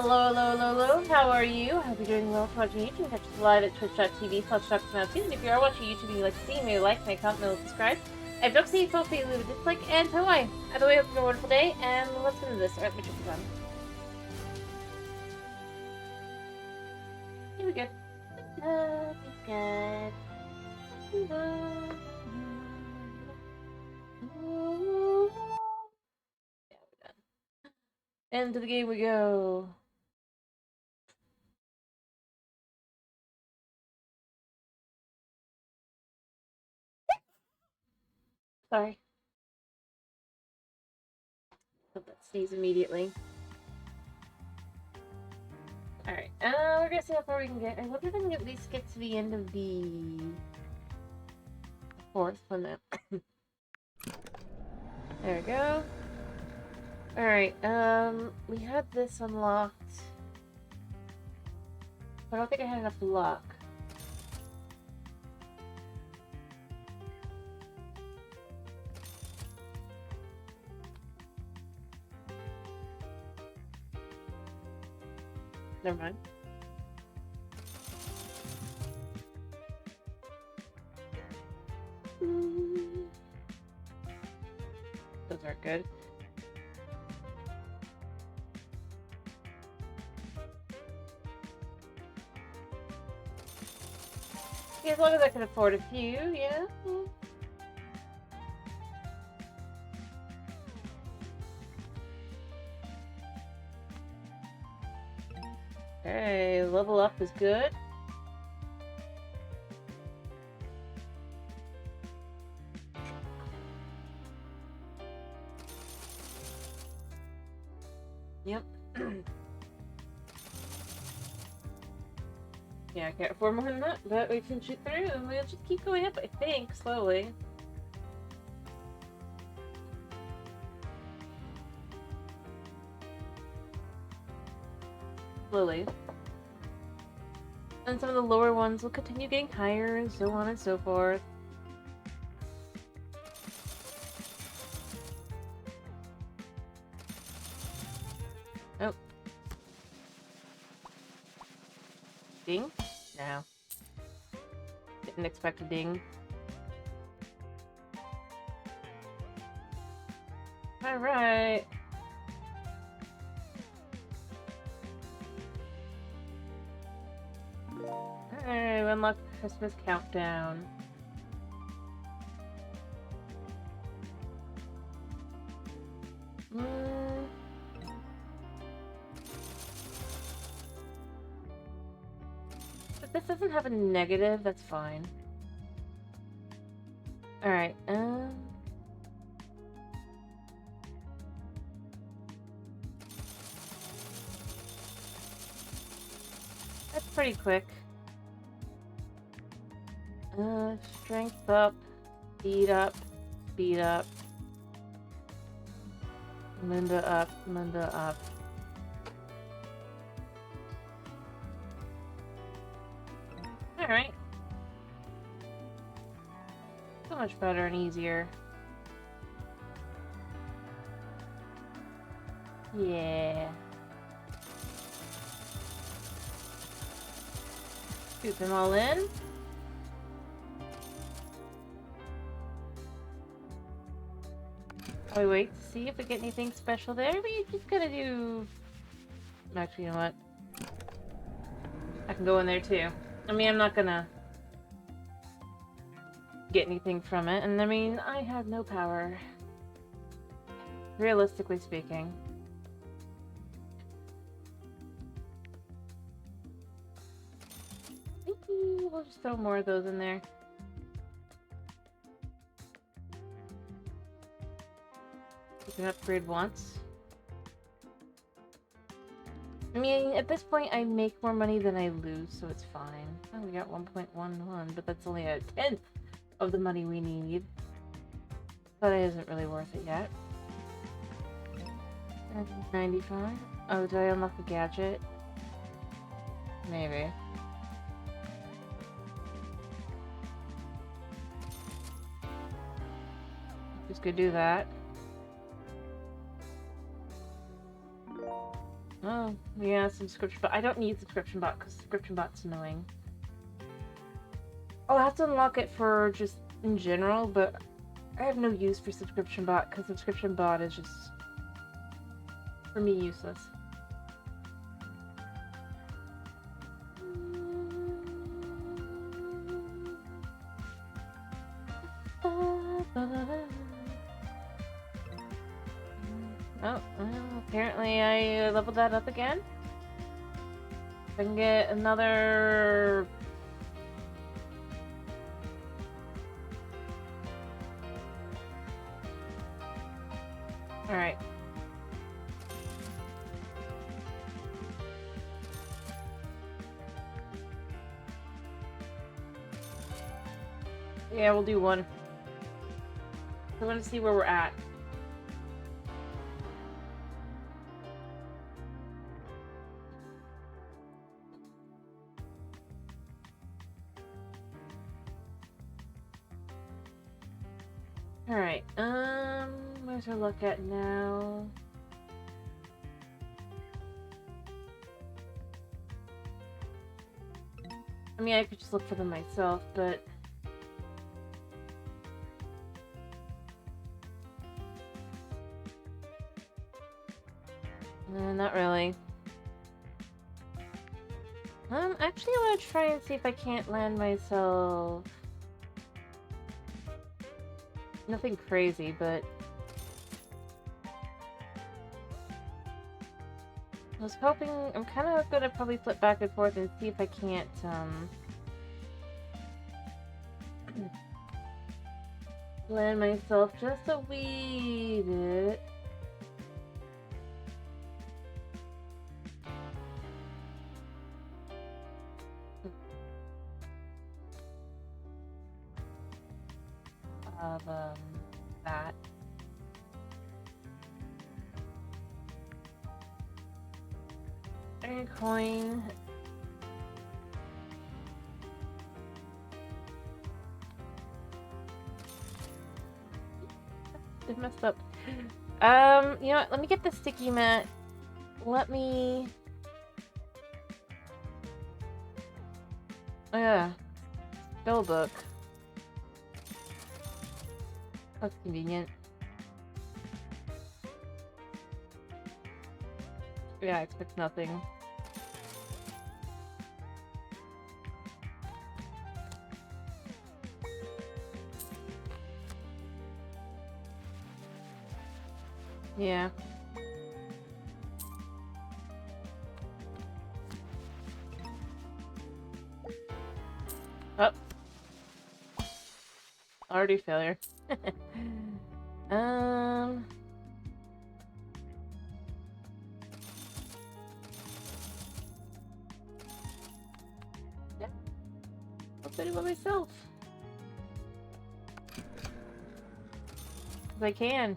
Hello, hello, hello, hello. How are you? I hope you're doing well. If you're watching YouTube, catch us live at twitch.tv/DrXNow2. And if you are watching YouTube and you like to see me, like, comment, and subscribe. I have jokes to you, folks, leave a dislike, and so I. Either way, hope you have a wonderful day, and let's get into this. Alright, my trick is on. Here we go. Good. Yeah, we're done. Into the game we go. Sorry. Hope that sneeze immediately. Alright, we're gonna see how far we can get. I wonder if I can at least get to the end of the fourth one now. There we go. Alright, we had this unlocked. But I don't think I had enough luck. Never mind. Those aren't good. Yeah, as long as I can afford a few, yeah. Okay, level up is good. Yep. Yeah, I can't afford more than that, but we can shoot through and we'll just keep going up, I think, slowly. Slowly. And some of the lower ones will continue getting higher and so on and so forth. Oh. Ding? No. Didn't expect a ding. Alright. Alright, unlock Christmas countdown. If this doesn't have a negative, that's fine. Alright, that's pretty quick. Strength up, speed up, speed up. Linda up, Linda up. Alright. So much better and easier. Yeah. Scoop them all in. I wait to see if we get anything special there. We just gotta do... Actually, you know what? I can go in there too. I mean, I'm not gonna get anything from it. And I mean, I have no power. Realistically speaking. We'll just throw more of those in there. You can upgrade once. I mean, at this point, I make more money than I lose, so it's fine. Oh, we got 1.11, but that's only a 10th of the money we need. But it isn't really worth it yet. 95. Oh, did I unlock a gadget? Maybe. Just go do that. Oh, Oh, yeah, subscription bot. I don't need subscription bot because subscription bot's annoying. I'll have to unlock it for just in general, but I have no use for subscription bot because subscription bot is just, for me, useless. Oh, well, apparently I leveled that up again. If I can get another... Alright. Yeah, we'll do one. I want to see where we're at. Alright, where's our luck at now? I mean, I could just look for them myself, but... not really. Actually, I want to try and see if I can't land myself... Nothing crazy, but... I was hoping... I'm kind of gonna probably flip back and forth and see if I can't, land myself just a wee bit. Of, that. A coin. It messed up. You know what? Let me get the sticky mat. Let me... Oh yeah. Spell book. That's convenient. Yeah, I expect nothing. Yeah. Oh. Already failure. Yeah. I'll do it by myself. If I can.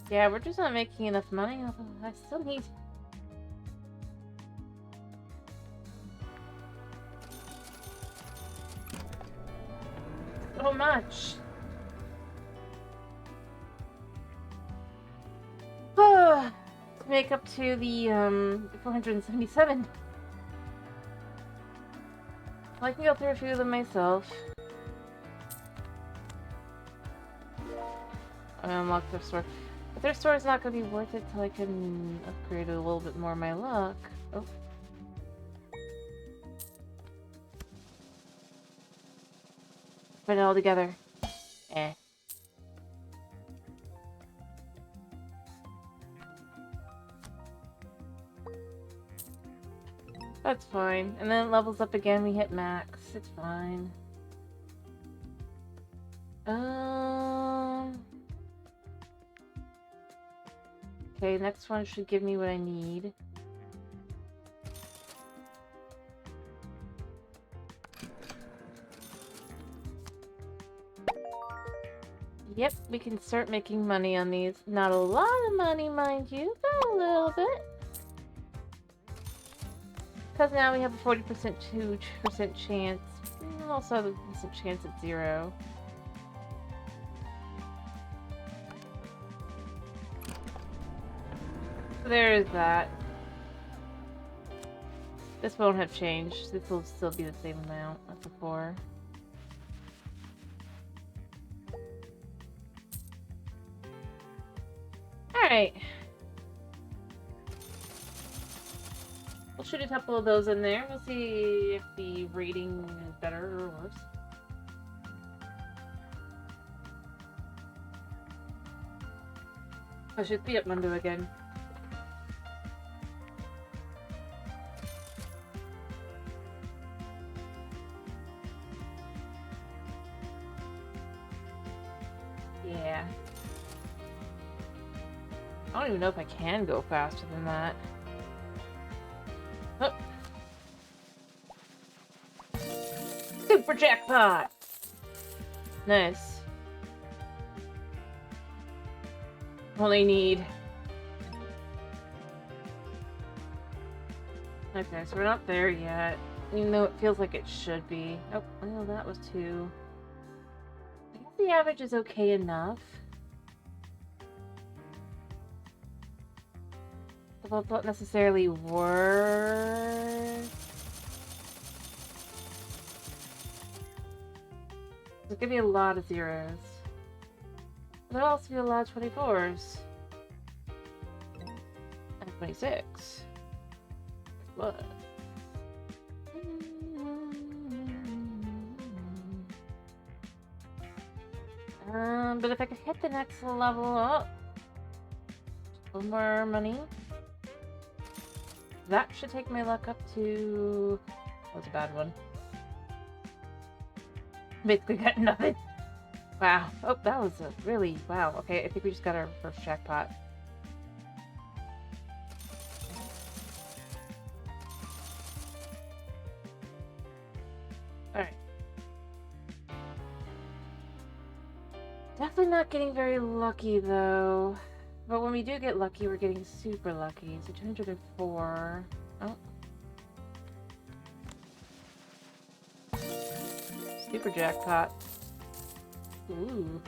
Yeah, we're just not making enough money. I still need... so much. To make up to the 477. I can go through a few of them myself. I unlock their store. But their store is not going to be worth it till I can upgrade a little bit more of my luck. Oh. Put it all together. Eh. That's fine. And then it levels up again, we hit max. It's fine. Okay, next one should give me what I need. Yep, we can start making money on these. Not a lot of money, mind you, but a little bit. Because now we have a 40% 2% chance. And also have some chance at 0. there is that. This won't have changed. This will still be the same amount as before. Alright. We'll shoot a couple of those in there. We'll see if the rating is better or worse. I should be at Mundo again. Yeah. I don't even know if I can go faster than that. Oh. Super jackpot! Nice. Only need... Okay, so we're not there yet. Even though it feels like it should be. Oh, well, that was 2. I guess the average is okay enough. Well, it's not necessarily worse. There's gonna be a lot of zeros. But there'll also be a lot of 24s. And 26. What? But if I could hit the next level up, a little more money. That should take my luck up to... That was a bad one. Basically got nothing. Wow. Oh, that was a really... Wow. Okay, I think we just got our first jackpot. Alright. Definitely not getting very lucky, though. But when we do get lucky, we're getting super lucky. So 204. Oh. Super jackpot. Ooh.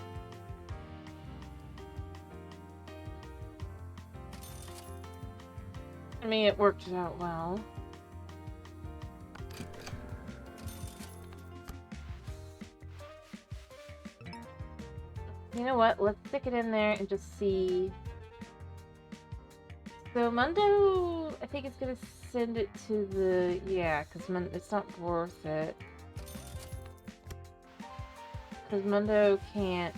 I mean, it worked out well. You know what? Let's stick it in there and just see. So Mundo, I think it's gonna send it to the... Yeah, because it's not worth it. Because Mundo can't...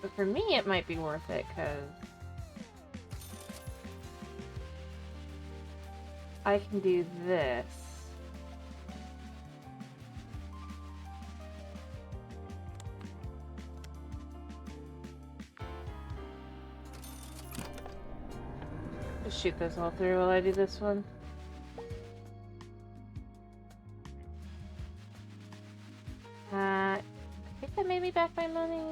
But for me, it might be worth it, because... I can do this. Just shoot those all through while I do this one. I think that made me back my money.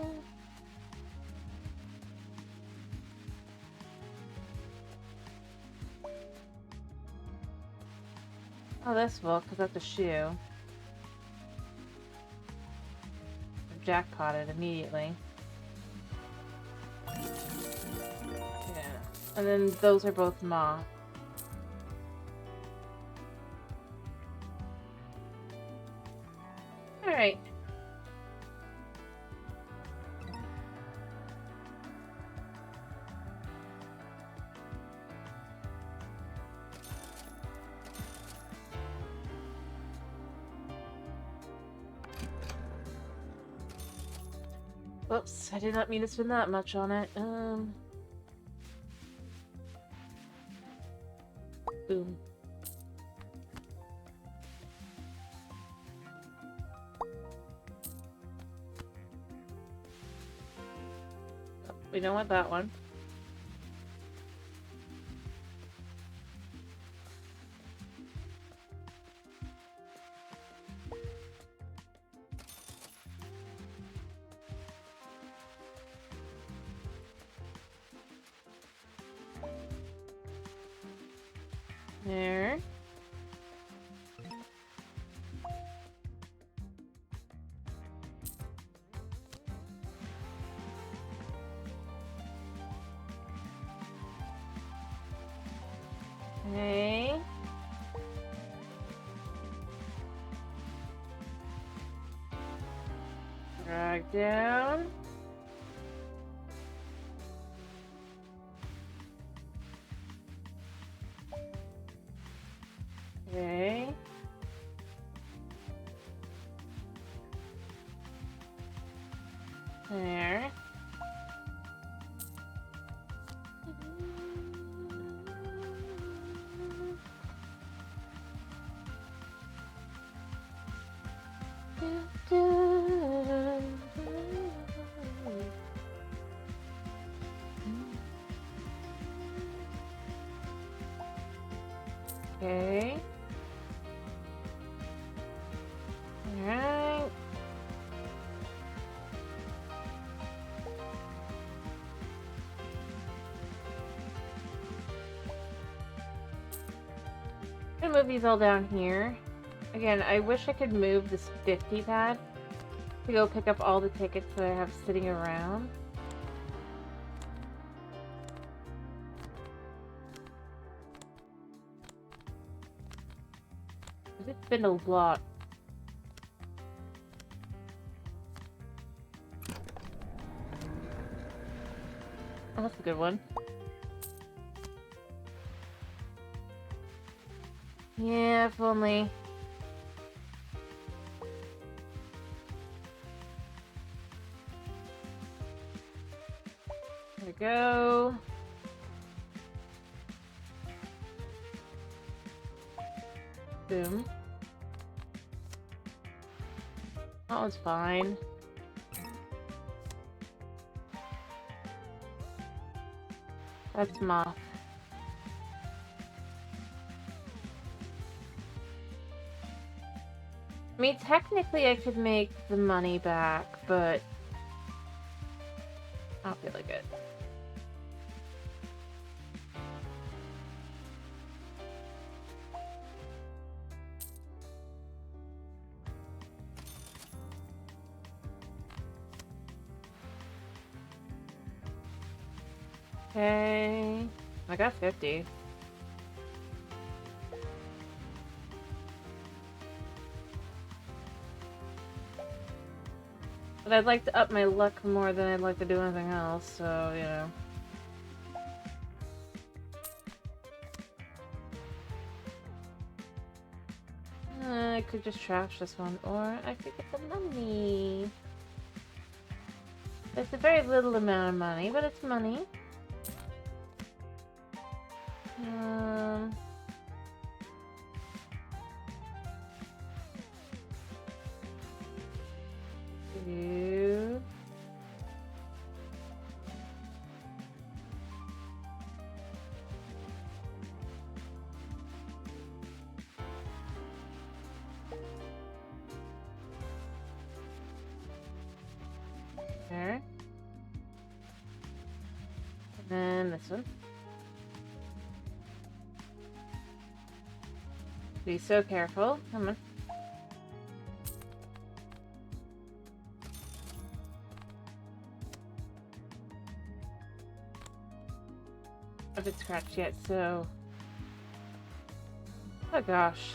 Oh, this will, because that's a shoe. I've jackpotted immediately. Yeah. And then those are both Ma. Alright. Oops, I did not mean to spend that much on it. Boom. We don't want that one. There. Okay. Drag down. Okay. There. Okay. Alright. I'm gonna move these all down here. Again, I wish I could move this 50 pad to go pick up all the tickets that I have sitting around. It's been a lot. Oh, that's a good one. Yeah, if only. There we go. Boom. That one's fine. That's moth. I mean, technically I could make the money back, but I don't feel like it. Okay. I got 50. But I'd like to up my luck more than I'd like to do anything else, so, you know. I could just trash this one, or I could get the money. It's a very little amount of money, but it's money. Two. There. And then this one. Be so careful. Come on. I haven't scratched yet, so... Oh gosh.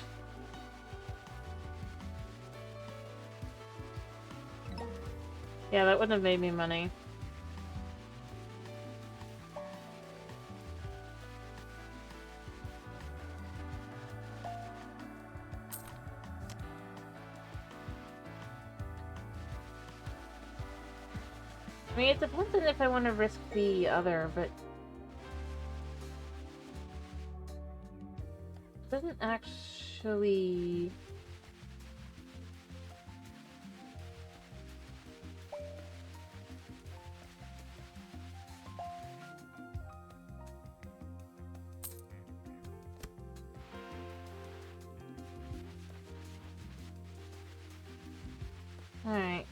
Yeah, that wouldn't have made me money. I mean, it depends on if I want to risk the other, but... It doesn't actually... Alright,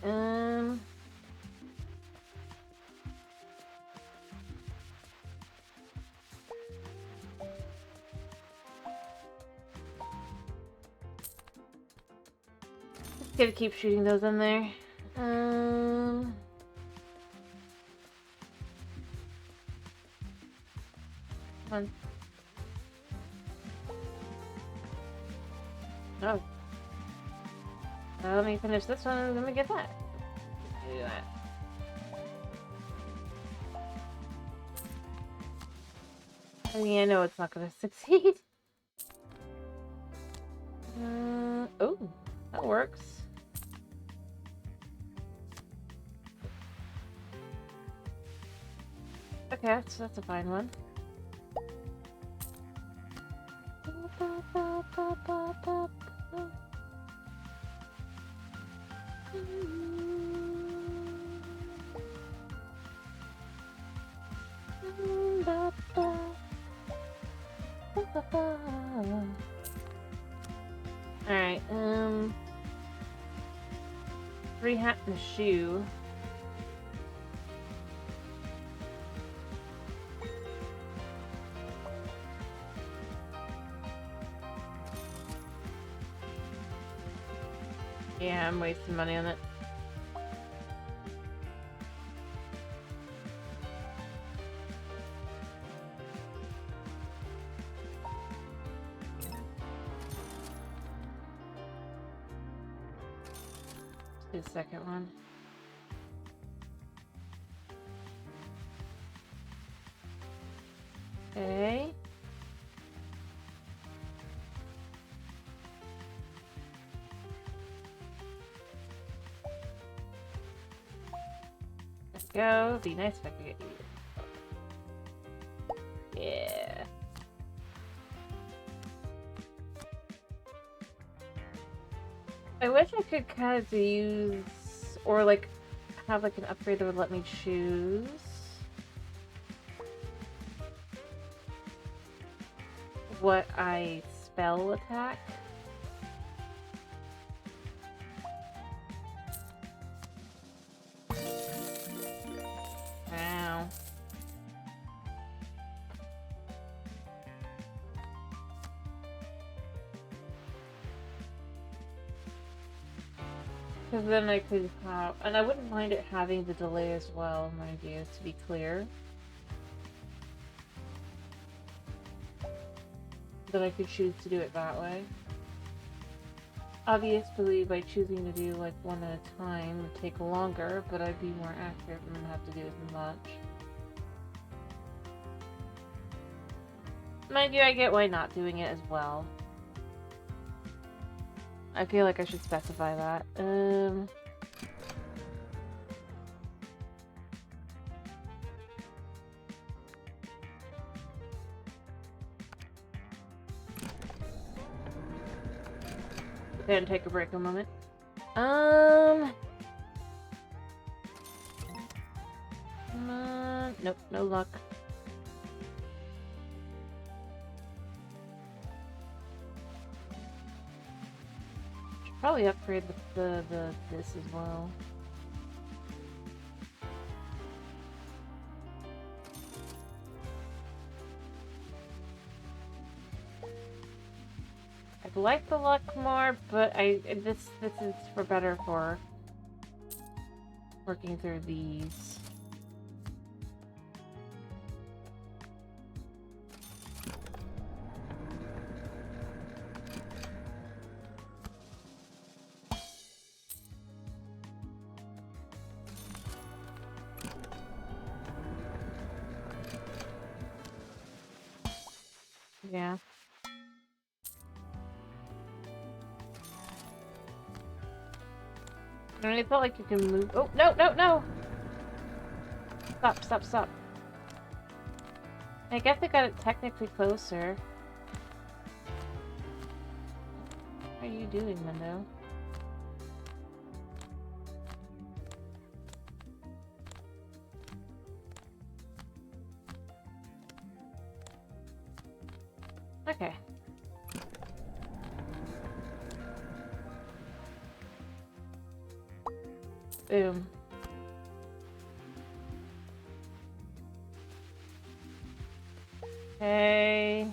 just gotta keep shooting those in there. Come on. Oh. Let me finish this one and let me get that. Do that. I mean, I know it's not gonna succeed. Oh, that works. Okay, that's a fine one. Alright, 3 hat and a shoe. Yeah, I'm wasting money on it. Let's do the second one. Okay. Let's go. Be nice if I could get you. Yeah. I wish I could kind of use, or like, have like an upgrade that would let me choose what I spell attack. Wow. Because then I could have, and I wouldn't mind it having the delay as well, mind you, to be clear. That I could choose to do it that way. Obviously, by choosing to do like one at a time would take longer, but I'd be more accurate and wouldn't have to do as much. Mind you, I get why not doing it as well. I feel like I should specify that. Then take a break a moment. Nope, no luck. Should probably upgrade the this as well. I'd like the luck more, but this is for better for working through these. Yeah. And it felt like you can move. Oh, no, no, no! Stop, stop, stop. I guess I got it technically closer. What are you doing, Mundo? Okay. Boom. Okay.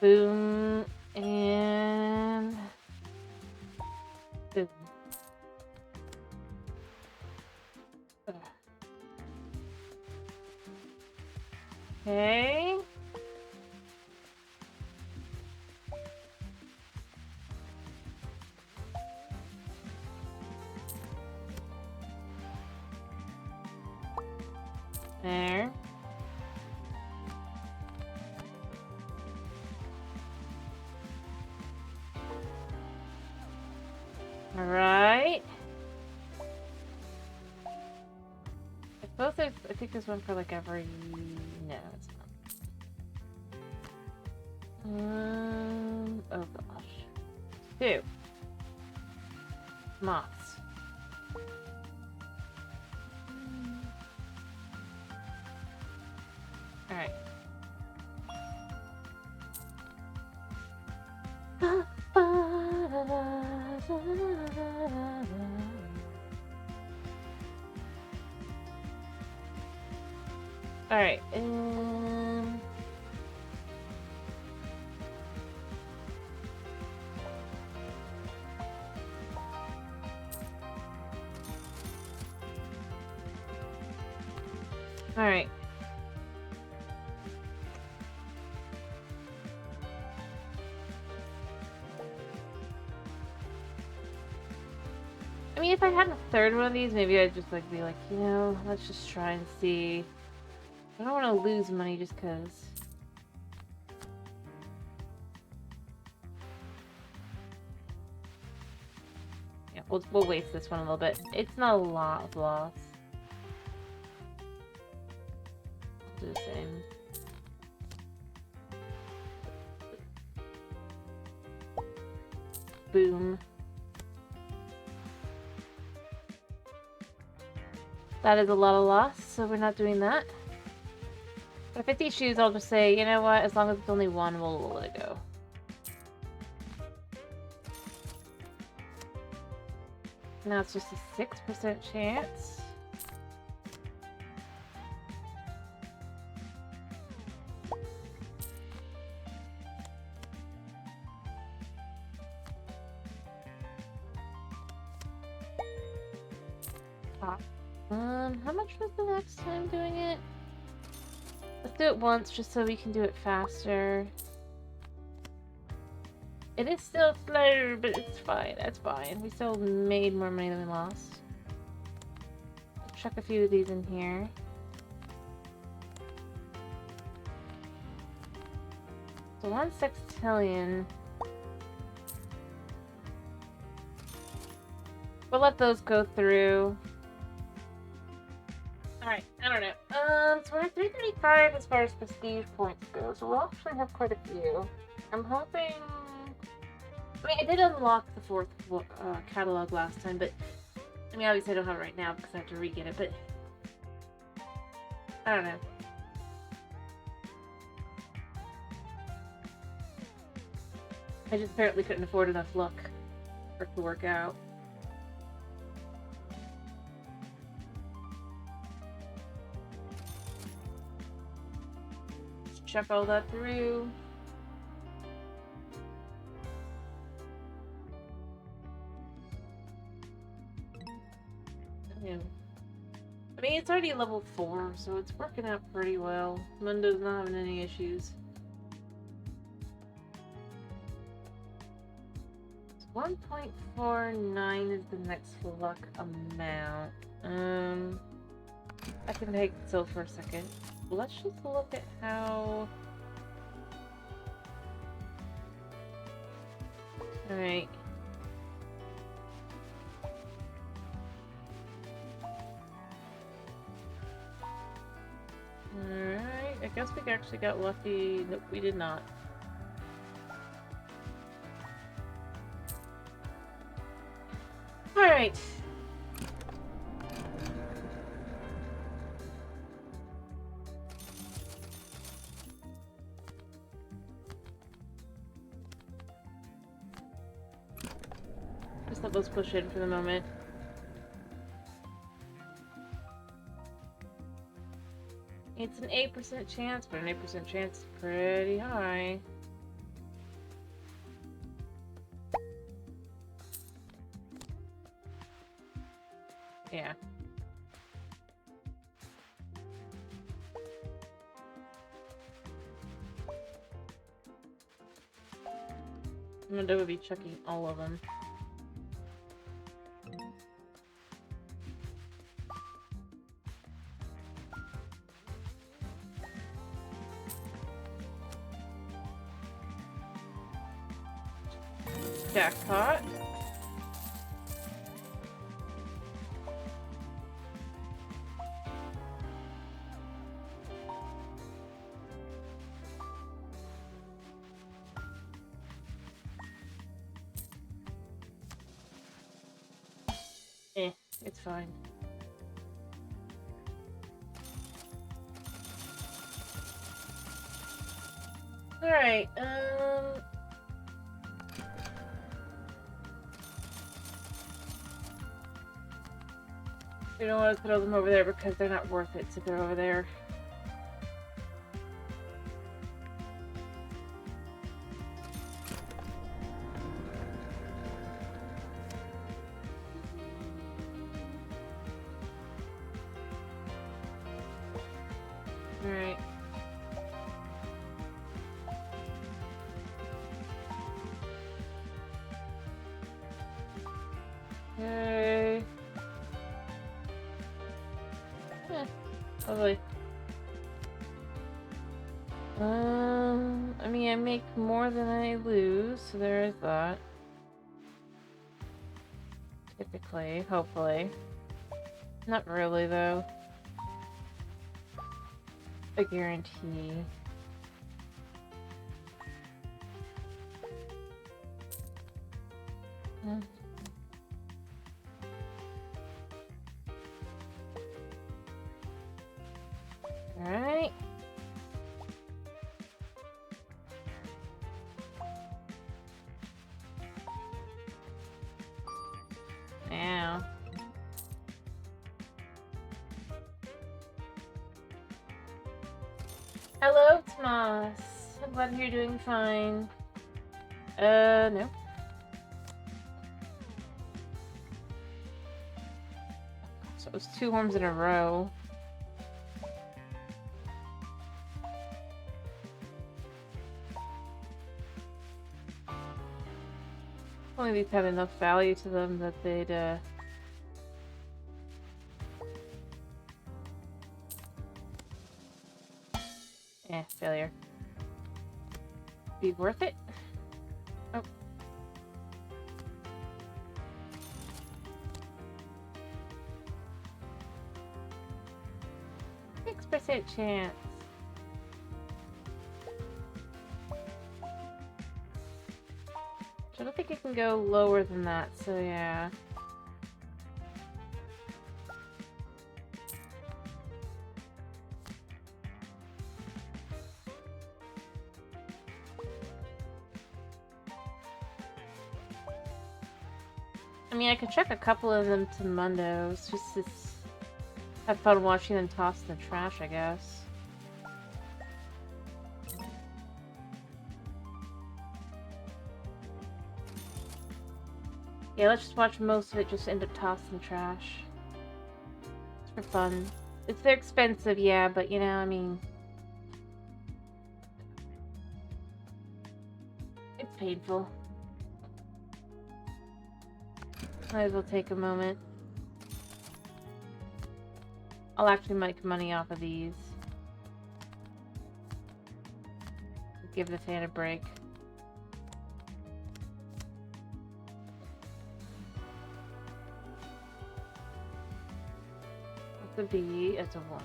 Boom. And... boom. Ugh. Okay. There. Alright. I think there's one for like every... No, it's not. Oh gosh. 2. Moths. Alright. Alright, Alright. I mean, if I had a third one of these, maybe I'd just like be like, you know, let's just try and see. I don't want to lose money just because. Yeah, we'll waste this one a little bit. It's not a lot of loss. Do the same. Boom. That is a lot of loss, so we're not doing that. But if it's these shoes, I'll just say, you know what, as long as it's only one, we'll let it go. Now it's just a 6% chance. How much was the next time doing it? Let's do it once just so we can do it faster. It is still slow, but it's fine. That's fine. We still made more money than we lost. Chuck a few of these in here. So 1 sextillion. We'll let those go through. Alright, I don't know. So we're at 335 as far as prestige points go, so we'll actually have quite a few. I'm hoping... I mean, I did unlock the 4th catalog last time, but... I mean, obviously I don't have it right now because I have to re-get it, but... I don't know. I just apparently couldn't afford enough luck for it to work out. Check all that through. Yeah. I mean, it's already level 4, so it's working out pretty well. Mundo's not having any issues. So 1.49 is the next luck amount. I can take Sil for a second. Let's just look at how... Alright. Alright, I guess we actually got lucky. Nope, we did not. Alright. Just let those push in for the moment. It's an 8% chance, but an 8% chance is pretty high. Yeah. Mundo would be chucking all of them. Jackpot. It's fine. Alright, we don't want to throw them over there because they're not worth it to throw over there. Alright. Okay. Yeah, lovely. I mean, I make more than I lose, so there is that. Typically, hopefully. Not really, though. I guarantee. Alright. Now. Hello, Tomas. I'm glad you're doing fine. No. So it was 2 worms in a row. Only these had enough value to them that they'd, failure. Be worth it? Oh. 6% chance. I don't think it can go lower than that, so yeah. I mean, I could chuck a couple of them to Mundos, just to have fun watching them toss in the trash, I guess. Yeah, let's just watch most of it just end up tossed in the trash. It's for fun. They're expensive, yeah, but you know, I mean... It's painful. Might as well take a moment. I'll actually make money off of these. Give the fan a break. It's a B, it's a 1.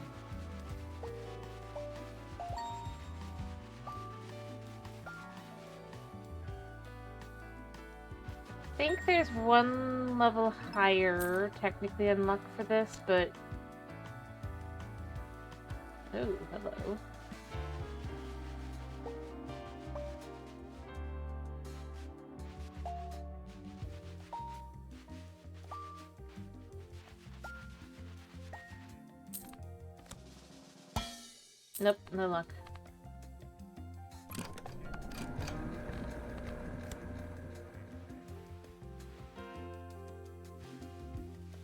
I think there's 1 level higher, technically, in luck for this, but... Oh, hello. Nope, no luck.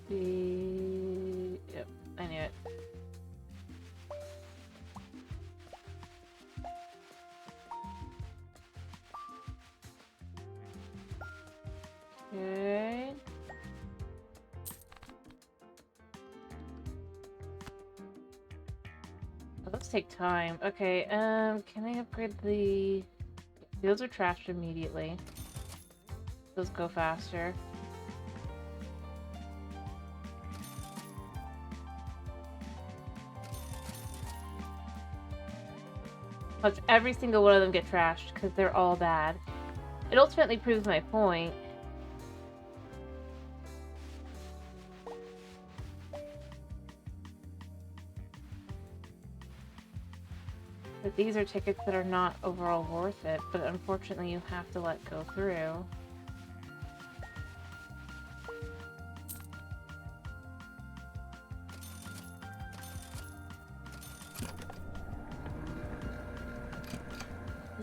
Yep, I knew it. Okay. Oh, those take time. Okay, can I upgrade the... Those are trashed immediately. those go faster. Watch every single one of them get trashed because they're all bad. It ultimately proves my point. But these are tickets that are not overall worth it, but unfortunately you have to let go through.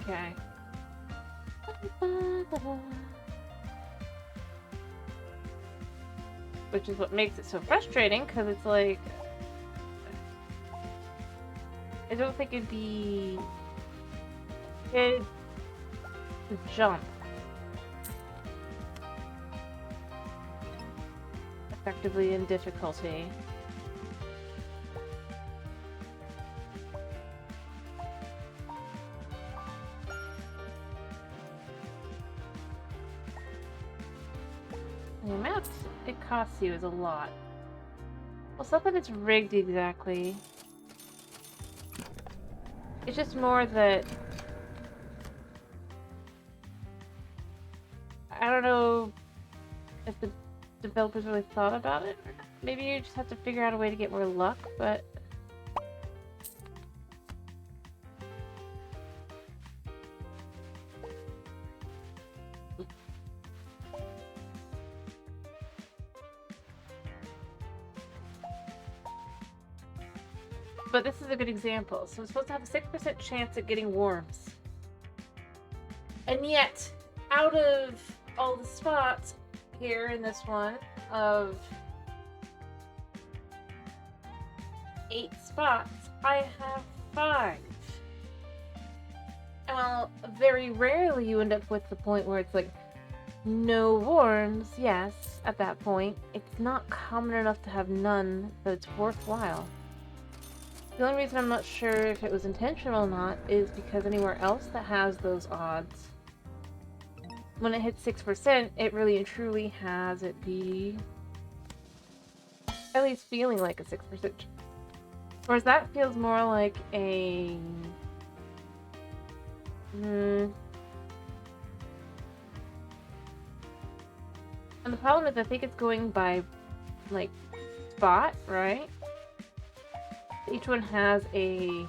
Okay. Which is what makes it so frustrating, because it's like... I don't think it'd be good to jump effectively in difficulty. The amount it costs you is a lot. Well, it's not that it's rigged exactly. It's just more that I don't know if the developers really thought about it or not. Maybe you just have to figure out a way to get more luck, but this is a good example. So I'm supposed to have a 6% chance at getting worms. And yet, out of all the spots here in this one, of 8 spots, I have 5. Well, very rarely you end up with the point where it's like, no worms, yes, at that point. It's not common enough to have none that it's worthwhile. The only reason I'm not sure if it was intentional or not is because anywhere else that has those odds, when it hits 6%, it really and truly has it be at least feeling like a 6%. Whereas that feels more like a... And the problem is I think it's going by, like, spot, right? Each one has a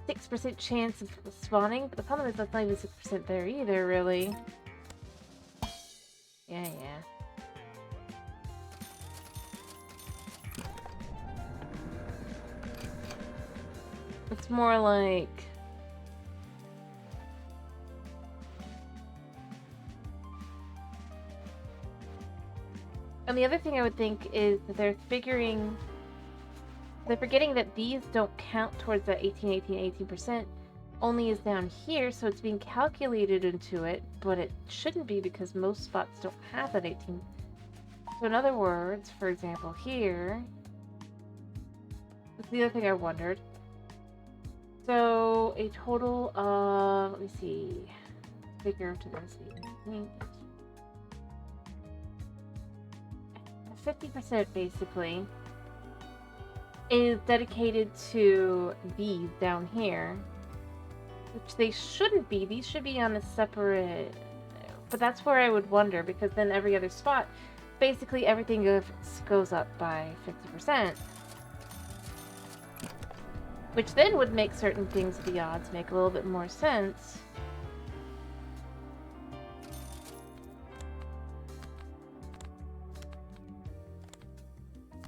6% chance of spawning, but the problem is that's not even 6% there either, really. Yeah. It's more like... And the other thing I would think is that they're forgetting that these don't count towards that 18%, only is down here, so it's being calculated into it, but it shouldn't be because most spots don't have that 18. So in other words, for example, here, that's the other thing I wondered. So a total of, let me see, figure to this, 50% basically is dedicated to these down here, which they shouldn't be. These should be on a separate, but that's where I would wonder, because then every other spot, basically everything goes up by 50%, which then would make certain things, the odds make a little bit more sense.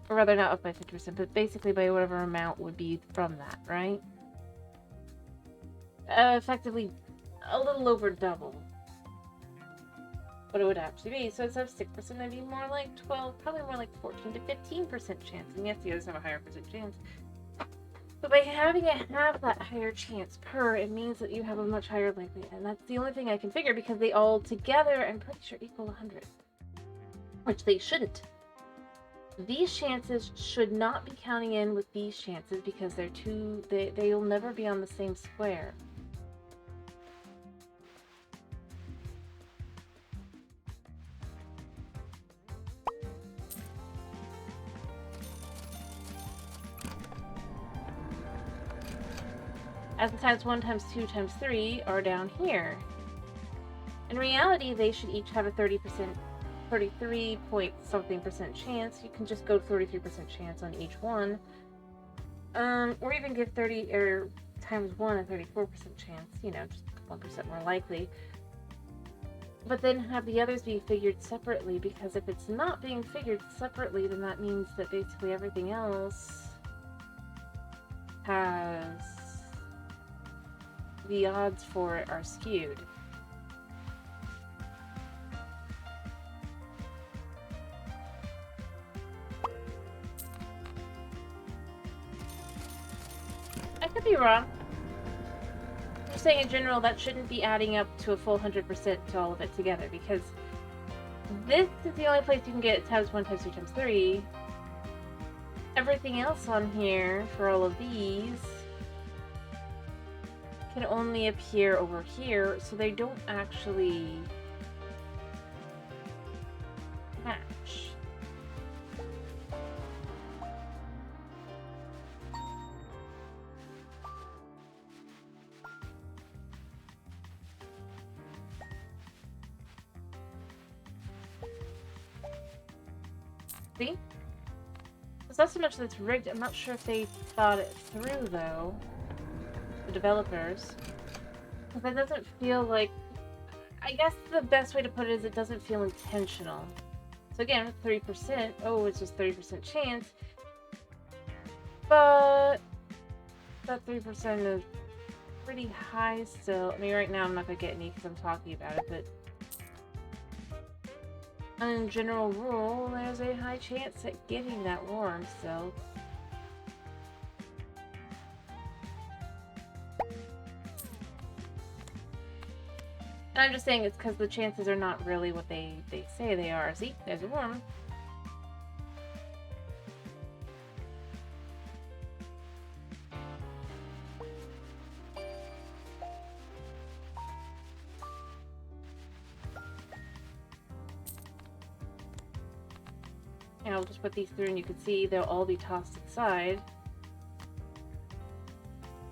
Or rather, not up by 50%, but basically by whatever amount would be from that, right? Effectively, a little over double what it would actually be. So instead of 6%, it'd be more like 12, probably more like 14 to 15% chance. And yes, the others have a higher percent chance. But by having it have that higher chance per, it means that you have a much higher likelihood. And that's the only thing I can figure, because they all together, I'm pretty sure, equal 100. Which they shouldn't. These chances should not be counting in with these chances, because they're they'll never be on the same square. as the times 1, times 2, times 3 are down here. In reality, they should each have a 33 point something percent chance. You can just go 33% chance on each one. Or even give 30 or times 1 a 34% chance, you know, just 1% more likely. But then have the others be figured separately, because if it's not being figured separately, then that means that basically everything else has the odds for it are skewed. I could be wrong. I'm saying in general that shouldn't be adding up to a full 100% to all of it together, because this is the only place you can get times 1, times 2, times 3. Everything else on here for all of these can only appear over here, so they don't actually match. See? It's not so much that it's rigged. I'm not sure if they thought it through, though. The developers. Because it doesn't feel like... I guess the best way to put it is it doesn't feel intentional. So again, 3%. Oh, it's just 30% chance. But... that 3% is pretty high still. I mean, right now I'm not going to get any because I'm talking about it, but... in general rule, there's a high chance at getting that worm still. And I'm just saying it's because the chances are not really what they say they are. See, there's a worm. And I'll just put these through and you can see they'll all be tossed to the side.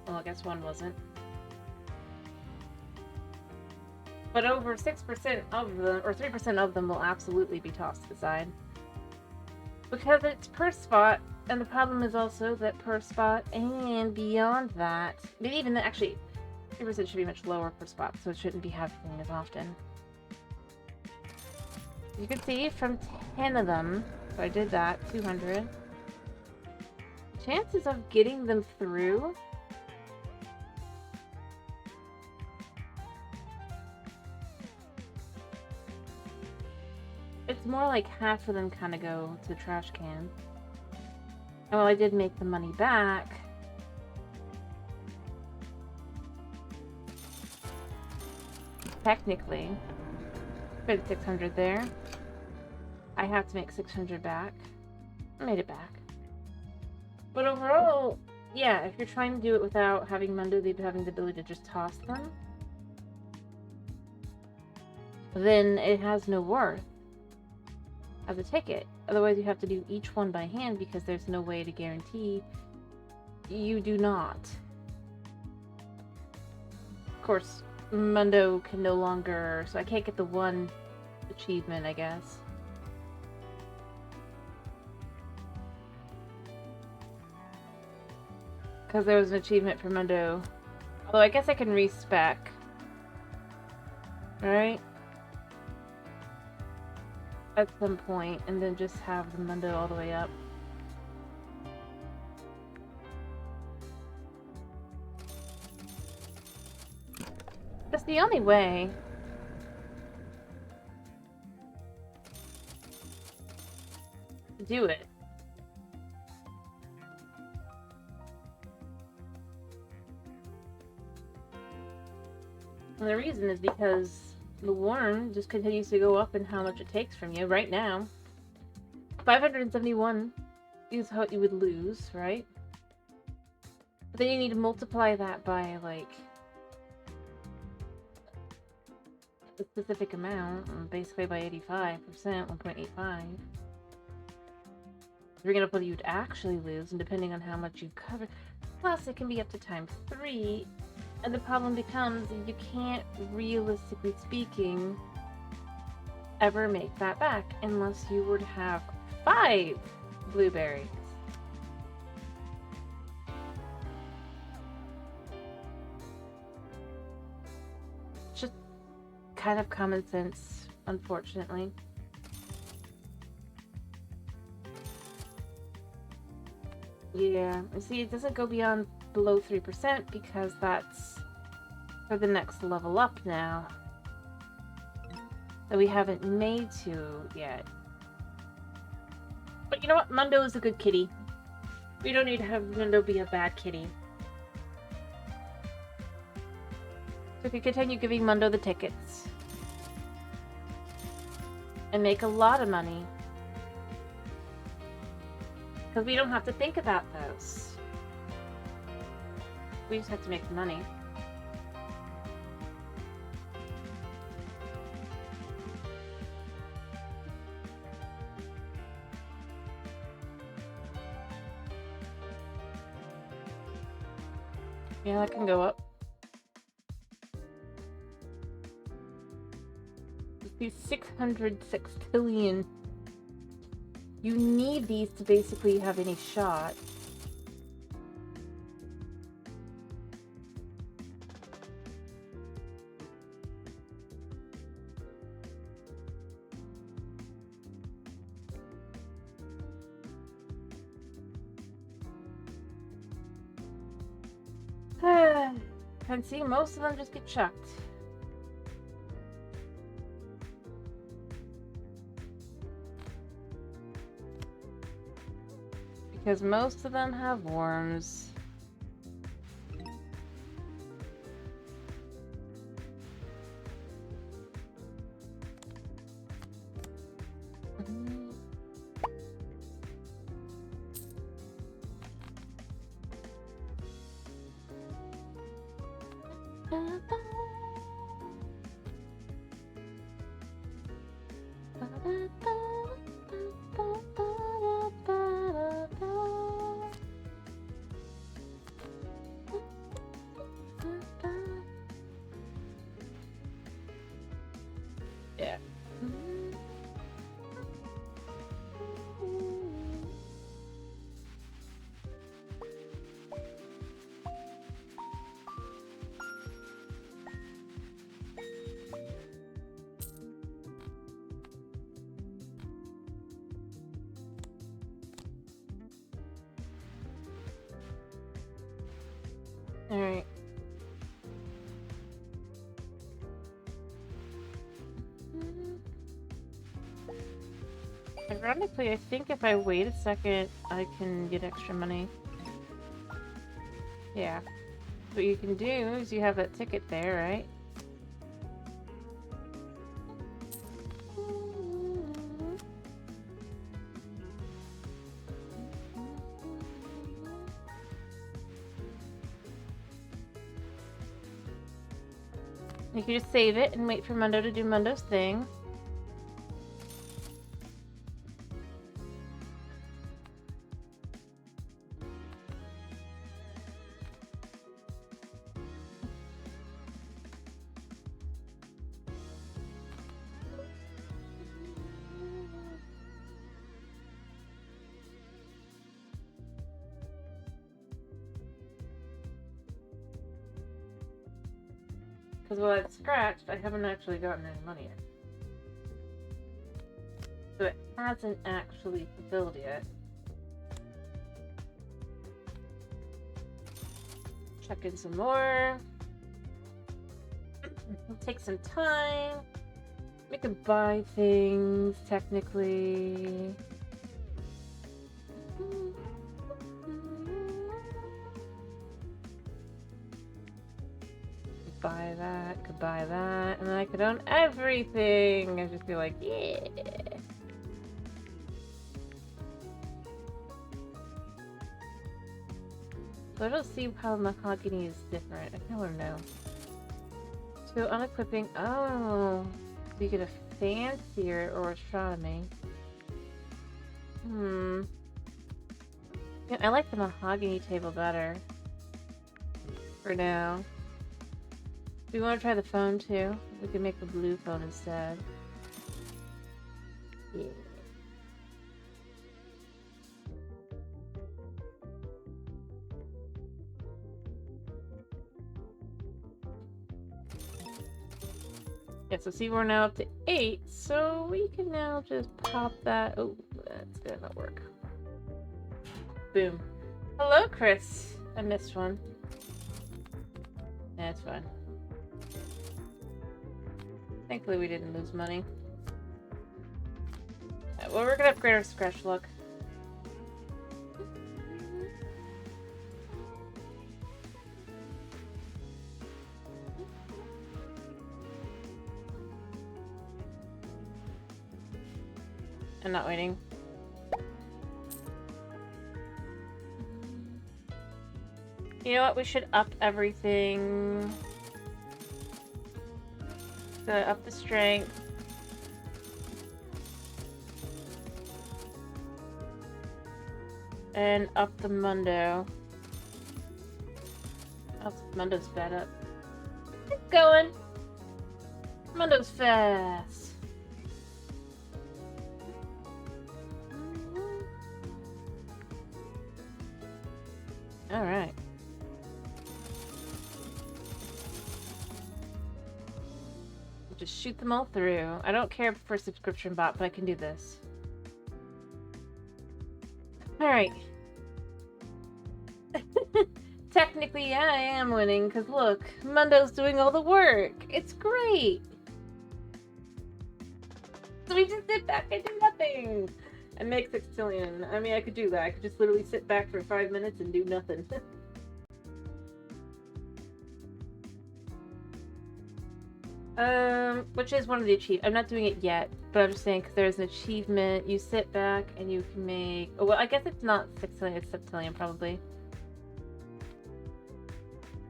Well, I guess one wasn't. But over 6% of them, or 3% of them, will absolutely be tossed to the side. Because it's per spot, and the problem is also that per spot and beyond that, maybe even actually, 3% should be much lower per spot, so it shouldn't be happening as often. You can see from 10 of them, so I did that, 200. Chances of getting them through it's more like half of them kind of go to the trash can. And while I did make the money back, technically, spent 600 there. I have to make 600 back. I made it back. But overall, yeah, if you're trying to do it without having Mundo having the ability to just toss them, then it has no worth as a ticket. Otherwise, you have to do each one by hand because there's no way to guarantee you do not. Of course, Mundo can no longer... so I can't get the one achievement, I guess. Because there was an achievement for Mundo. Although I guess I can respec. Right? At some point, and then just have the Mundo all the way up. That's the only way. To do it. And the reason is because the worm just continues to go up in how much it takes from you right now. 571 is how you would lose, right? But then you need to multiply that by, like, a specific amount, basically by 85%, 1.85. You're gonna put you'd actually lose, and depending on how much you cover... Plus, it can be up to ×3, and the problem becomes you can't, realistically speaking, ever make that back unless you were to have 5 blueberries. Just kind of common sense, unfortunately. Yeah, you see, it doesn't go beyond below 3% because that's for the next level up now. That we haven't made to yet. But you know what? Mundo is a good kitty. We don't need to have Mundo be a bad kitty. So we can continue giving Mundo the tickets. And make a lot of money. Because we don't have to think about those. We just have to make the money. Yeah, that can go up. These 600 sextillion. You need these to basically have any shot. And see, most of them just get chucked. Because most of them have worms. Yeah. All right. Ironically, I think if I wait a second, I can get extra money. Yeah. What you can do is you have that ticket there, right? You can just save it and wait for Mundo to do Mundo's thing. Because while it's scratched, I haven't actually gotten any money yet. So it hasn't actually fulfilled yet. Check in some more. It'll take some time. We can buy things, technically. Buy that, could buy that, and then I could own everything. I'd just be like, yeah. So I don't see how mahogany is different. I kind of want to know. So unequipping. Oh, so you get a fancier or astronomy. Yeah, I like the mahogany table better. for now. Do we want to try the phone too? We could make a blue phone instead. Yeah. Yeah, so see, we're now up to 8, so we can now just pop that. Oh, that's gonna not work. Boom. Hello, Chris. I missed one. That's fine. Thankfully, we didn't lose money. Well, we're gonna upgrade our scratch luck. I'm not waiting. You know what? We should up everything. So up the strength. And up the Mundo. Oh, Mundo's sped up. It's going. Mundo's fast. Alright. Just shoot them all through. I don't care for subscription bot, but I can do this. Alright. Technically, yeah, I am winning, because look, Mundo's doing all the work. It's great. So we just sit back and do nothing. And make 6 billion. I mean, I could do that. I could just literally sit back for 5 minutes and do nothing. Which is one of the achievements. I'm not doing it yet, but I'm just saying because there's an achievement. You sit back and you can make. Oh, well, I guess it's not 6 it's septillion probably.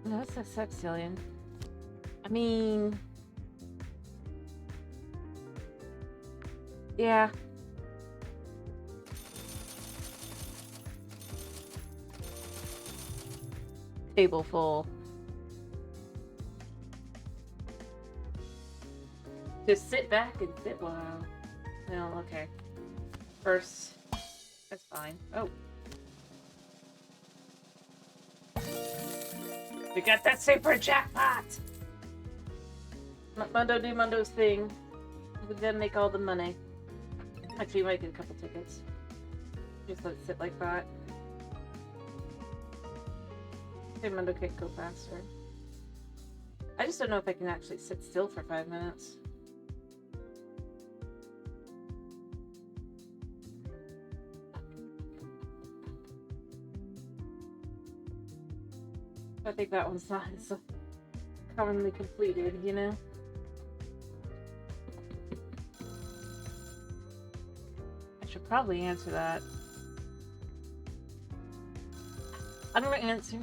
No, it's a sextillion. I mean, yeah. Table full. Just sit back and sit. Wow. No, okay. First, that's fine. Oh. We got that super jackpot! Mundo do Mundo's thing. We then make all the money. Actually, we might get a couple tickets. Just let it sit like that. Okay, Mundo can't go faster. I just don't know if I can actually sit still for 5 minutes. I think that one's not as commonly completed, you know? I should probably answer that. I'm gonna answer.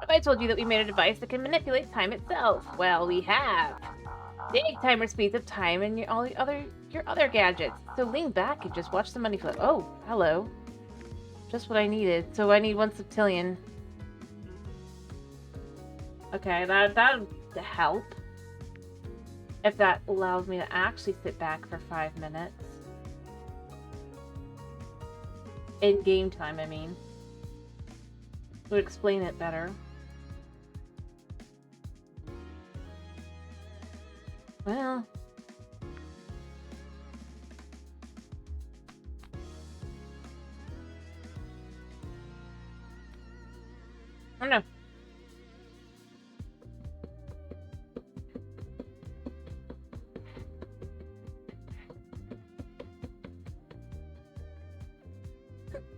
If I told you that we made a device that can manipulate time itself, well, we have. The egg timer speeds up time and your other gadgets. So lean back and just watch the money flow. Oh, hello. Just what I needed. So I need 1 septillion. Okay, that'll help. If that allows me to actually sit back for 5 minutes. In game time, I mean. It would explain it better. Well. I don't know.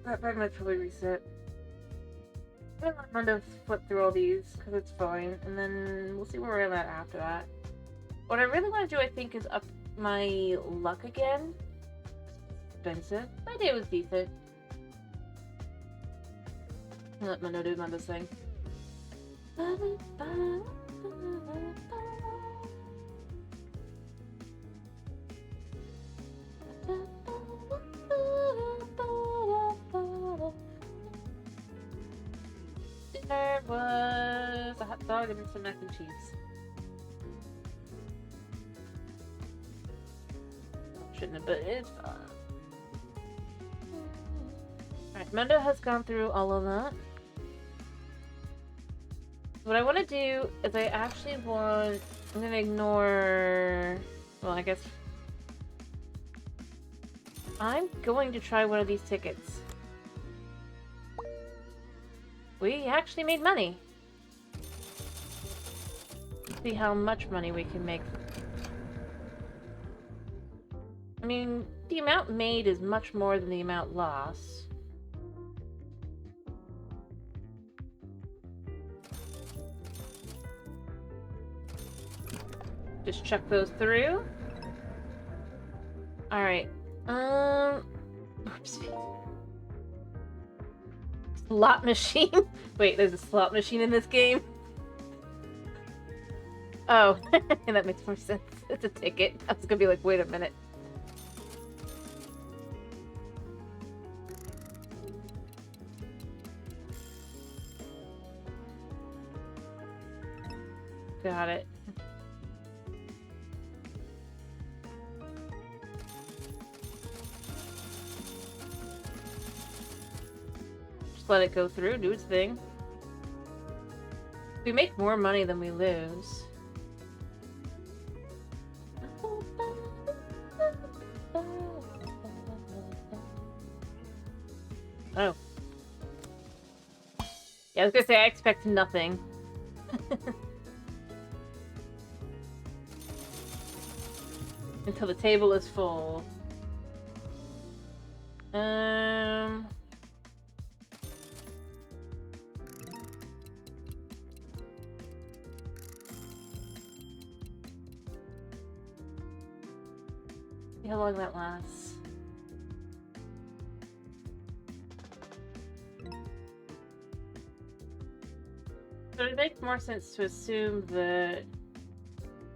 That 5 minutes probably reset. I'm gonna let Mundo flip through all these because it's fine, and then we'll see where we're at after that. What I really want to do, I think, is up my luck again. Expensive. My day was decent. I'll let Mundo do Mundo's thing. Dinner was hot dog and then some mac and cheese. Shouldn't have, but it's fine. Alright, Mundo has gone through all of that. What I want to do is I actually want... I'm gonna ignore... Well, I guess... I'm going to try one of these tickets. We actually made money. Let's see how much money we can make. I mean, the amount made is much more than the amount lost. Just chuck those through. Alright. Slot machine? Wait, there's a slot machine in this game? Oh, that makes more sense. It's a ticket. I was gonna be like, wait a minute. Got it. Let it go through, do its thing. We make more money than we lose. Oh. Yeah, I was gonna say, I expect nothing. Until the table is full. See how long that lasts. So it makes more sense to assume that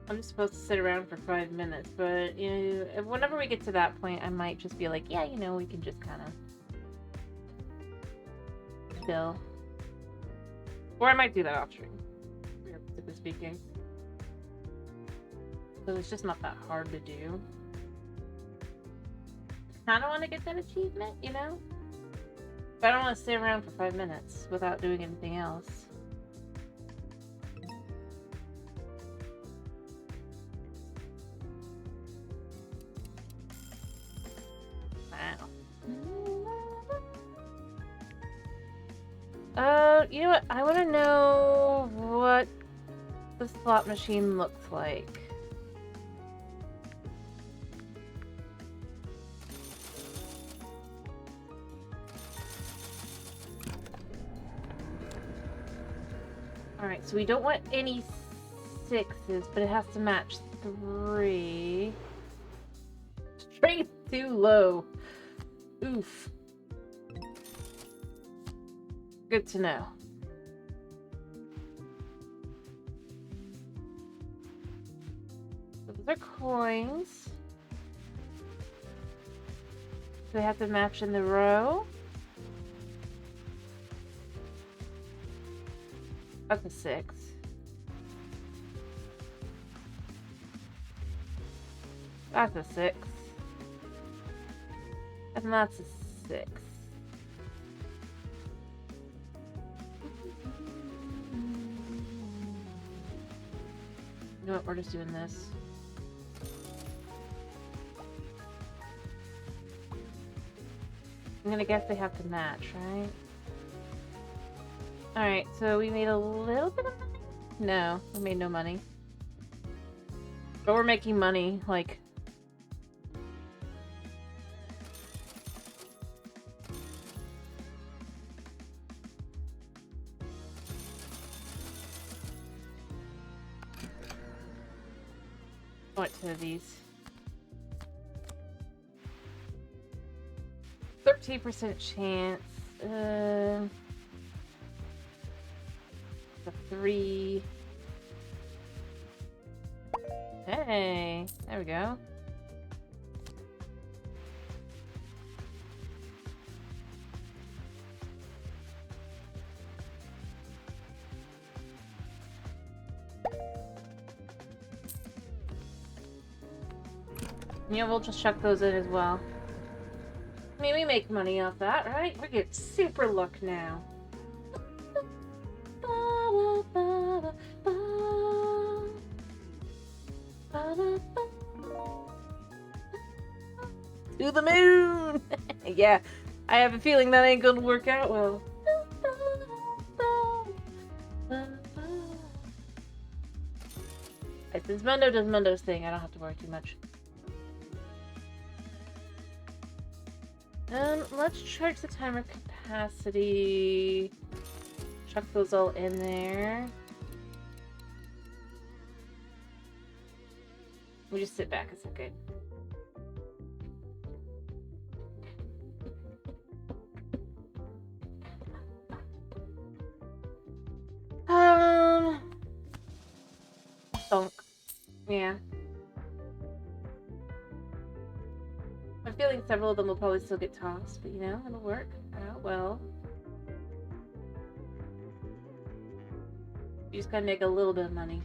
I'm just supposed to sit around for 5 minutes, but you know, whenever we get to that point, I might just be like, yeah, you know, we can just kind of chill. Or I might do that off stream, realistically speaking. So it's just not that hard to do. I kind of want to get that achievement, you know? But I don't want to stay around for 5 minutes without doing anything else. You know what? I want to know what the slot machine looks like. Alright, so we don't want any 6s, but it has to match 3. Straight too low. Oof. Good to know. So those are coins. They have to match in the row. That's a 6. That's a 6. And that's a 6. You know what? We're just doing this. I'm gonna guess they have to match, right? Alright, so we made a little bit of money? No, we made no money. But we're making money, like... What, 2 of these? 13% chance. The 3. Hey, there we go. Yeah, we'll just chuck those in as well. I mean, we make money off that, right? We get super luck now. To the moon! Yeah, I have a feeling that ain't gonna work out well. Since Mundo does Mundo's thing, I don't have to worry too much. Let's charge the timer capacity. Chuck those all in there. We just sit back a second. Thunk. Yeah. I'm feeling several of them will probably still get tossed, but you know, it'll work out well. You just gotta make a little bit of money.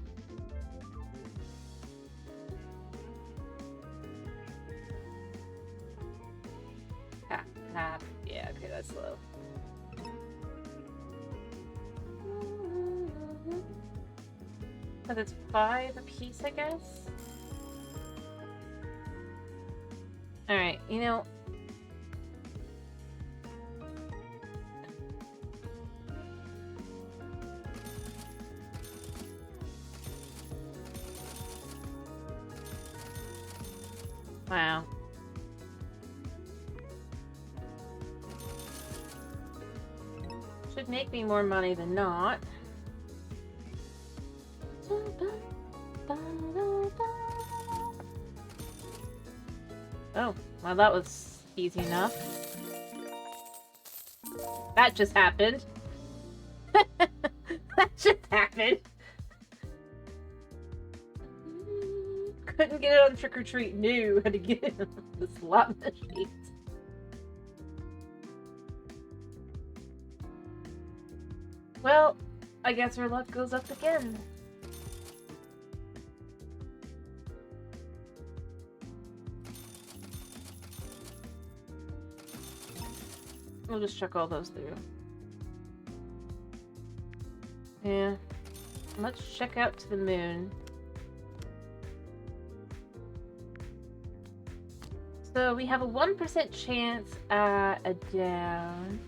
Half. Yeah, okay, that's low. But it's 5 apiece, I guess? Alright, you know... Wow. Should make me more money than not. Oh, well that was easy enough. That just happened. That just happened. Couldn't get it on Trick or Treat. Knew how to get it on the slot machines. Well, I guess our luck goes up again. We'll just check all those through. Yeah. Let's check out to the moon. So we have a 1% chance at a down.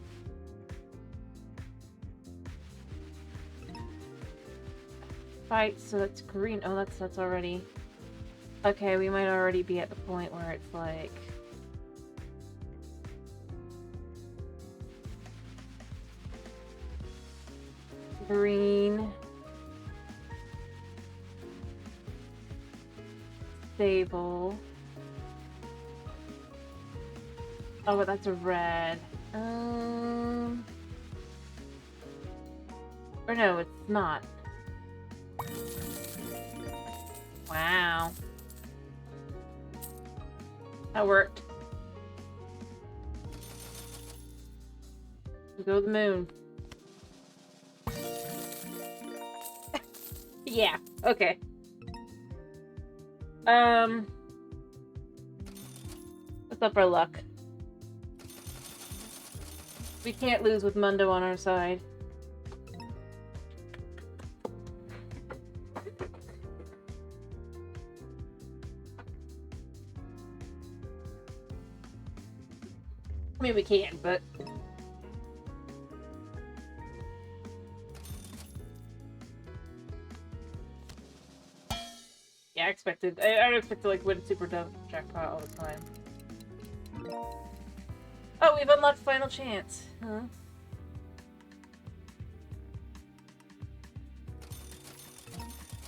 Fight, so that's green. Oh, that's already... Okay, we might already be at the point where it's like... Green. Stable. Oh, but that's a red. Or no, it's not. Wow. That worked. We go to the moon. Yeah, okay. Let's up our luck. We can't lose with Mundo on our side. I mean, we can, but... Yeah, I don't expect to, like, win super jackpot all the time. Oh, we've unlocked Final Chance. Huh?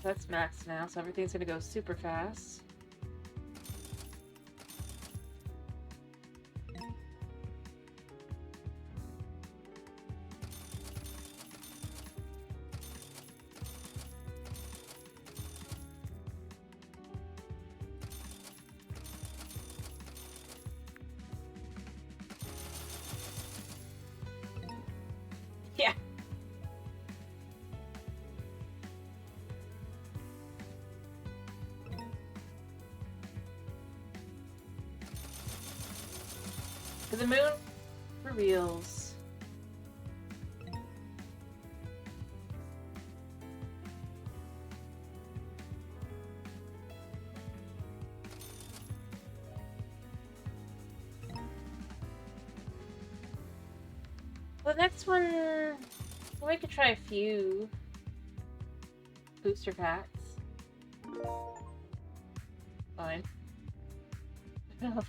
That's maxed now, so everything's gonna go super fast. Yeah. To the moon for reals. The next one, we could try a few booster packs. Fine.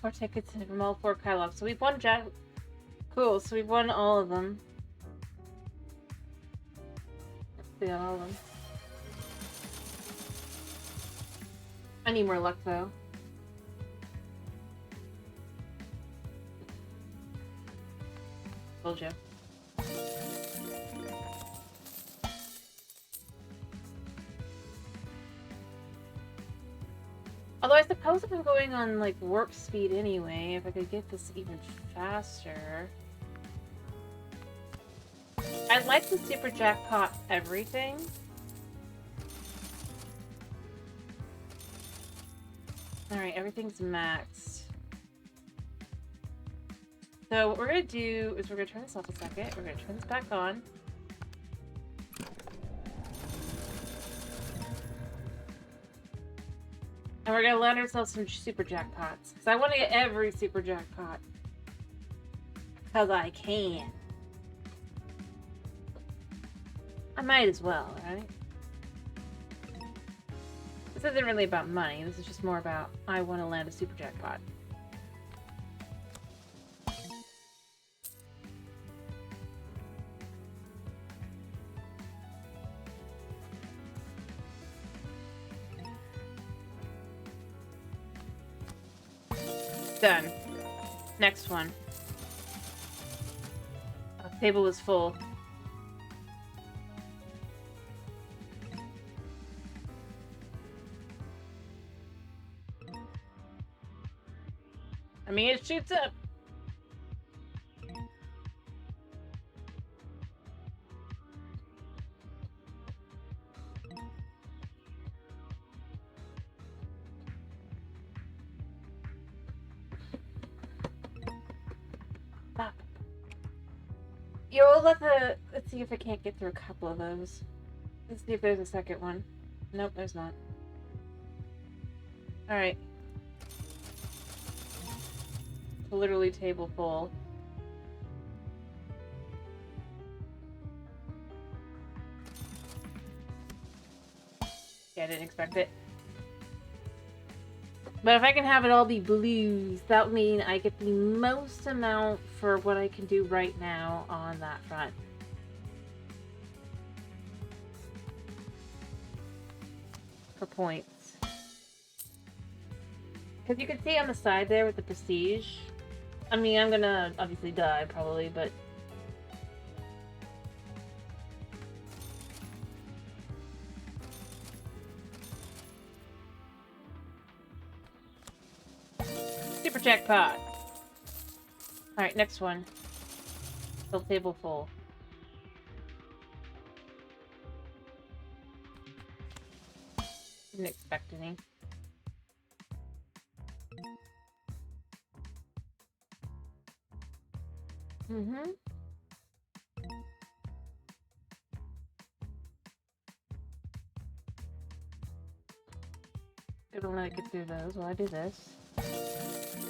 4 tickets from all 4 catalogs. So we've won Jack. Cool, so we've won all of them. We got all of them. I need more luck though. Told you. Although I suppose if I'm going on like warp speed anyway, if I could get this even faster. I'd like to super jackpot everything. Alright, everything's maxed. So what we're gonna do is we're gonna turn this off a second. We're gonna turn this back on. And we're gonna land ourselves some super jackpots. Because I want to get every super jackpot. Because I can. I might as well, right? This isn't really about money. This is just more about I want to land a super jackpot. Done. Next one. The table is full. I mean, it shoots up. Yo, let's see if I can't get through a couple of those. Let's see if there's a second one. Nope, there's not. Alright. Literally table full. Yeah, I didn't expect it. But if I can have it all be blues, that would mean I get the most amount for what I can do right now on that front. For points. Because you can see on the side there with the prestige. I mean, I'm gonna obviously die probably, but... Super jackpot! Alright, next one. Still table full. Didn't expect any. Mm-hmm. Good one, let it get through those while I do this.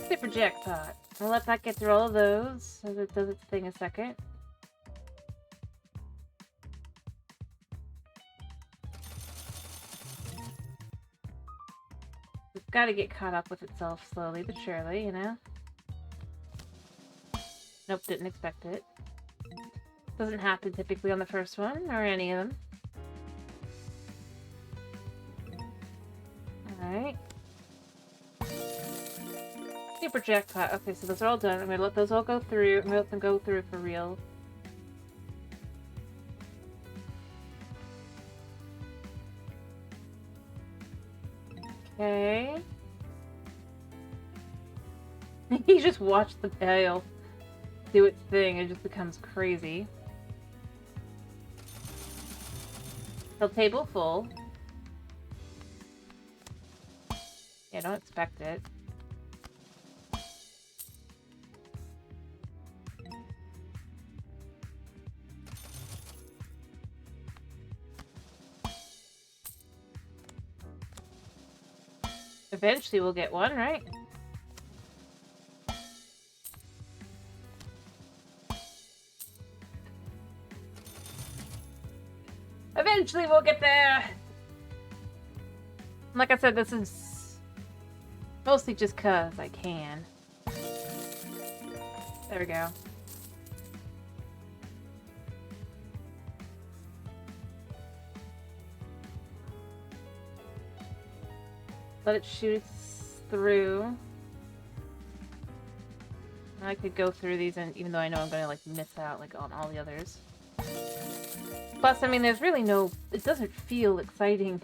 Super jackpot. I'll let that get through all of those as it does its thing a second. It's got to get caught up with itself slowly but surely, you know? Nope, didn't expect it. Doesn't happen typically on the first one, or any of them. Alright. Super jackpot. Okay, so those are all done. I'm gonna let those all go through. I'm gonna let them go through for real. Okay. You just watch the tail do its thing. It just becomes crazy. So table full. Yeah, don't expect it. Eventually we'll get one, right? Eventually we'll get there! Like I said, this is mostly just 'cause I can. There we go. Let it shoot through. I could go through these, and even though I know I'm gonna like miss out like on all the others. Plus, I mean, there's really no. It doesn't feel exciting,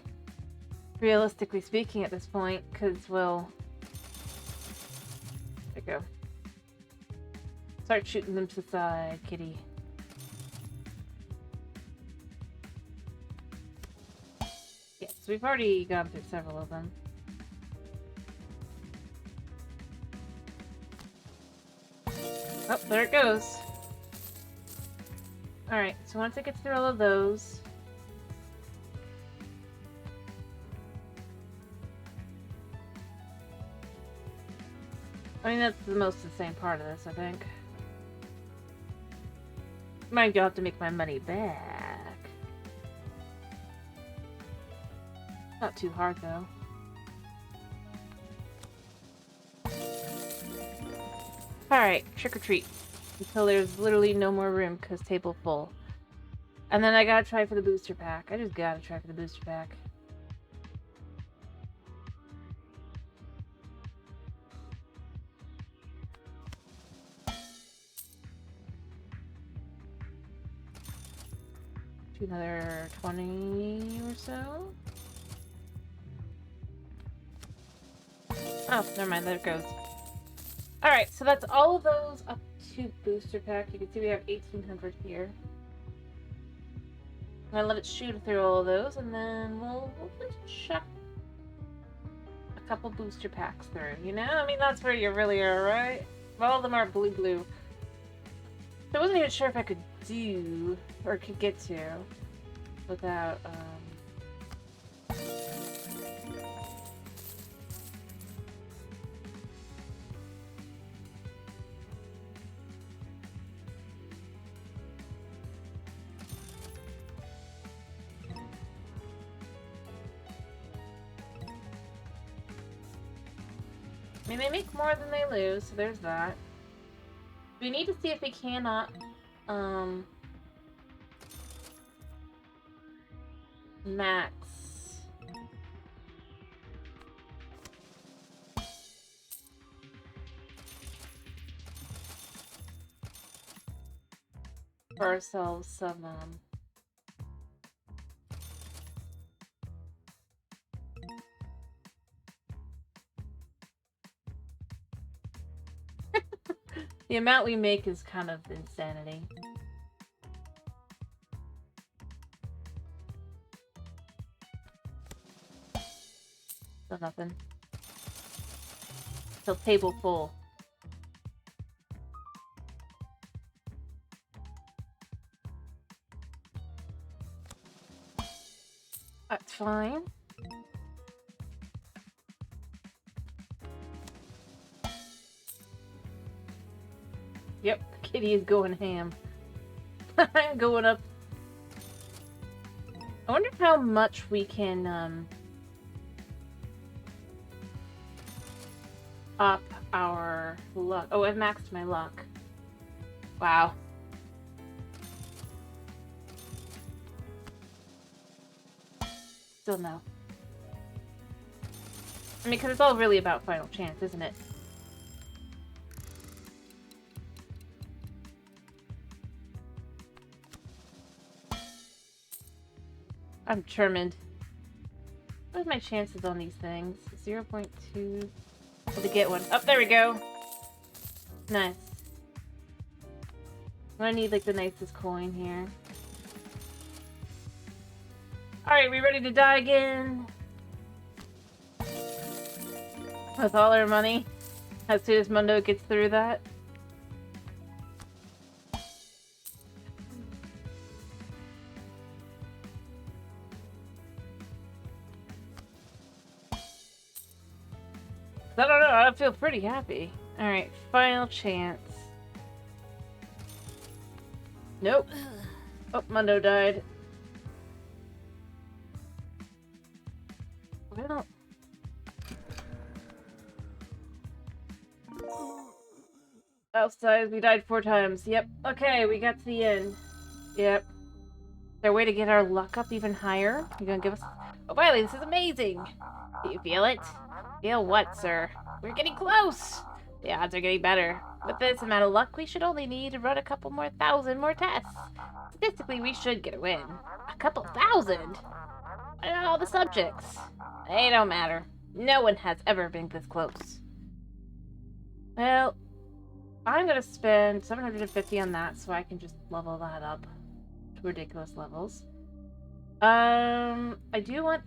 realistically speaking, at this point, because well, there you go. Start shooting them to the side, kitty. Yes, we've already gone through several of them. Oh, there it goes. Alright, so once it gets through all of those... I mean, that's the most insane part of this, I think. Mind you, I'll have to make my money back. Not too hard, though. Alright, trick or treat. Until there's literally no more room, because table full. And then I gotta try for the booster pack. I just gotta try for the booster pack. Do another 20 or so. Oh, never mind, there it goes. Alright, so that's all of those up to booster pack. You can see we have 1,800 here. I'm gonna let it shoot through all of those, and then we'll just chuck a couple booster packs through, you know? I mean, that's where you really are, right? All of them are blue. So I wasn't even sure if I could do, or could get to, without, I mean, they make more than they lose, so there's that. We need to see if we cannot, max. For ourselves some, the amount we make is kind of insanity. So nothing. Till table full. That's fine. Yep, Kitty is going ham. I'm going up. I wonder how much we can, up our luck. Oh, I've maxed my luck. Wow. Still no. I mean, because it's all really about final chance, isn't it? I'm determined. What are my chances on these things? 0.2 to get one. Oh, there we go. Nice. I need like the nicest coin here. Alright, we ready to die again? With all our money? As soon as Mundo gets through that? feel pretty happy. Alright, final chance. Nope. Oh, Mundo died. Well... Outside, we died 4 times. Yep. Okay, we got to the end. Yep. Is there a way to get our luck up even higher? You gonna give us... Oh, Wiley, this is amazing! Do you feel it? Feel what, sir? We're getting close! The odds are getting better. With this amount of luck, we should only need to run a couple more thousand more tests. Statistically, we should get a win. A couple thousand? What about all the subjects? They don't matter. No one has ever been this close. Well... I'm gonna spend 750 on that so I can just level that up to ridiculous levels. I do want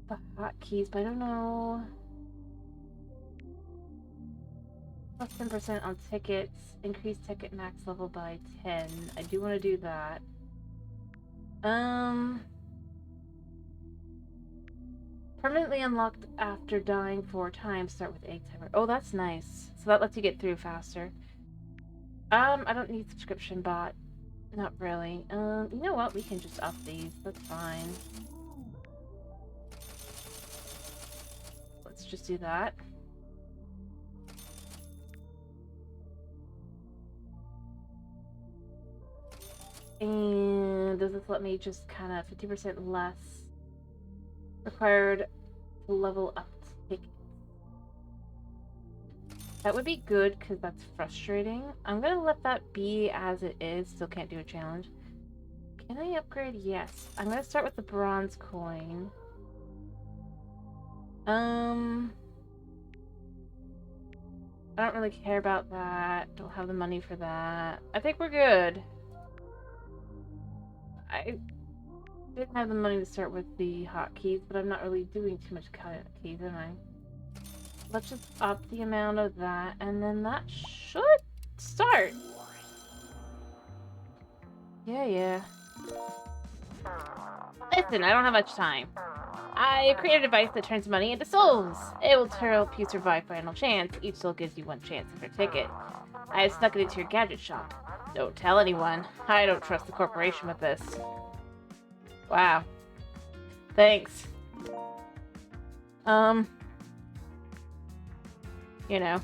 the hotkeys, but I don't know. Plus 10% on tickets. Increase ticket max level by 10. I do want to do that. Permanently unlocked after dying 4 times. Start with 8 timer. Oh, that's nice. So that lets you get through faster. I don't need subscription bot. Not really. You know what? We can just up these. That's fine. Let's just do that. And does this let me just kind of 50% less required to level up tickets? That would be good, because that's frustrating. I'm going to let that be as it is. Still can't do a challenge. Can I upgrade? Yes. I'm going to start with the bronze coin. I don't really care about that. Don't have the money for that. I think we're good. I didn't have the money to start with the hotkeys, but I'm not really doing too much hotkeys, am I? Let's just up the amount of that, and then that should start. Yeah. Listen, I don't have much time. I created a device that turns money into souls. It will help you survive final chance. Each soul gives you 1 chance per ticket. I have snuck it into your gadget shop. Don't tell anyone. I don't trust the corporation with this. Wow. Thanks. You know.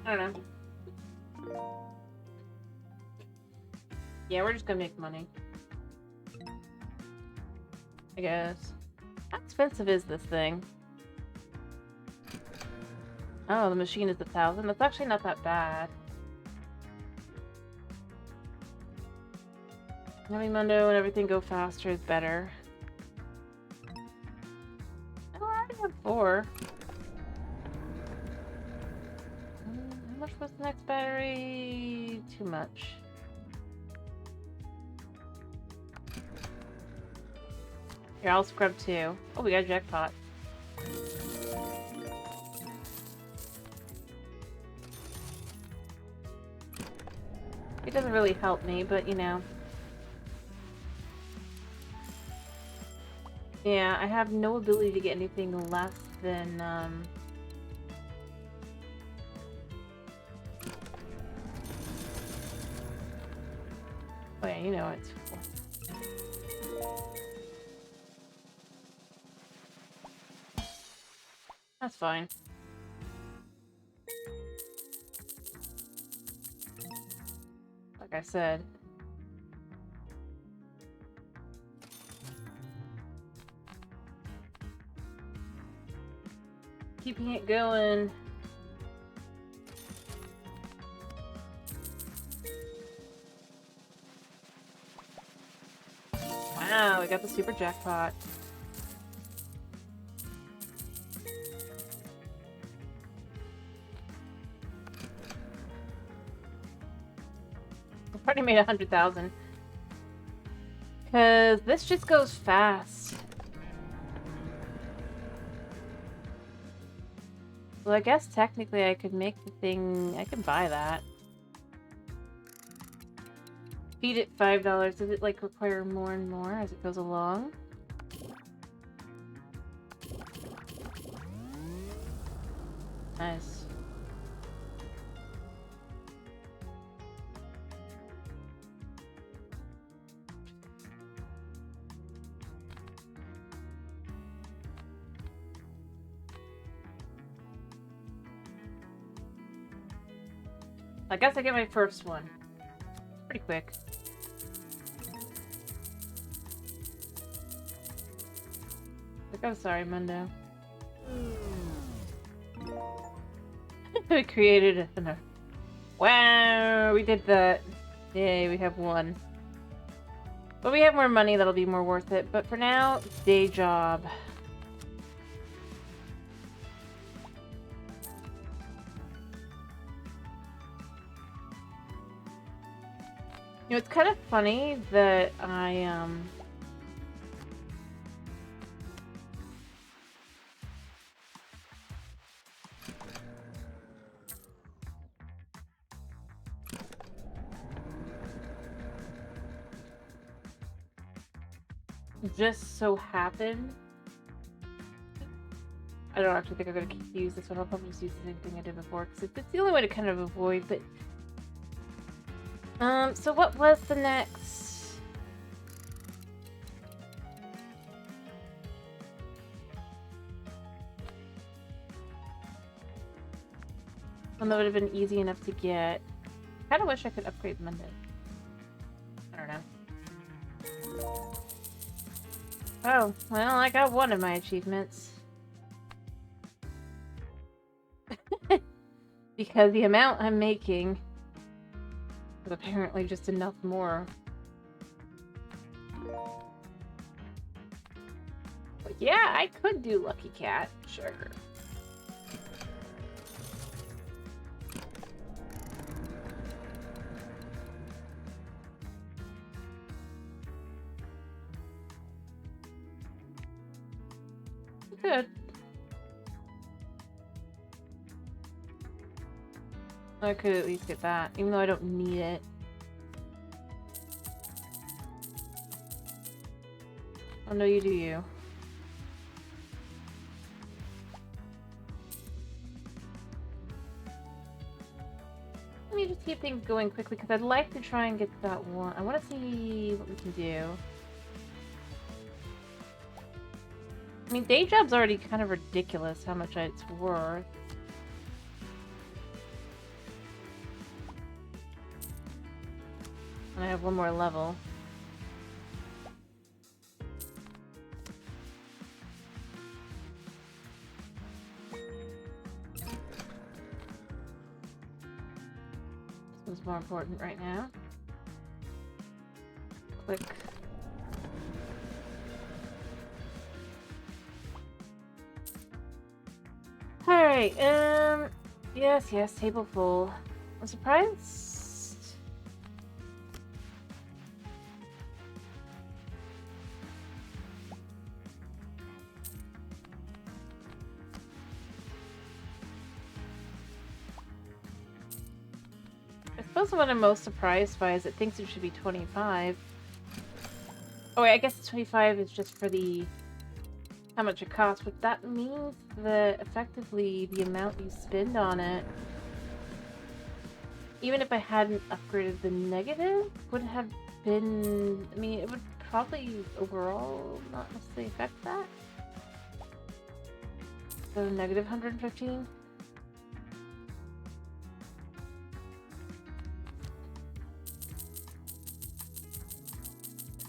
I don't know. Yeah, we're just gonna make money. I guess. How expensive is this thing? Oh, the machine is 1,000. That's actually not that bad. Having Mundo and everything go faster is better. Oh, I already have 4. How much was the next battery? Too much. Here, I'll scrub too. Oh, we got a jackpot. It doesn't really help me, but you know. Yeah, I have no ability to get anything less than, Oh yeah, you know it's cool. That's fine. Like I said. Keeping it going. Wow, we got the super jackpot. We've already made 100,000. Because this just goes fast. Well, I guess technically I could make the thing... I can buy that. Feed it $5. Does it, like, require more and more as it goes along? Nice. I guess I get my first one. Pretty quick. Like, oh, sorry, Mundo. We created a... Wow, we did that. Yay, we have one. But we have more money, that'll be more worth it. But for now, day job. You know, it's kind of funny that I, just so happened. I don't actually think I'm going to use this one. I'll probably just use the same thing I did before, because it's the only way to kind of avoid, but... so what was the next? One that would have been easy enough to get. I kind of wish I could upgrade Monday. I don't know. Oh, well, I got one of my achievements. Because the amount I'm making is apparently just enough more. But yeah, I could do Lucky Cat, sure. Good. I could at least get that, even though I don't need it. Oh no, you do you. Let me just keep things going quickly, because I'd like to try and get that one. I want to see what we can do. I mean, day job's already kind of ridiculous how much it's worth. And I have one more level. This one's more important right now. Click. Alright, yes, table full. I'm surprised. I suppose what I'm most surprised by is it thinks it should be 25. Oh wait, I guess 25 is just for the how much it costs, but that means that effectively the amount you spend on it, even if I hadn't upgraded the negative, would have been, I mean, it would probably overall not necessarily affect that. So negative 115.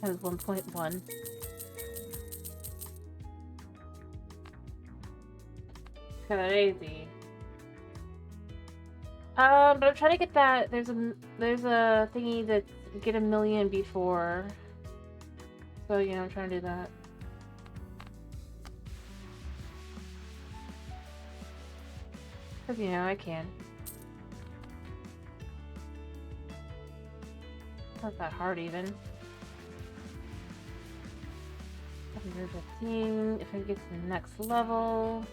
That is 1.1. Crazy. But I'm trying to get that. There's a thingy that get 1 million before. So you know, I'm trying to do that. Cause you know I can. Not that hard even. 115. If I get to the next level.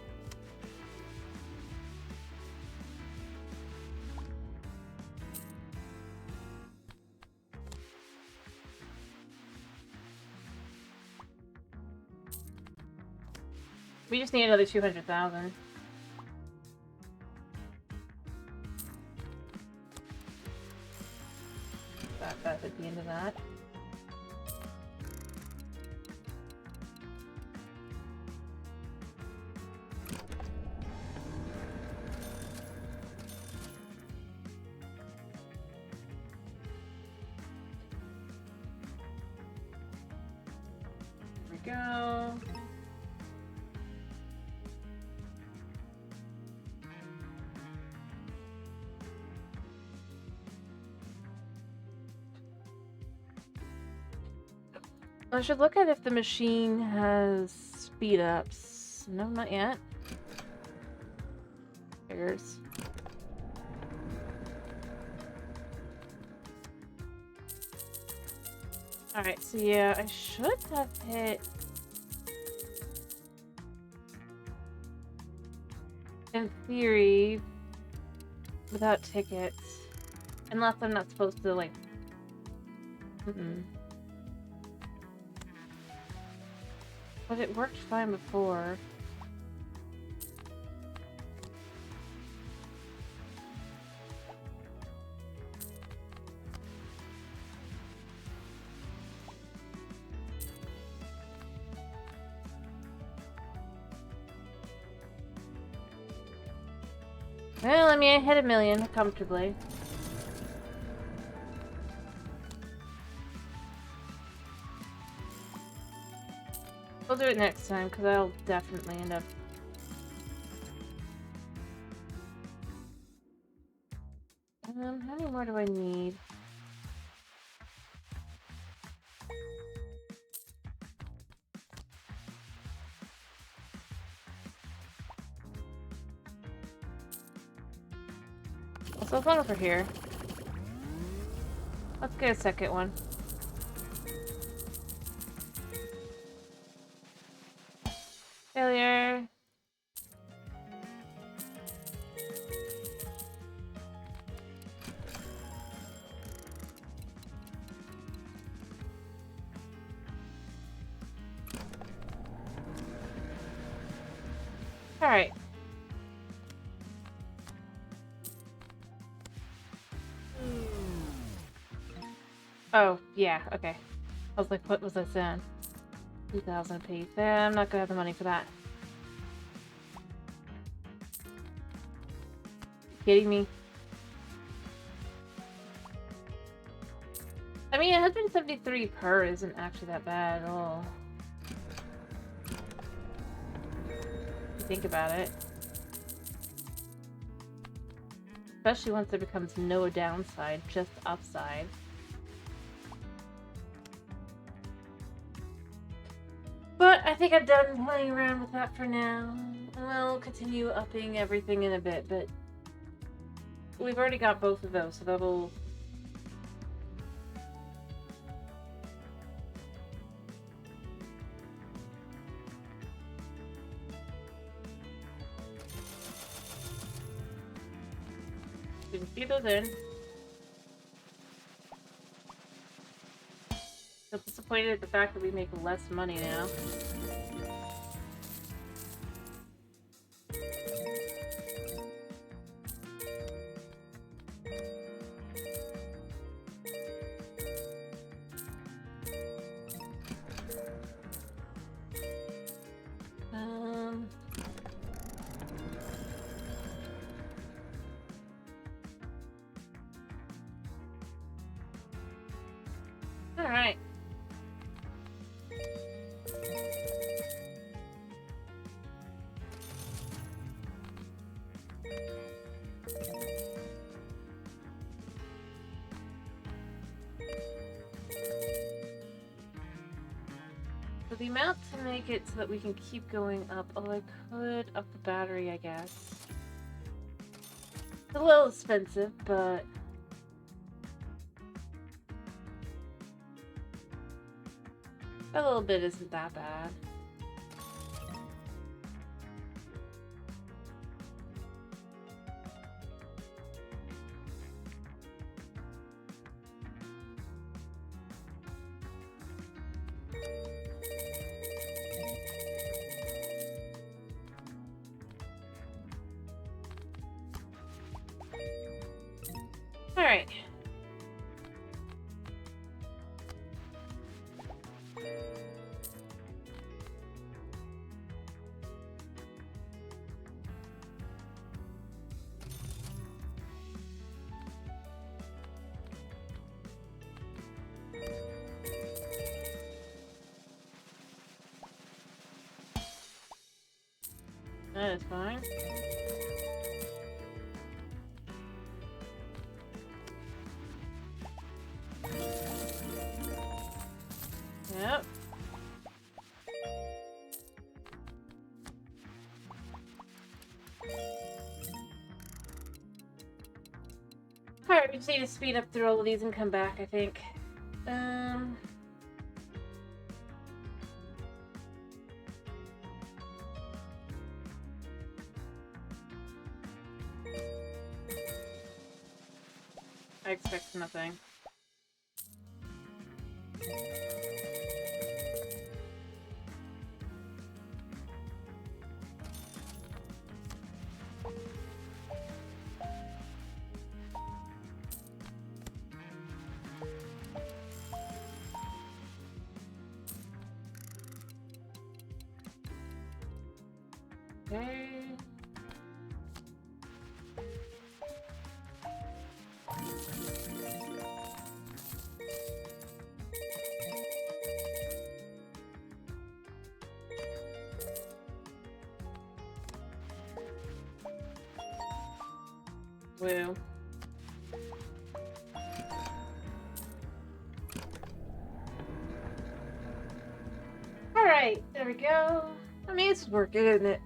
We just need another 200,000. That's at the end of that. There we go. I should look at if the machine has speed ups. No, not yet. Figures. Alright, so yeah, I should have hit... in theory, without tickets. Unless I'm not supposed to, like... But it worked fine before. Well, I mean, I hit 1 million comfortably. We'll do it next time, because I'll definitely end up... how many more do I need? So as long as we're here. Let's get a second one. Failure. Alright. Oh, yeah, okay. I was like, what was I saying? 2,000 apiece. Yeah, I'm not gonna have the money for that. You kidding me? I mean, 173 per isn't actually that bad at all. If you think about it. Especially once there becomes no downside, just upside. But I think I'm done playing around with that for now. We'll continue upping everything in a bit, but we've already got both of those, so that'll... We can feed those in. So disappointed at the fact that we make less money now. All right. So the amount to make it so that we can keep going up, although I could up the battery, I guess. It's a little expensive, but... a little bit isn't that bad. Alright. That is fine. Yep. Alright, we just need to speed up through all of these and come back, I think. I expect nothing. Okay. Woo. Alright, there we go. I mean, it's working, isn't it?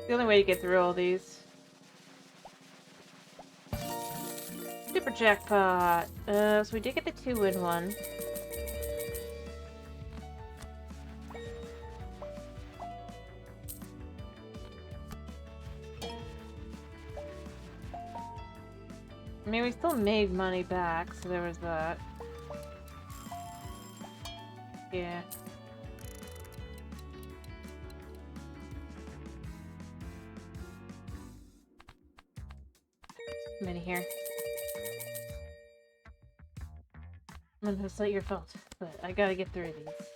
The only way to get through all these. Super jackpot. So we did get the 2-win one. I mean, we still made money back, so there was that. Yeah. Many here. It's not your fault, but I gotta get through these.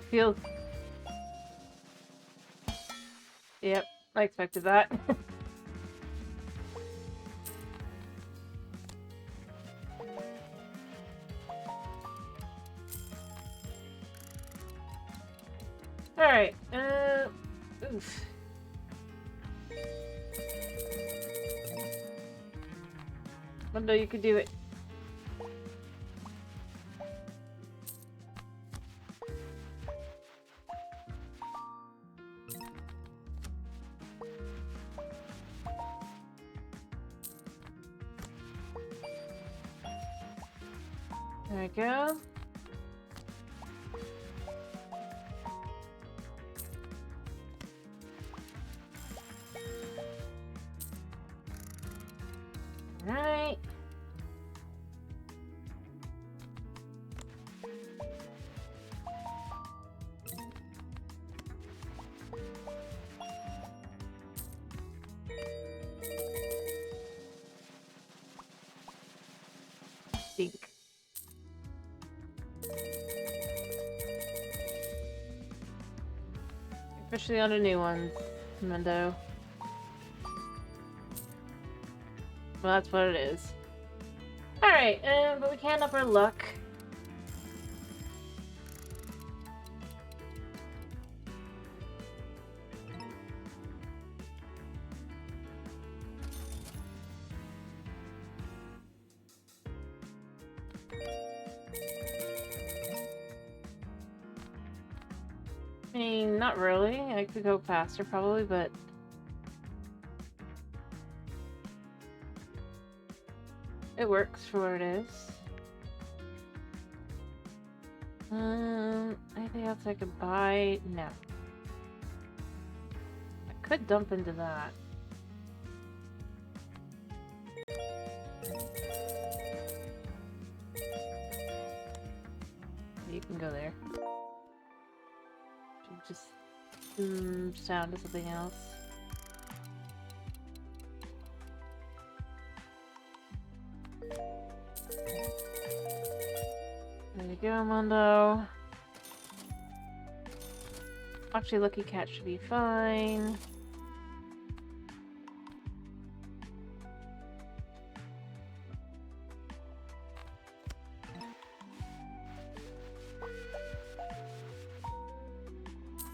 Feel. Yep, I expected that. Alright, oof. I know you could do it. There we go. Alright. Think. Especially on the new ones, Mundo. Well, that's what it is. Alright, but we can up our luck. I mean, not really. I could go faster probably, but... it works for what it is. Anything else I could buy? No. I could dump into that. can go there. Just sound to something else. There you go, Mondo. Actually, Lucky Cat should be fine.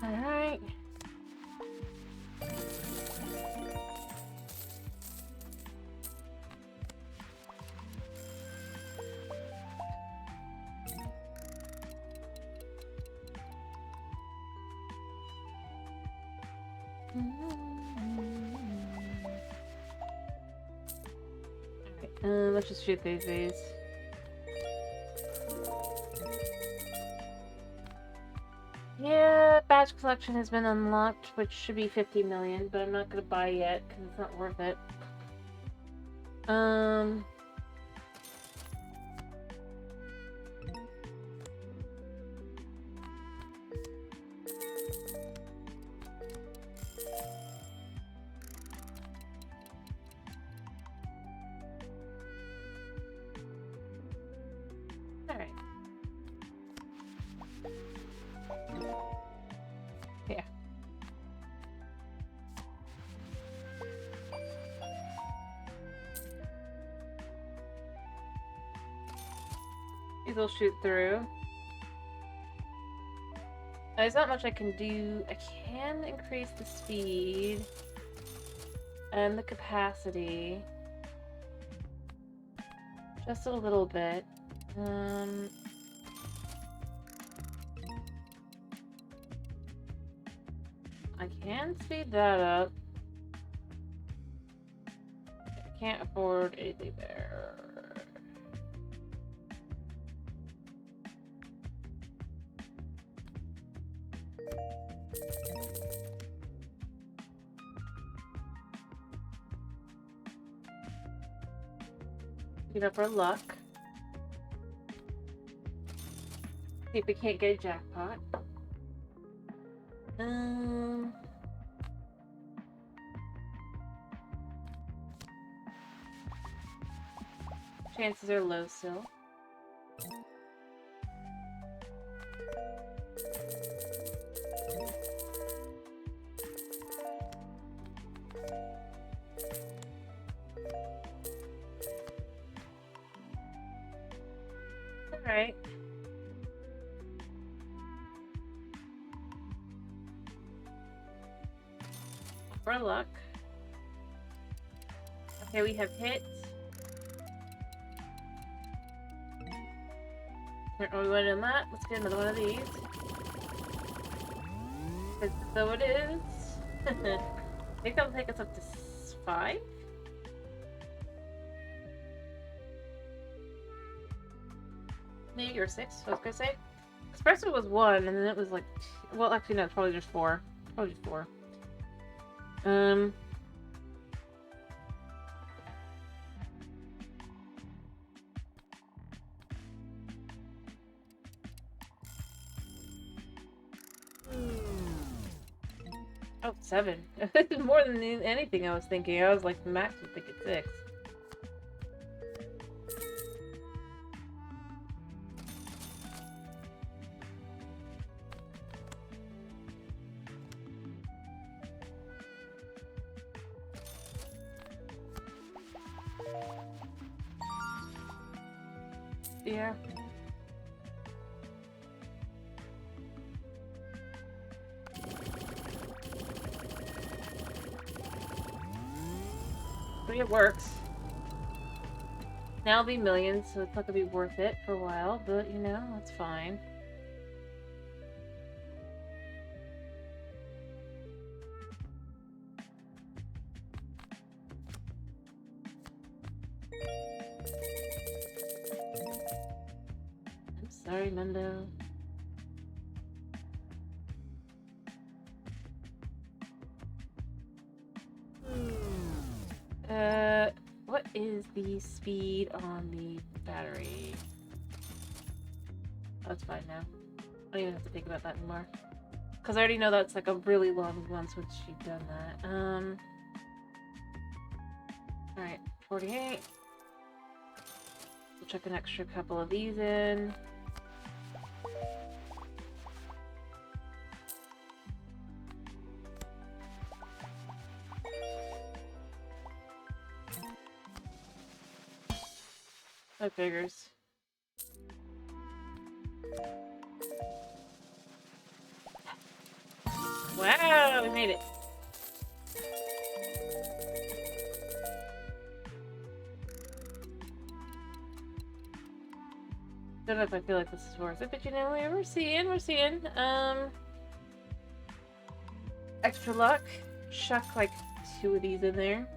Alright. Let's just shoot these. Yeah, badge collection has been unlocked, which should be 50 million, but I'm not gonna buy yet because it's not worth it. Alright. Yeah. These will shoot through. There's not much I can do. I can increase the speed and the capacity just a little bit. I can speed that up. I can't afford anything there. Get up our luck. See if we can't get a jackpot. Chances are low still. Alright. For luck. Okay, we have hit. We went in that. Let's get another one of these. So it is. I think that'll take us up to 5. Maybe or 6, I was gonna say. Espresso was 1, and then it was like, well, actually no, it's probably just 4. Probably just 4. Oh, 7. More than anything I was thinking. I was like, max would think it's 6. Yeah. But it works. Now it'll be millions, so it's not gonna be worth it for a while, but you know, that's fine. I'm sorry, Mundo. What is the speed on the battery? Oh, it's fine now. don't even have to think about that anymore. Because I already know that's like a really long one since she's done that. Alright, 48. We'll chuck an extra couple of these in. That figures. Wow, we made it. Don't know if I feel like this is worth it, but you know, we're seeing. Extra luck. Chuck like 2 of these in there.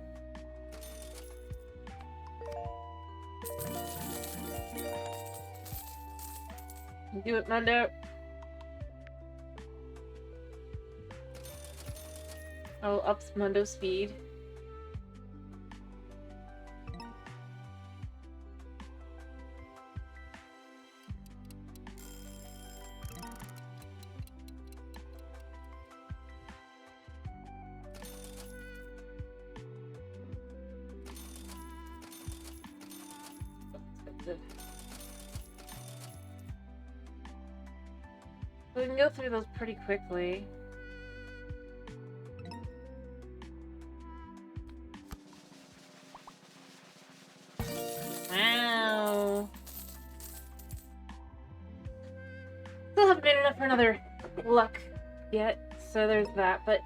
Do it, Mundo. Oh, ups Mundo's speed. We can go through those pretty quickly. Wow. Still haven't made enough for another luck yet, so there's that, but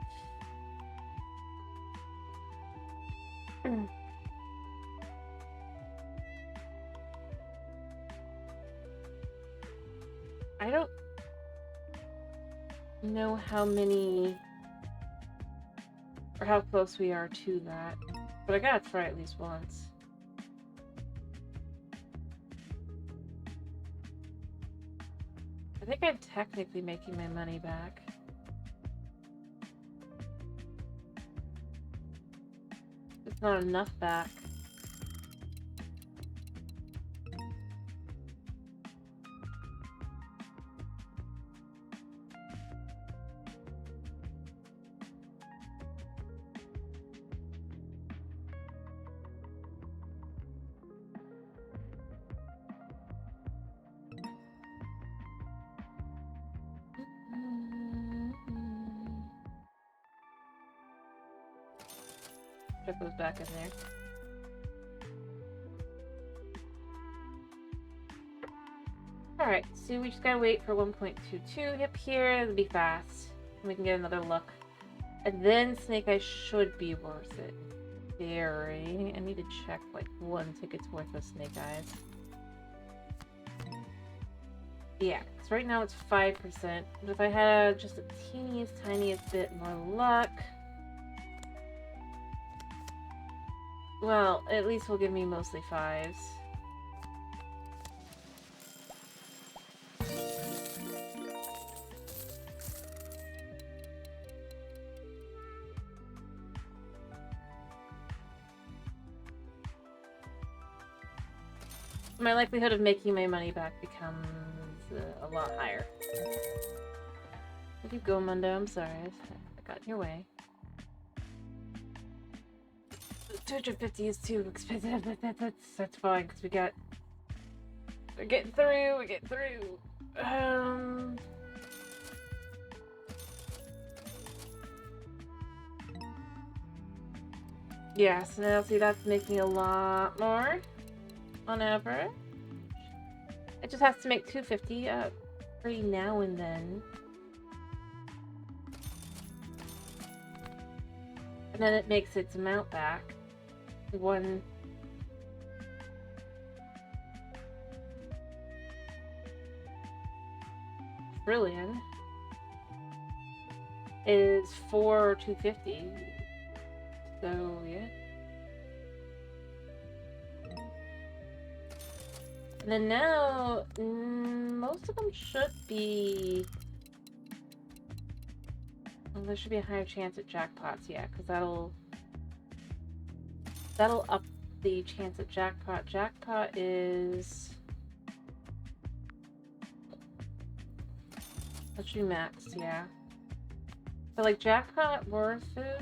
I don't know how many or how close we are to that, but I gotta try at least once. I think I'm technically making my money back. It's not enough back. Put those back in there. Alright, so we just gotta wait for 1.22 hip here. It'll be fast. And we can get another look. And then Snake Eyes should be worth it. Very. I need to check like 1 ticket's worth of Snake Eyes. Yeah, because right now it's 5%. But if I had just a teeniest, tiniest bit more luck... Well, at least will give me mostly 5s. My likelihood of making my money back becomes a lot higher. Where'd you go, Mundo? I'm sorry, I got in your way. 250 is too expensive. That's fine because we're getting through. Yeah, so now see that's making a lot more on average. It just has to make 250 every now and then. And then it makes its amount back. 1 trillion is 4,250. So yeah. And then now most of them should be. Well, there should be a higher chance at jackpots, yeah, because that'll up the chance at jackpot. Jackpot is That should be max, yeah. But like jackpot worth it,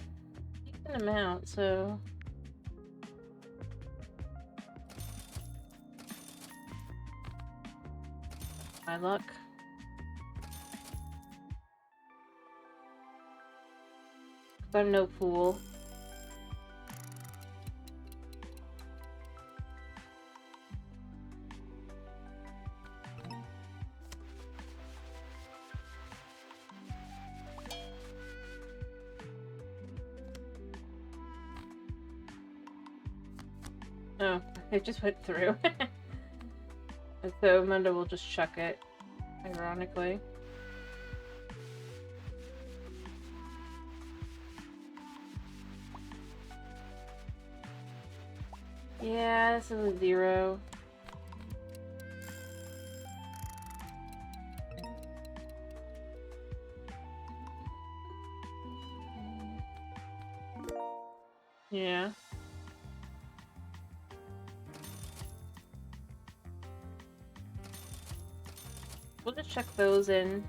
decent amount, so. My luck. I'm no fool. Oh, it just went through. And so Munda will just chuck it, ironically. Yeah, this is a 0. Yeah. We'll just check those in.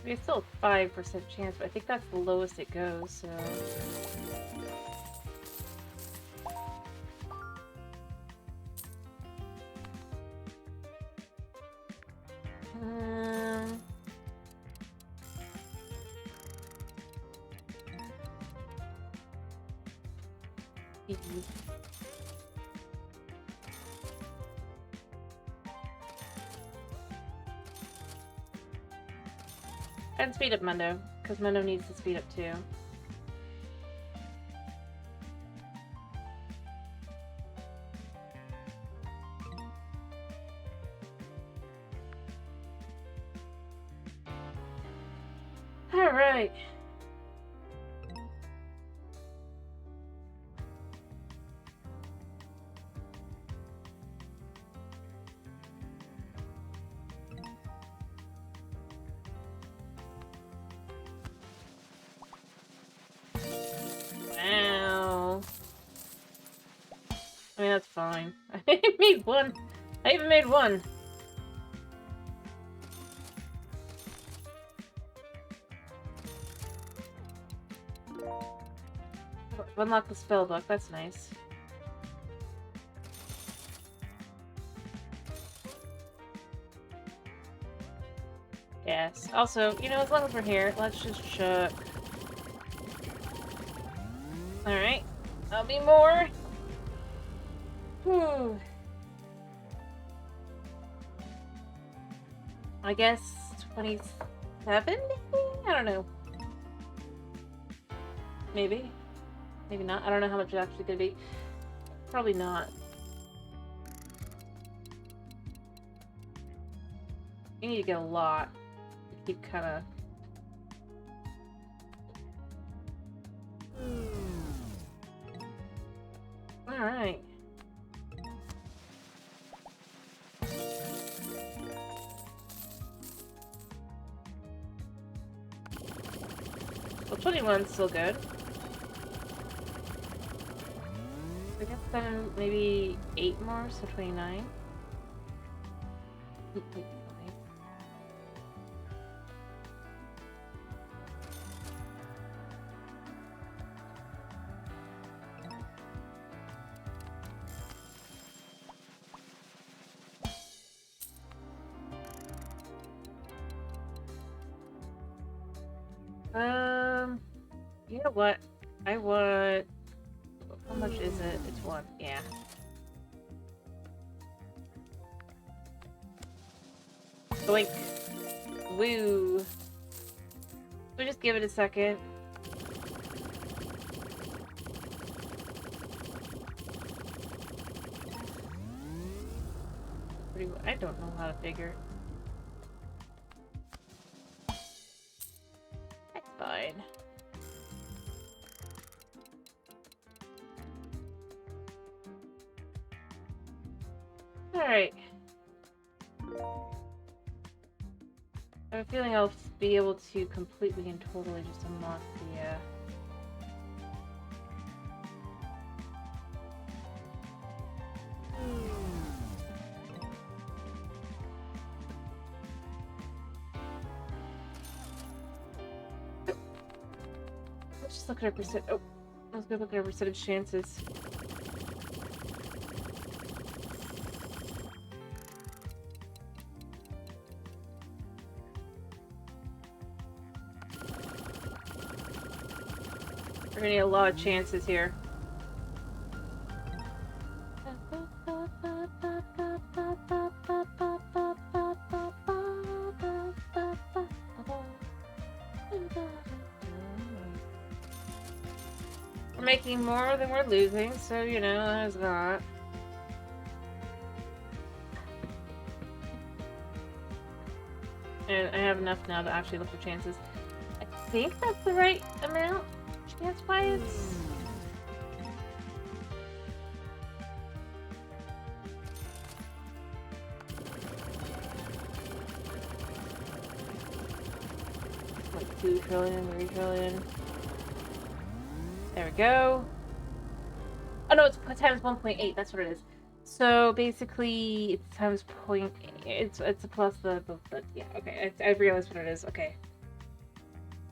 We have still a 5% chance, but I think that's the lowest it goes, so... And speed up Mundo, because Mundo needs to speed up too. Alright. Wow. I mean, that's fine. I made one. I even made one. Unlock the spell book. That's nice. Yes. Also, you know, as long as we're here, let's just chuck. Alright. That'll be more. Whew. I guess 27, maybe? I don't know. Maybe. Maybe not. I don't know how much it's actually gonna be. Probably not. You need to get a lot to keep kind of... Alright. Well, 21's still good. I guess then maybe 8 more, so 29. You know what? I want... How much is it? It's 1. Yeah. Boink. Woo. We'll just give it a second. I don't know how to figure. That's fine. Alright. I have a feeling I'll be able to completely and totally just unlock the, Let's just look at our percent. Oh, let's go look at our percentage chances. We're gonna need a lot of chances here. We're making more than we're losing, so you know, there's that. And I have enough now to actually look for chances. I think that's the right amount, chance-wise. Like 2 trillion, 3 trillion. There we go. Oh no, it's times 1.8. That's what it is. So basically, it's times 0.8. It's a plus the yeah. Okay, I realized what it is. Okay,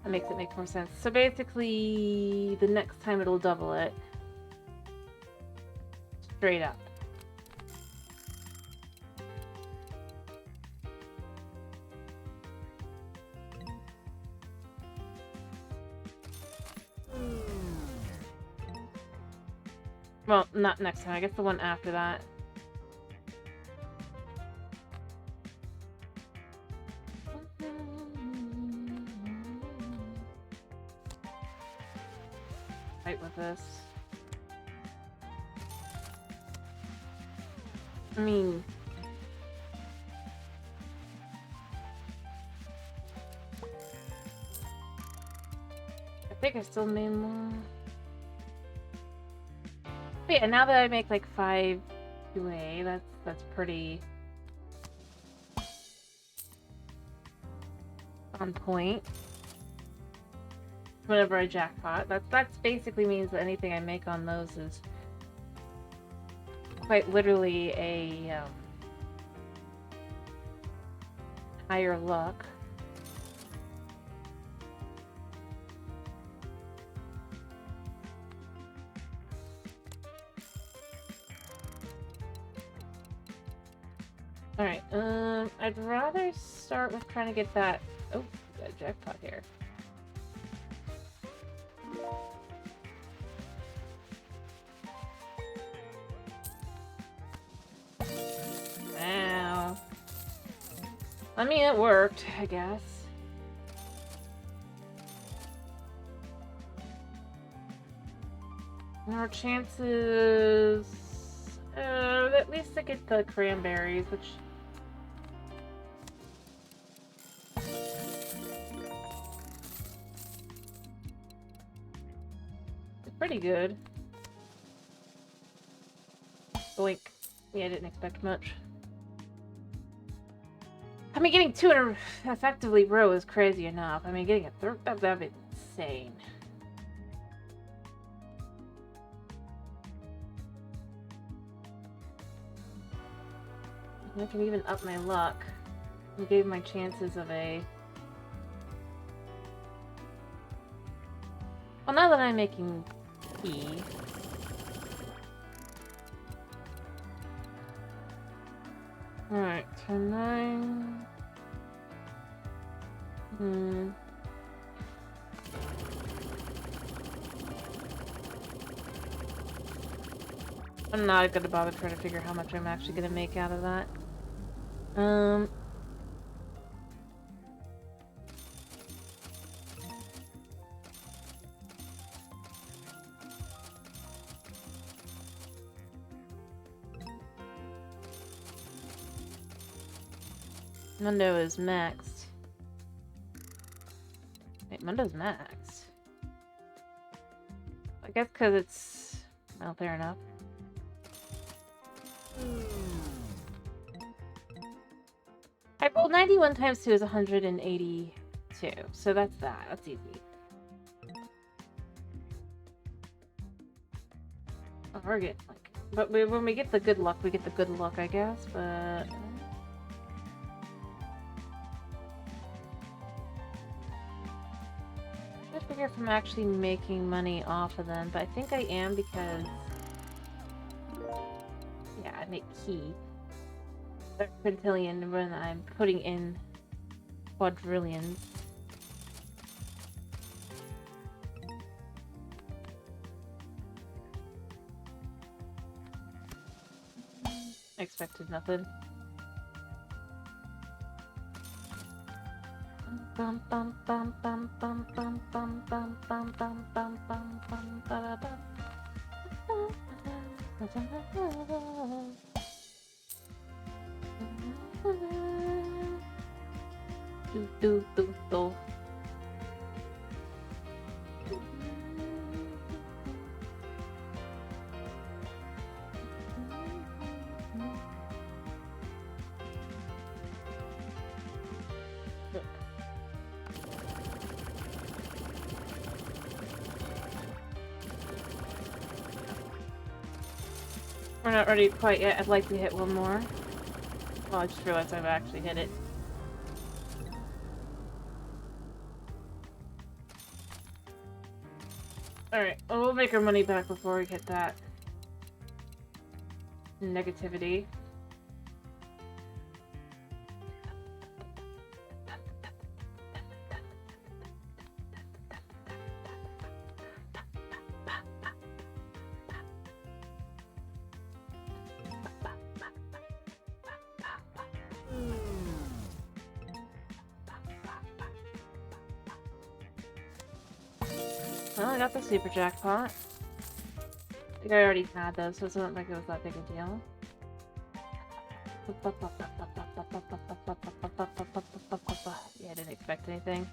that makes it make more sense. So basically, the next time it'll double it. Straight up. Well, not next time. I guess the one after that. Fight with this. I mean... I think I still made more... But yeah, now that I make like 5 2A, that's pretty... on point. Whenever I jackpot. That's basically means that anything I make on those is quite literally a higher luck. Alright, I'd rather start with trying to get that... Oh, got a jackpot here. Ow. I mean, it worked, I guess. Our chances... at least to get the cranberries, which... it's pretty good. Boink. Yeah, I didn't expect much. I mean, getting 2 in a effectively row is crazy enough. I mean, getting a third, that'd be insane. I can even up my luck. I gave my chances of a... Well, now that I'm making P... Alright, turn 9... I'm not gonna bother trying to figure how much I'm actually gonna make out of that. Mundo is maxed. Wait, Mundo's maxed. I guess because it's... Well, fair enough. I rolled 91 times 2 is 182. So that's that. That's easy. Oh, we're getting like... But when we get the good luck, we get the good luck, I guess, but... I figure if I'm actually making money off of them, but I think I am because... yeah, I make key. They're quintillion when I'm putting in quadrillions. I expected nothing. Bum bum bum bum bum bum bum bum bum bum bum bum bum ba ba do do do do. We're not ready quite yet. I'd like to hit one more. Well, I just realized I've actually hit it. Alright, well, we'll make our money back before we get that negativity. Well, I got the super jackpot. I think I already had those, so it wasn't like it was that big a deal. Yeah, I didn't expect anything.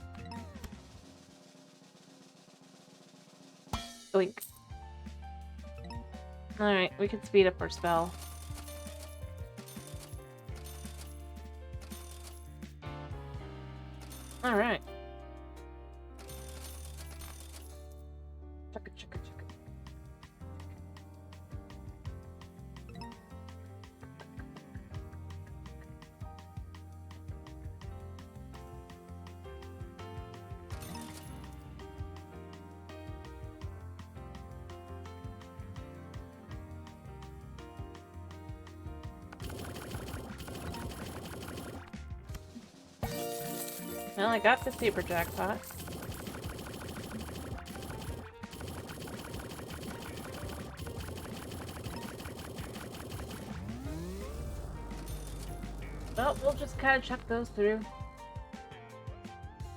Oink. Alright, we can speed up our spell. Alright. Chugga chugga chugga. Well, I got the super jackpot. Well, we'll just kind of check those through.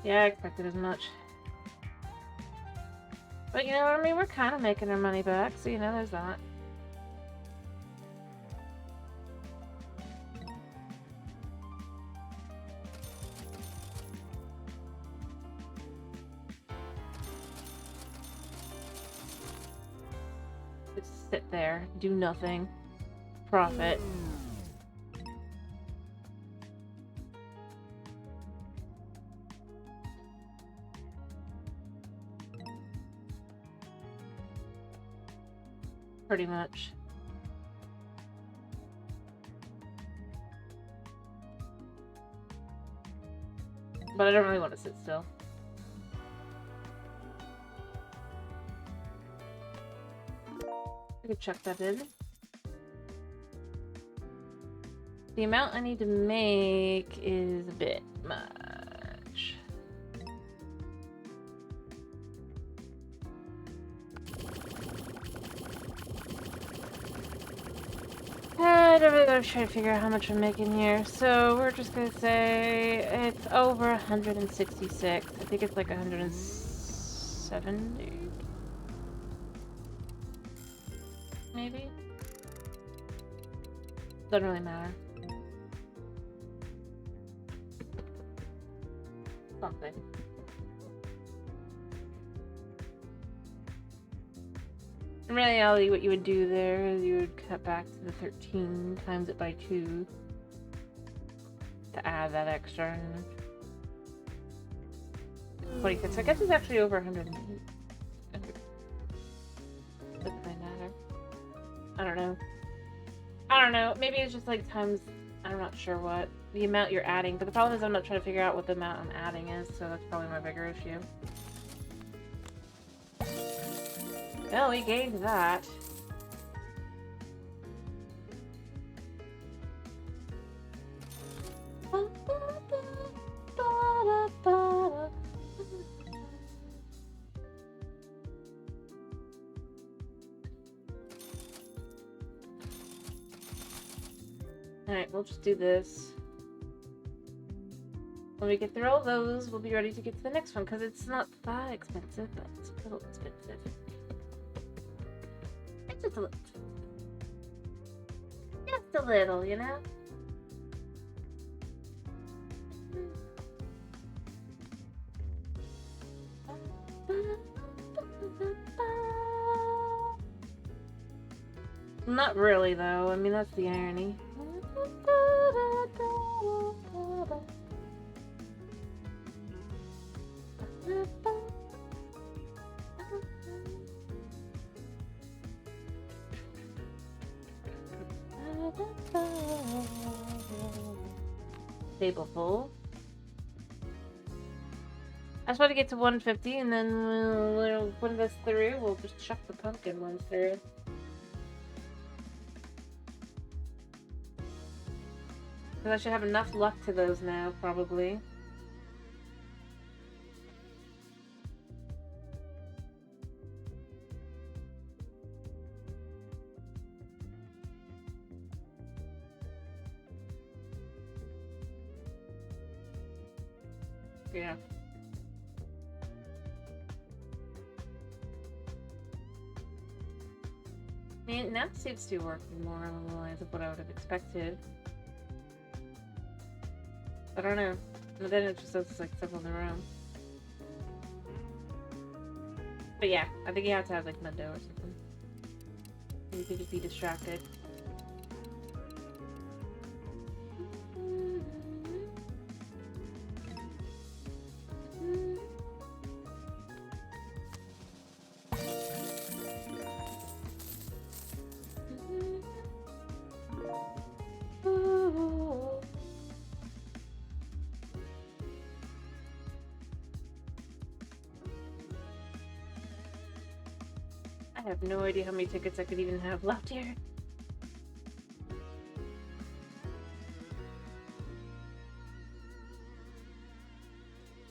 Yeah, I expected as much. But you know, I mean, we're kind of making our money back, so you know, there's that. Just sit there, do nothing, profit. Pretty much. But I don't really want to sit still. I could chuck that in. The amount I need to make is a bit much. I don't really want to try to figure out how much I'm making here, so we're just gonna say it's over 166. I think it's like 170. Maybe? Doesn't really matter. Something. In reality, what you would do there is you would cut back to the 13, times it by 2 to add that extra. 26. I guess it's actually over 100. Doesn't really matter. I don't know. I don't know. Maybe it's just like times, I'm not sure what. The amount you're adding. But the problem is I'm not trying to figure out what the amount I'm adding is, so that's probably my bigger issue. Well, we gained that. Alright, we'll just do this. When we get through all those, we'll be ready to get to the next one, because it's not that expensive, but it's a little expensive. It's just a little. Just a little, you know? Not really, though. I mean, that's the irony. Table full. I just want to get to 150, and then when this through, we'll just chuck the pumpkin ones through. Because I should have enough luck to those now, probably. Yeah. Man, now it seems to be working more along the lines of what I would have expected. I don't know. But then it just looks like several in a row. But yeah, I think you have to have like Mundo or something. You could just be distracted. I have no idea how many tickets I could even have left here.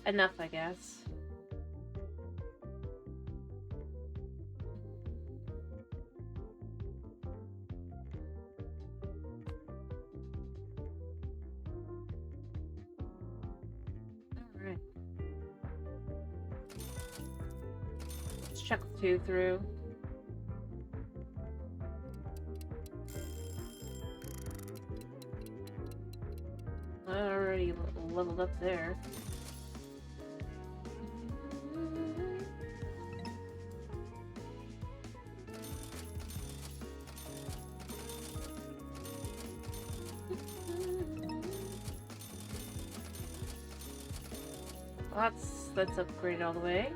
Enough, I guess. Alright. Let's check the two through. Already leveled up there. That's upgraded all the way.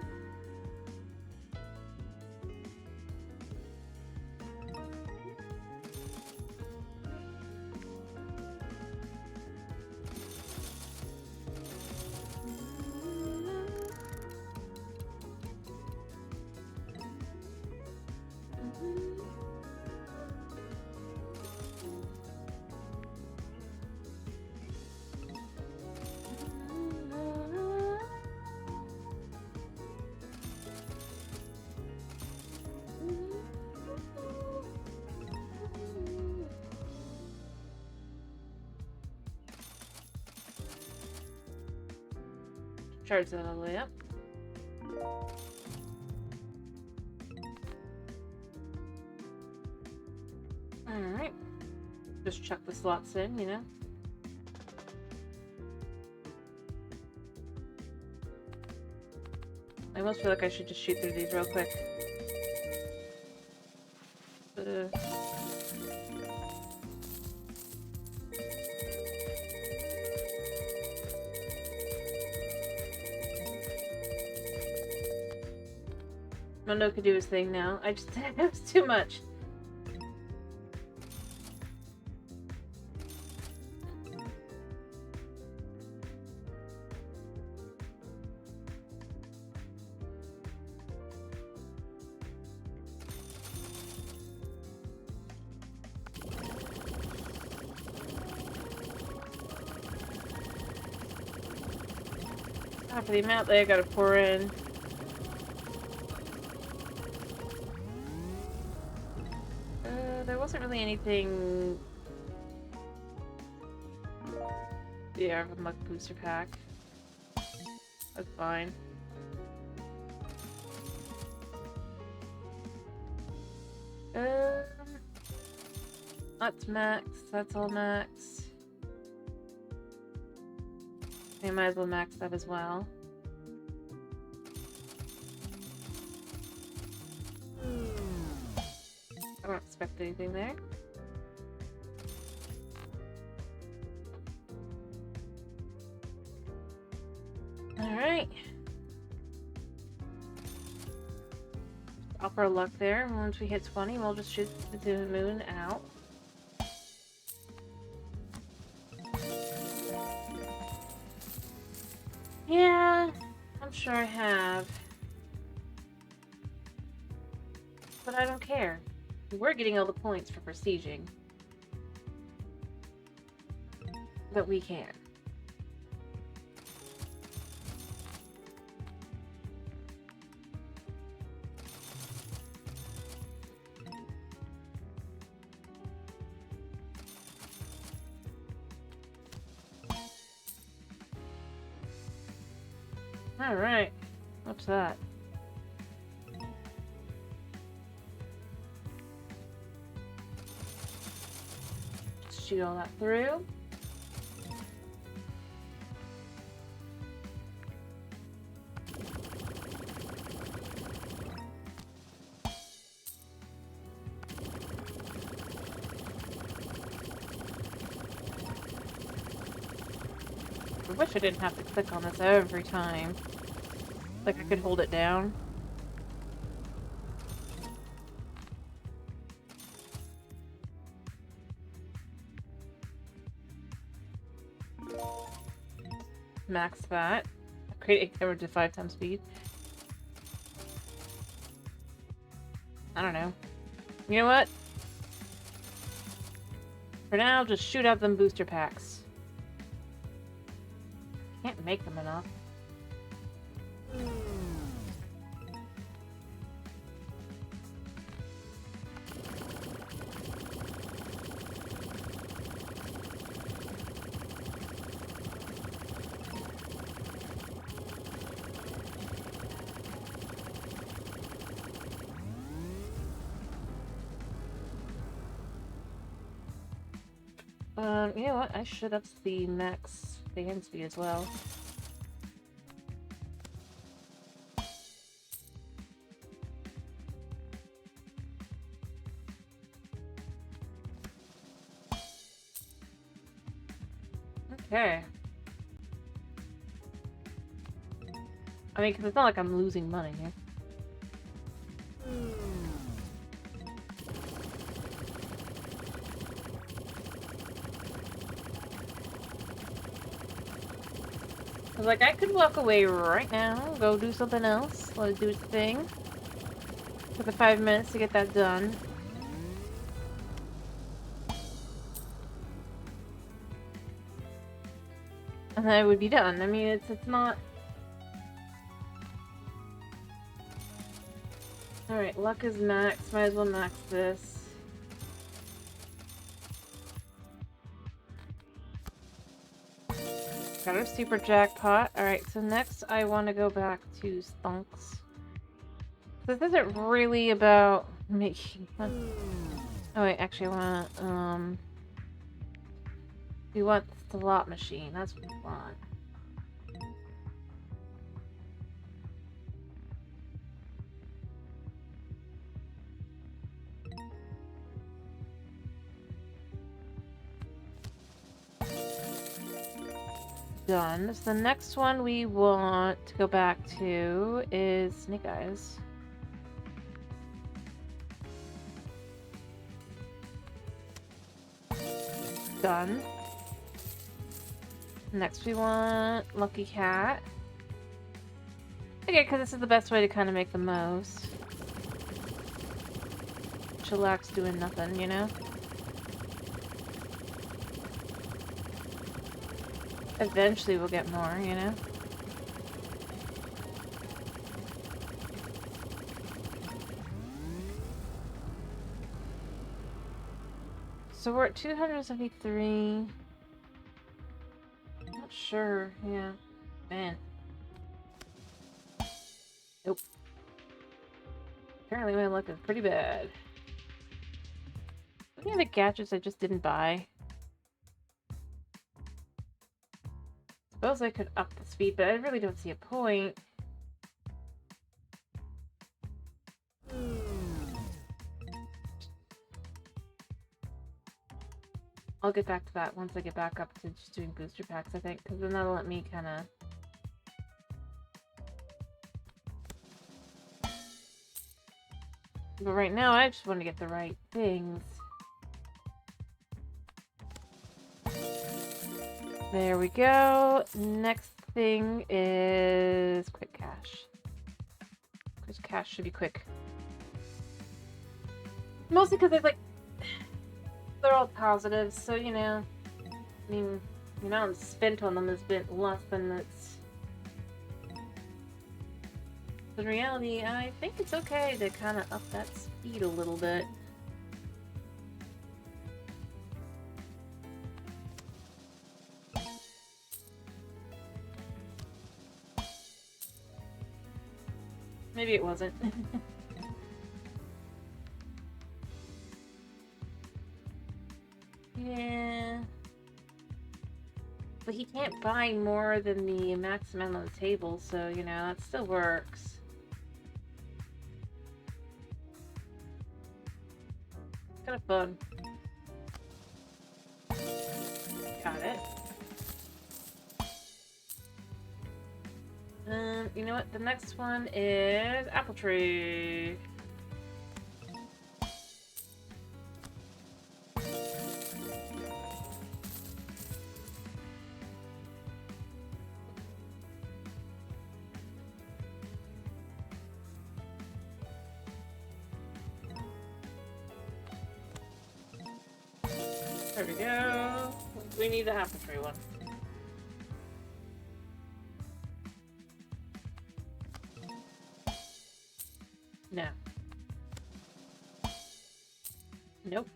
Charge that all the way up. Alright. Just chuck the slots in, you know? I almost feel like I should just shoot through these real quick. Mundo could do his thing now. I just it was too much. For the amount that I gotta pour in. There wasn't really anything... Yeah, from the booster pack. That's fine. That's max. That's all max. I might as well max that as well. I don't expect anything there. Alright. Up our luck there. Once we hit 20, we'll just shoot the moon out. Yeah, I'm sure I have. But I don't care. We're getting all the points for prestiging. But we can. Alright. What's that? Just shoot all that through. I wish I didn't have to click on this every time. Like I could hold it down. Max that. Upgrade 8 camera to 5 times speed. I don't know. You know what? For now, just shoot out them booster packs. Can't make them enough. You know what? I should up the max fan speed as well. Okay. I mean, because it's not like I'm losing money here. Like, I could walk away right now, go do something else, let it do its thing. Took the 5 minutes to get that done. And then it would be done. I mean, it's not... Alright, luck is max. Might as well max this. Got our super jackpot. Alright, so next I want to go back to Stunks. This isn't really about making fun. Oh wait, actually I want we want the slot machine. That's what we want. Done. So the next one we want to go back to is Snake Eyes. Done. Next we want Lucky Cat. Okay, because this is the best way to kind of make the most. Chillax doing nothing, you know? Eventually we'll get more, you know? so we're at 273. Not sure, yeah. Man. Nope. Apparently my luck is pretty bad. What are the gadgets I just didn't buy? Suppose I could up the speed, but I really don't see a point. I'll get back to that once I get back up to just doing booster packs, I think, because then that'll let me kind of... But right now, I just want to get the right things. There we go. Next thing is quick cash. Quick cash should be quick. Mostly because they're all positives, so you know. I mean, the amount spent on them has been less than it's. In reality, I think it's okay to kind of up that speed a little bit. Maybe it wasn't. Yeah. But he can't buy more than the max amount on the table, so, you know, that still works. It's kind of fun. Got it. You know what? The next one is apple tree. There we go. We need the apple tree one. No. Nope.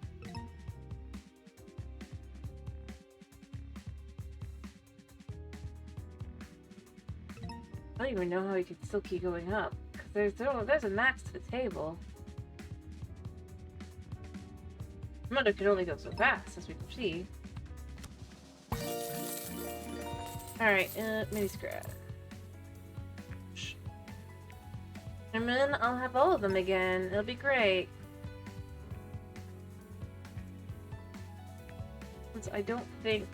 I don't even know how he could still keep going up. Because there's a max to the table. Mother can only go so fast, as we can see. Alright, mini scratch. And then I'll have all of them again. It'll be great. Since I don't think...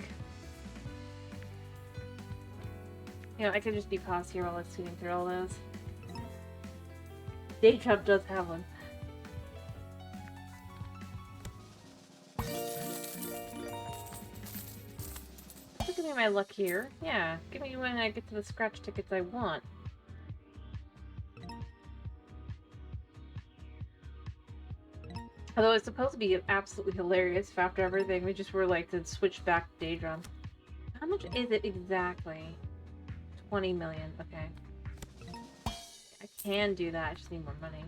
You know, I could just be paused here while I'm sitting through all those. Daytrap does have one. Look at me, my luck here. Yeah, give me when I get to the scratch tickets I want. Although it's supposed to be absolutely hilarious if after everything we just were like to switch back to Daydrum. How much is it exactly? 20 million, okay. I can do that, I just need more money.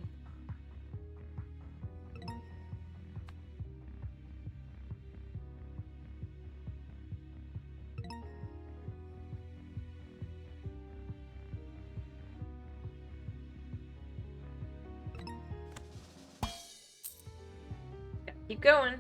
Yeah, keep going.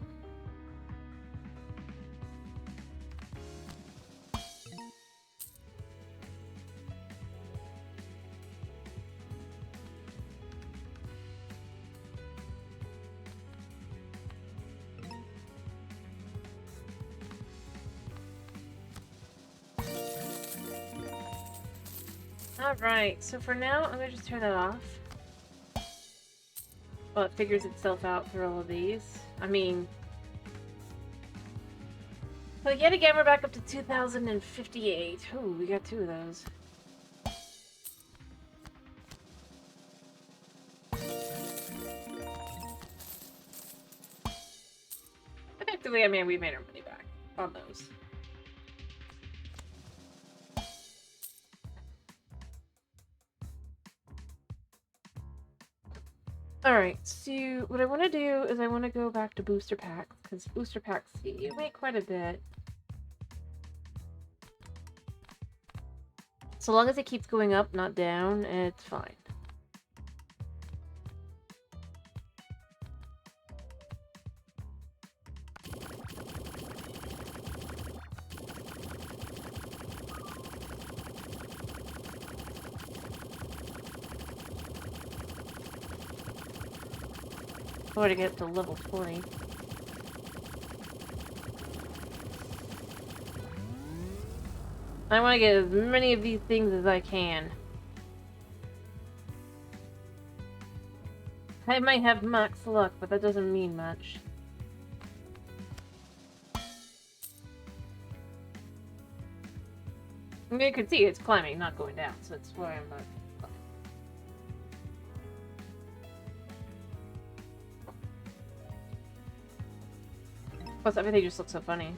Alright, so for now, I'm gonna just turn that off. Well, it figures itself out through all of these. I mean... So yet again, we're back up to 2,058. Ooh, we got two of those. Effectively, I mean, we made our money back on those. Alright, so what I want to do is I want to go back to booster packs, because booster packs, you make quite a bit. So long as it keeps going up, not down, it's fine. I want to get to level 20. I want to get as many of these things as I can. I might have max luck, but that doesn't mean much. I mean, you can see it's climbing, not going down, so that's why I'm not... Plus, everything just looks so funny.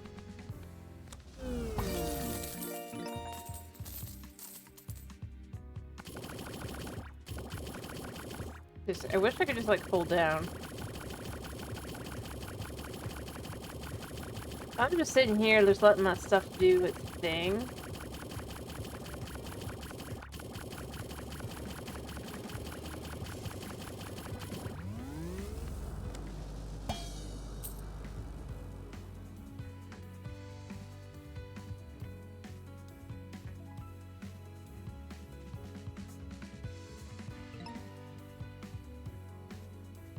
I wish I could just, like, pull down. I'm just sitting here, just letting that stuff do its thing.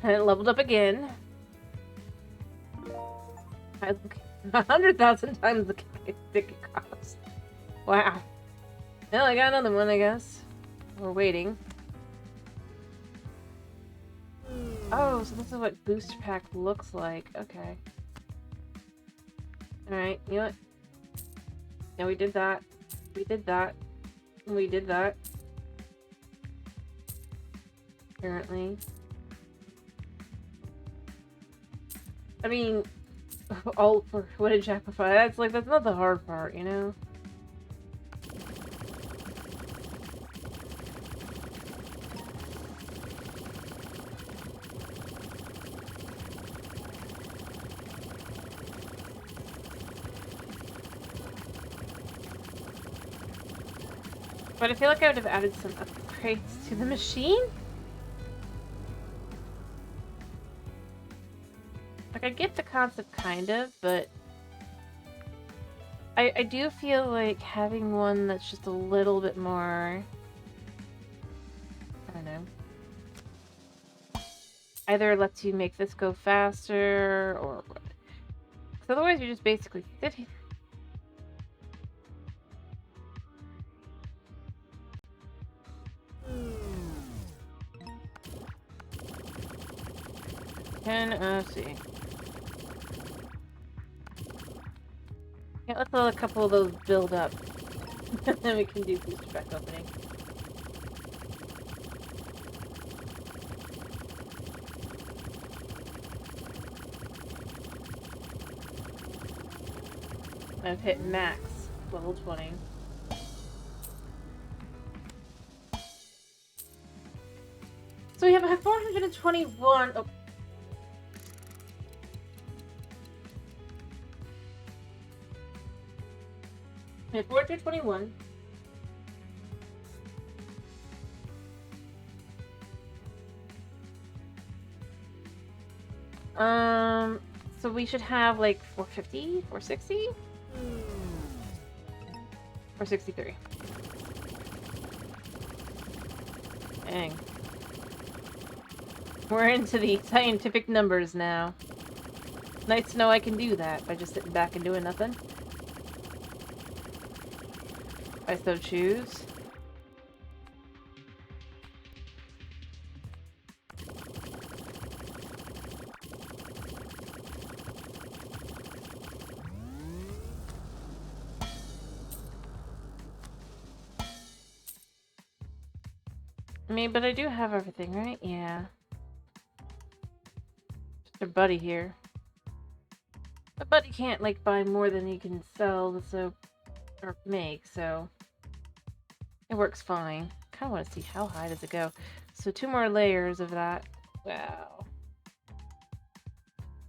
And it leveled up again. I look 100,000 times the stick it costs. Wow. Well, I got another one, I guess. We're waiting. Oh, so this is what booster pack looks like. Okay. Alright, you know what? Yeah, we did that. We did that. We did that. Apparently. I mean, all for what a Jackify. That's like, that's not the hard part, you know? But I feel like I would have added some upgrades to the machine? Like, I get the concept kind of, but I do feel like having one that's just a little bit more, I don't know, either lets you make this go faster or what. Because otherwise you're just basically sitting. See. Yeah, let's let a couple of those build up. Then we can do booster pack opening. I've hit max level 20. So we have a 421. Oh. We have 421. So we should have like 450, 460? 463. Dang. We're into the scientific numbers now. Nice to know I can do that by just sitting back and doing nothing. I so choose. I mean, but I do have everything, right? Yeah. Just a buddy here. A buddy can't, like, buy more than he can sell, so... or make, so... it works fine. Kinda wanna see how high does it go. So 2 more layers of that. Wow.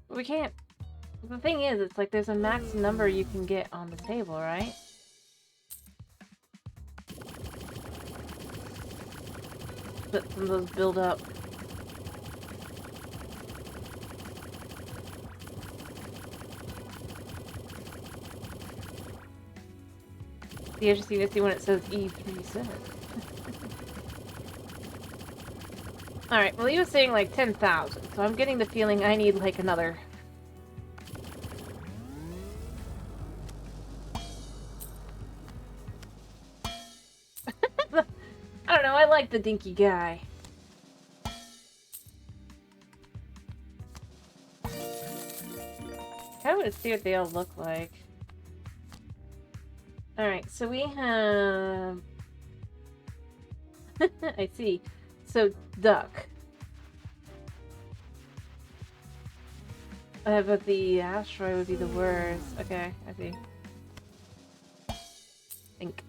We can't... The thing is, it's like there's a max number you can get on the table, right? But some of those build up. The interesting to see when it says E37. Alright, well he was saying like 10,000, so I'm getting the feeling I need like another... I don't know, I like the dinky guy. I want to see what they all look like. Alright, so we have... I see. So, duck. But the asteroid would be the worst. Okay, I see. Think.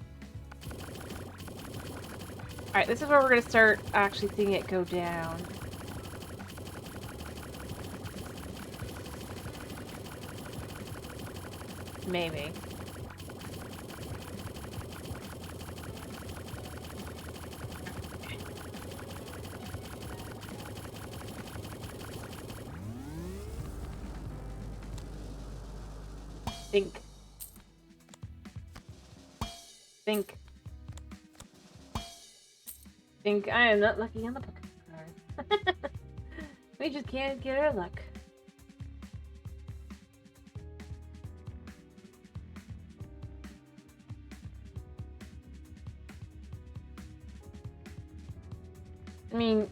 Alright, this is where we're gonna start actually seeing it go down. Maybe. Think. Think. Think I am not lucky on the Pokemon card. We just can't get our luck. I mean...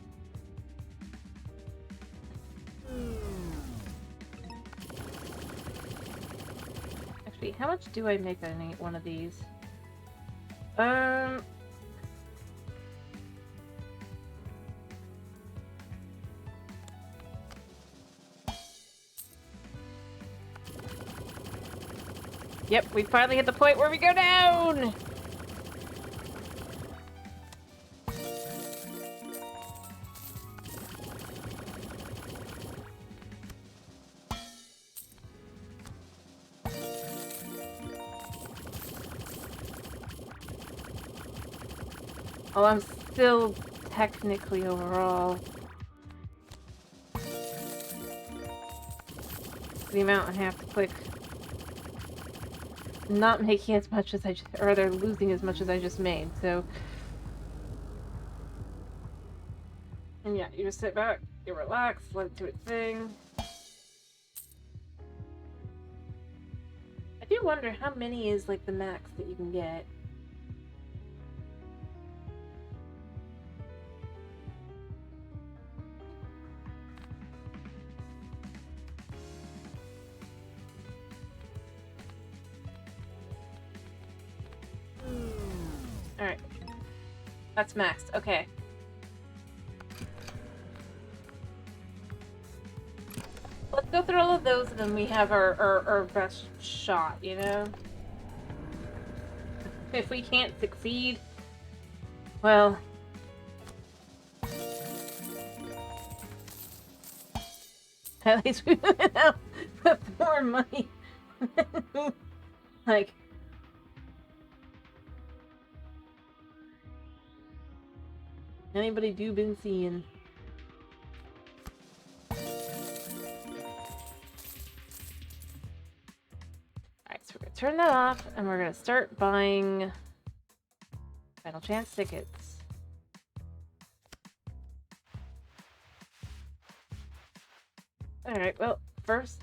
Actually, how much do I make on one of these? Yep, we finally hit the point where we go down! Oh, I'm still technically overall. The amount I have to click. Not making as much as I just, or rather losing as much as I just made, so. And yeah, you just sit back, you relax, let it do its thing. I do wonder how many is like the max that you can get. Alright. That's maxed. Okay. Let's go through all of those and then we have our best shot, you know? If we can't succeed, well... At least we went out with more money. Like... Anybody do been seeing? Alright, so we're gonna turn that off and we're gonna start buying Final Chance tickets. Alright, well, first...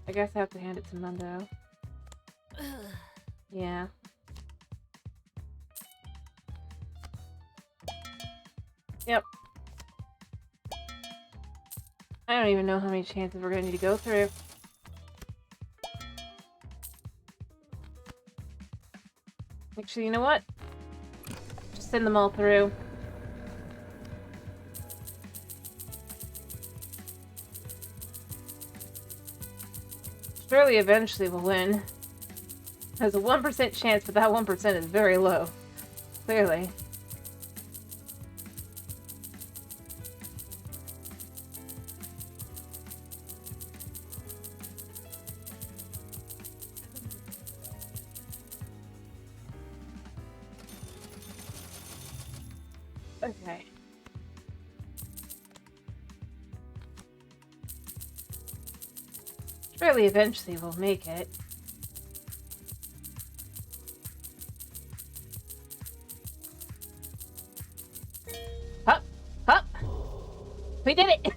I guess I have to hand it to Mundo. Yeah. Yep. I don't even know how many chances we're gonna need to go through. Actually, you know what? Just send them all through. Surely eventually we'll win. There's a 1% chance, but that 1% is very low. Clearly. Okay. Surely eventually we'll make it. Hup! Hup! We did it!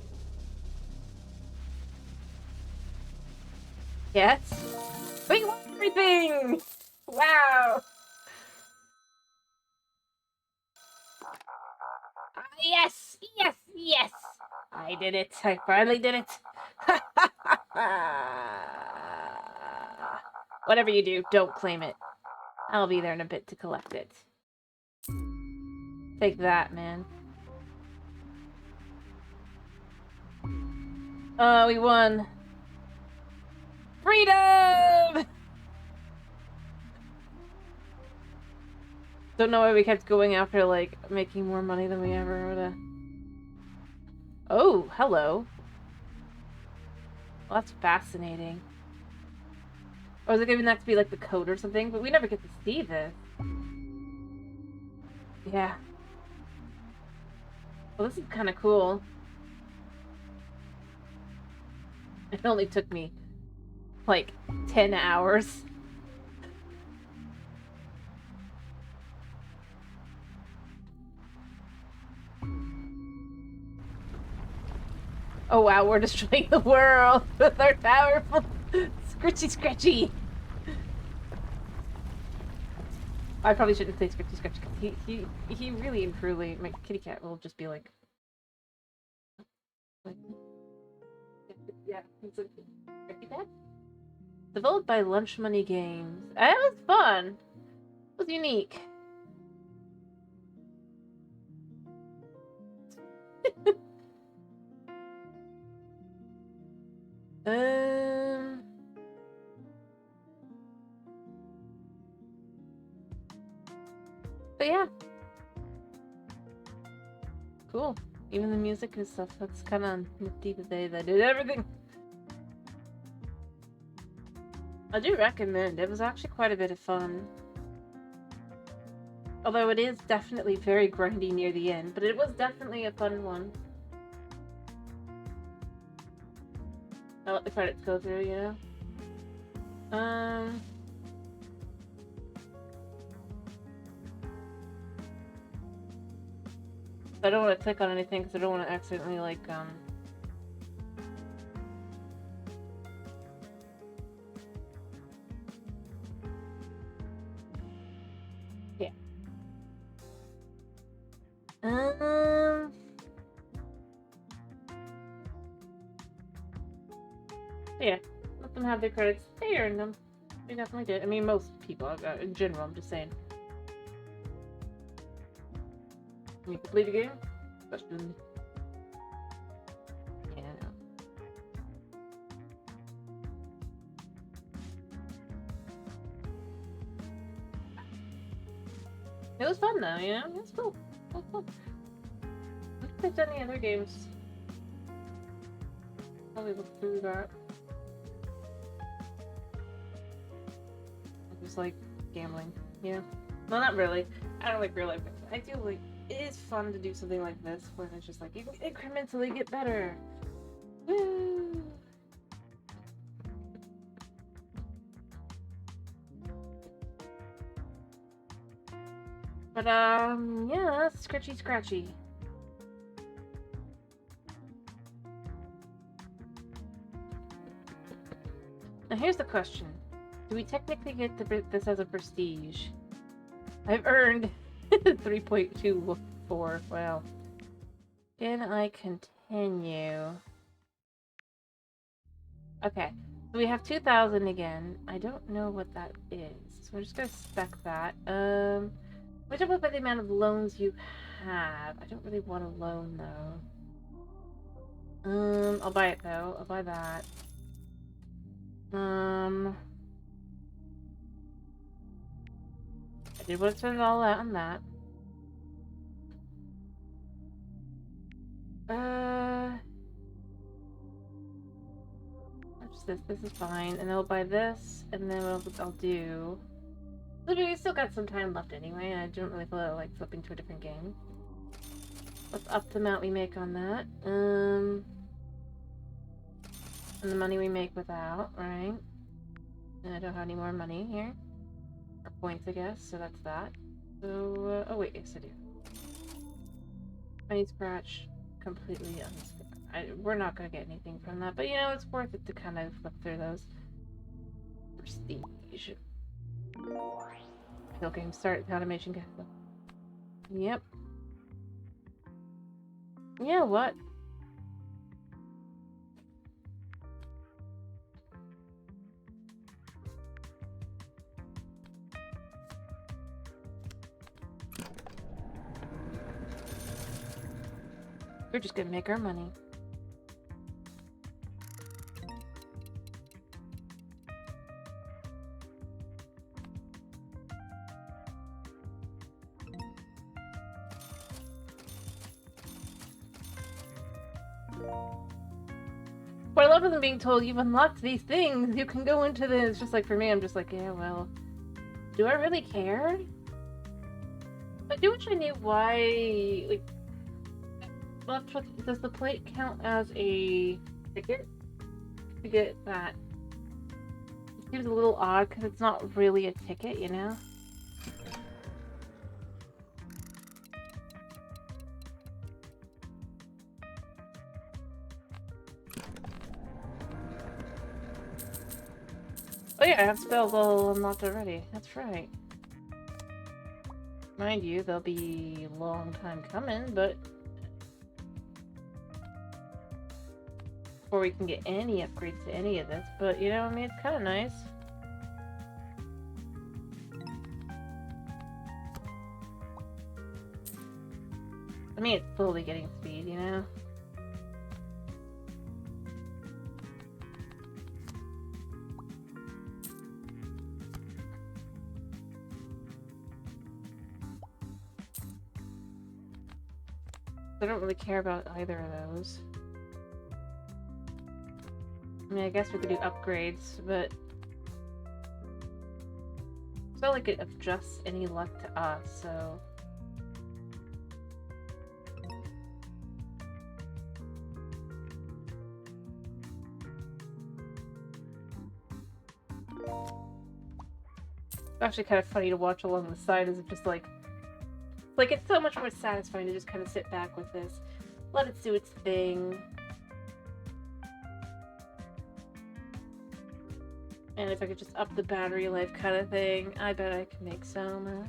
Yes? We won everything! Wow! Yes! Yes! Yes! I did it. I finally did it. Whatever you do, don't claim it. I'll be there in a bit to collect it. Take that, man. Oh, we won. Freedom! Don't know why we kept going after, like, making more money than we ever would've. Oh, hello. Well, that's fascinating. Or is it giving that to be, like, the code or something? But we never get to see this. Yeah. Well, this is kind of cool. It only took me, like, 10 hours. Oh wow, we're destroying the world with our powerful Scritchy Scratchy. I probably shouldn't say Scritchy Scratchy because he really and truly, my kitty cat will just be like yeah, it's like Scratchy Cat. Developed by Lunch Money Games. It was fun. It was unique. But yeah. Cool. Even the music and stuff, that's kind of nifty that they did everything. I do recommend. It was actually quite a bit of fun. Although it is definitely very grindy near the end, but it was definitely a fun one. I'll let the credits go through, you know? I don't want to click on anything because I don't want to accidentally, like, yeah. Yeah. Let them have their credits. They earned them. They definitely did. I mean, most people, in general, I'm just saying. Can you complete a game? Question. Yeah, I know. It was fun though, you know? It was cool. It was fun. I don't think they've done any other games. Probably look through that. Just like gambling, you know? Well, not really. I don't like real life. I do like, it is fun to do something like this when it's just like, you can incrementally get better. Woo! But, yeah, Scritchy Scratchy. Now here's the question. Do we technically get this as a prestige? I've earned 3.24. Wow. Can I continue? Okay. So we have 2,000 again. I don't know what that is. So we're just gonna spec that. Which up by the amount of loans you have. I don't really want a loan though. I'll buy it though. I'll buy that. Did want to spend it all out on that. What's this? This is fine. And I'll buy this, and then what I'll do... We still got some time left anyway, and I don't really feel like flipping to a different game. Let's up the amount we make on that. And the money we make without, right? And I don't have any more money here. Or points, I guess, so that's that. So, oh wait, yes I do. Money scratch, completely unscratched. We're not gonna get anything from that, but you know, it's worth it to kind of flip through those. Prestige. Kill game start, automation capital. Yep. Yeah, what? We're just gonna make our money. What I love is them being told you've unlocked these things, you can go into this. It's just like for me, I'm just like, yeah, well, do I really care? I do wish I knew why, like, does the plate count as a ticket to get that? It seems a little odd because it's not really a ticket, you know? Oh yeah, I have spells all unlocked already. That's right. Mind you, they'll be a long time coming, but before we can get any upgrades to any of this, but you know, I mean, it's kind of nice. I mean, it's slowly getting speed, you know? I don't really care about either of those. I mean, I guess we could do upgrades, but it's not like it adjusts any luck to us, so... It's actually kind of funny to watch along the side, as it just like it's so much more satisfying to just kind of sit back with this, let it do its thing. And if I could just up the battery life kind of thing, I bet I could make some.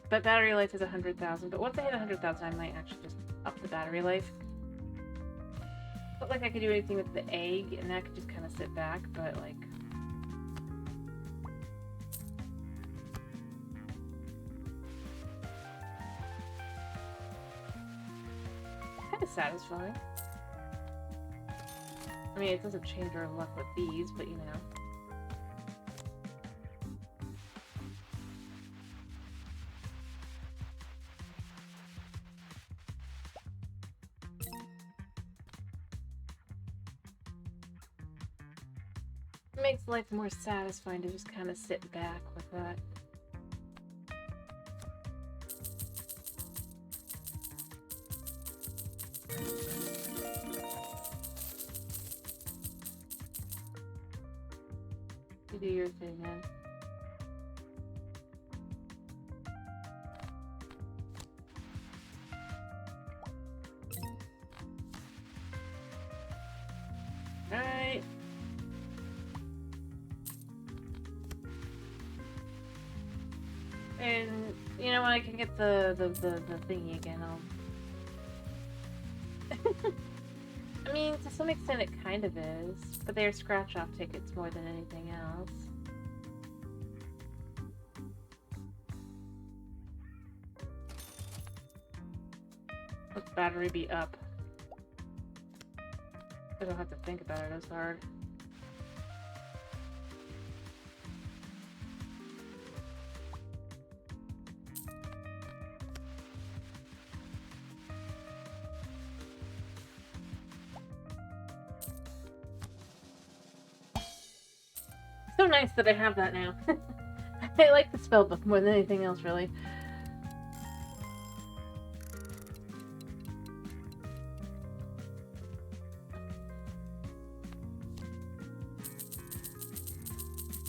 But battery life is 100,000, but once I hit 100,000, I might actually just up the battery life. Not like I could do anything with the egg, and I could just kind of sit back, but like... kind of satisfying. I mean, it doesn't change our luck with these, but you know. It makes life more satisfying to just kind of sit back with that. You do your thing, man. Alright. And you know when I can get the thingy again, I'll I mean, to some extent it kind of is, but they're scratch-off tickets more than anything else. Let battery be up. I don't have to think about it as hard. so nice that I have that now. I like the spell book more than anything else, really.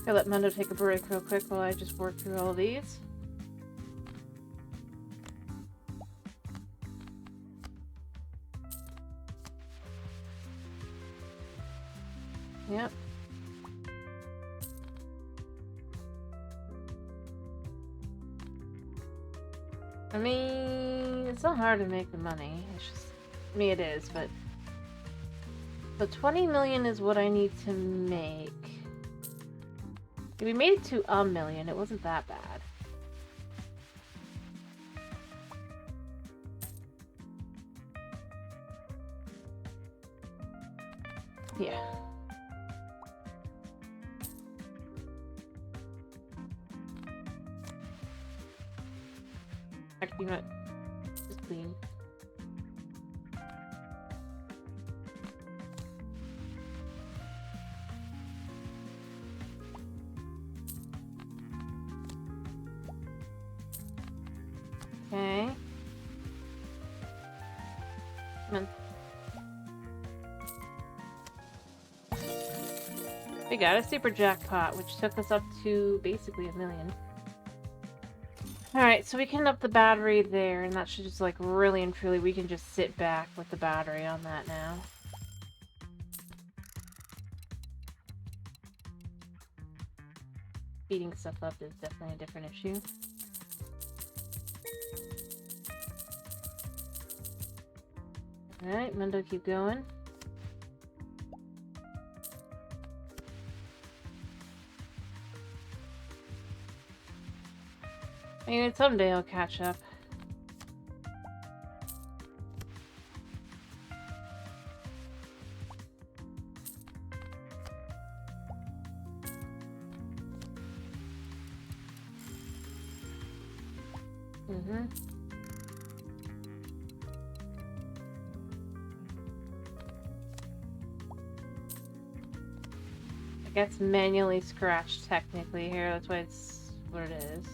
I'll let Mundo take a break real quick while I just work through all of these. Yep. I mean, it's not hard to make the money. It's just, I mean, it is, but 20 million is what I need to make. We made it to $1 million. It wasn't that bad. Yeah. Actually, not just clean. Okay. Come on. We got a super jackpot, which took us up to basically $1 million. Alright, so we can up the battery there, and that should just, like, really and truly, we can just sit back with the battery on that now. Speeding stuff up is definitely a different issue. Alright, Mundo, keep going. I mean, someday I'll catch up. I guess manually scratched technically here, that's why it's what it is.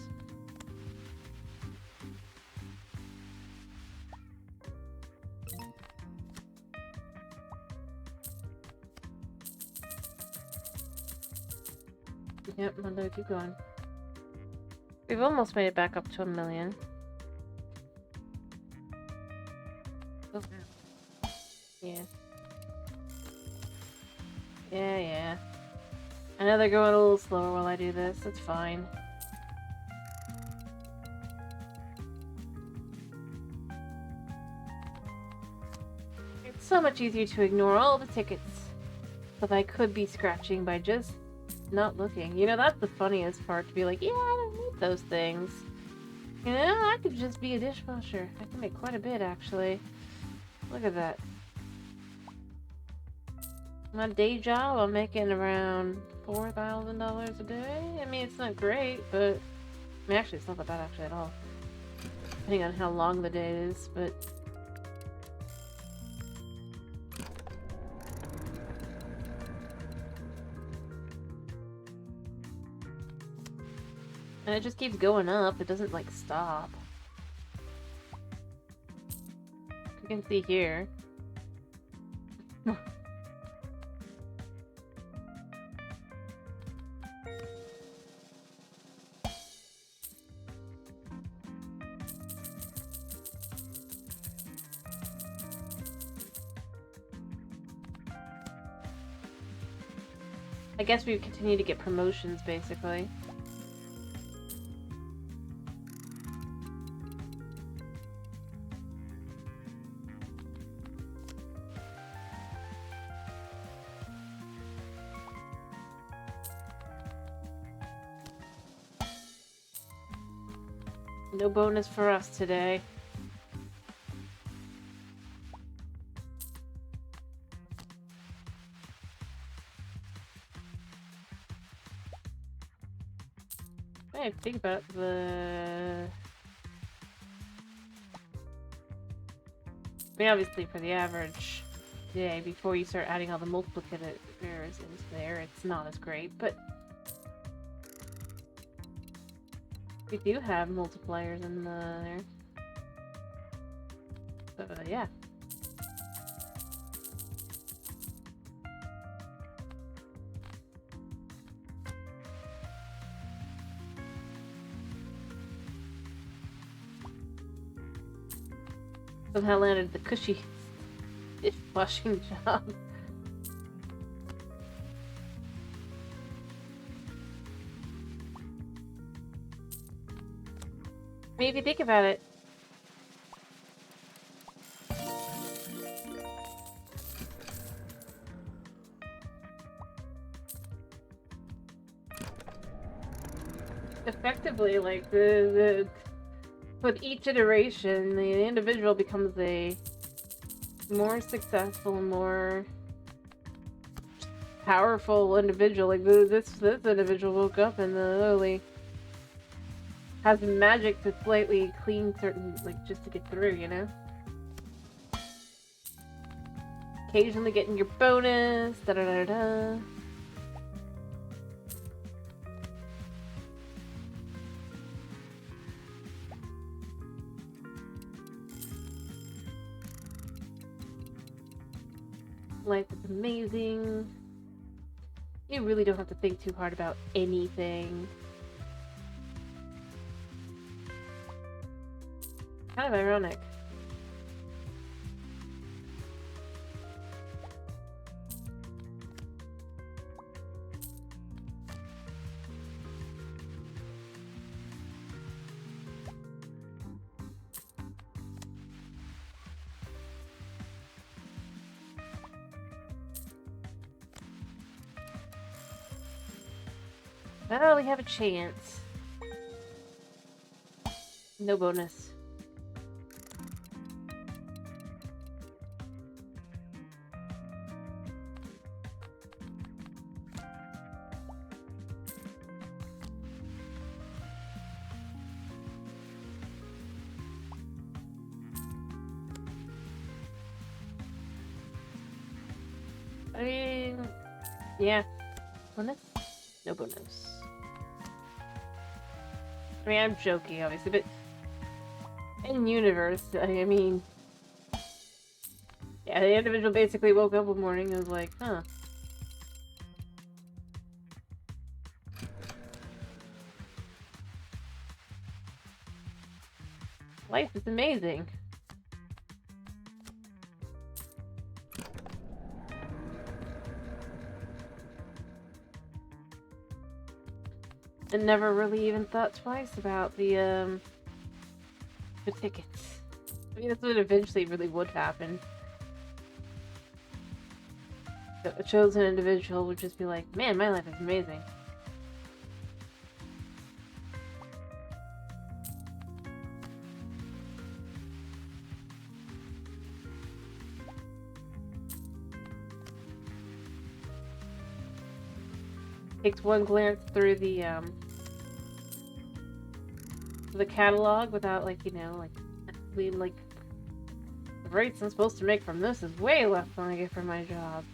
Yep, Mundo, keep going. We've almost made it back up to $1 million. Oh. Yeah. Yeah. I know they're going a little slower while I do this. That's fine. It's so much easier to ignore all the tickets that I could be scratching by just not looking. You know, that's the funniest part, to be like, yeah, I don't need those things. You know, I could just be a dishwasher. I can make quite a bit, actually. Look at that. My day job, I'm making around $4,000 a day. I mean, it's not great, but... I mean, actually, it's not that bad, actually, at all. Depending on how long the day is, but... And it just keeps going up. It doesn't, like, stop. You can see here. I guess we continue to get promotions, basically. No bonus for us today. I think about the... I mean, obviously for the average day, before you start adding all the multiplicative errors into there, it's not as great, but We do have multipliers in there. Yeah. Somehow landed the cushy dishwashing job. I mean, if you think about it, effectively, like with each iteration, the individual becomes a more successful, more powerful individual. Like this individual woke up and literally has magic to slightly clean certain, like, just to get through, you know? Occasionally getting your bonus, da-da-da-da. Life is amazing. You really don't have to think too hard about anything. Kind of ironic. Well, we have a chance. No bonus. I mean, yeah. Bonus? No bonus. I mean, I'm joking, obviously, but in universe, I mean, yeah, the individual basically woke up one morning and was like, huh. Life is amazing. And never really even thought twice about the tickets. I mean, that's what eventually really would happen. A chosen individual would just be like, man, my life is amazing. Takes one glance through the catalog without, like, you know, like, being like, the rates I'm supposed to make from this is way less than I get from my job.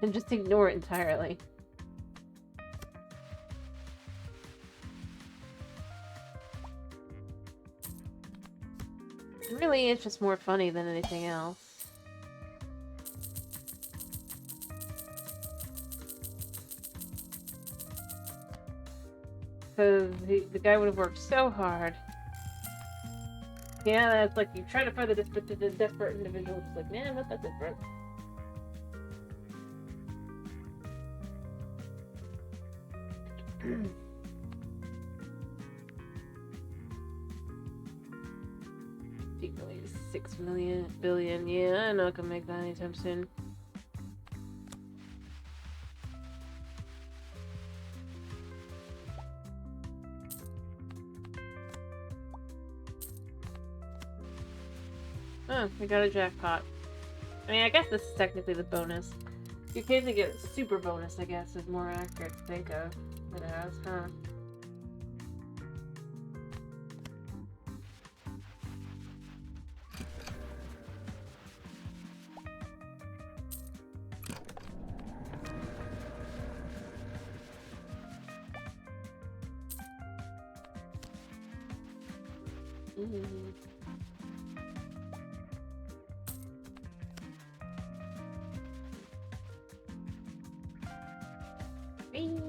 And just ignore it entirely. Really, it's just more funny than anything else. Because the guy would have worked so hard. Yeah, that's like you try to find the desperate individual. It's like, man, I'm not that desperate. $6 billion. Yeah, I'm not gonna make that anytime soon. Oh, we got a jackpot. I mean, I guess this is technically the bonus. You occasionally get super bonus, I guess, is more accurate to think of. It has, huh? Mm. Whee!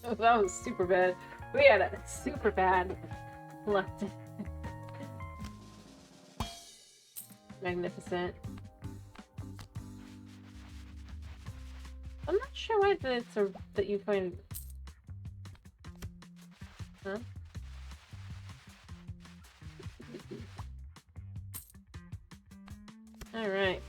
Oh, that was super bad. We had a super bad left. Magnificent. I'm not sure why that's that you find. Huh? Alright.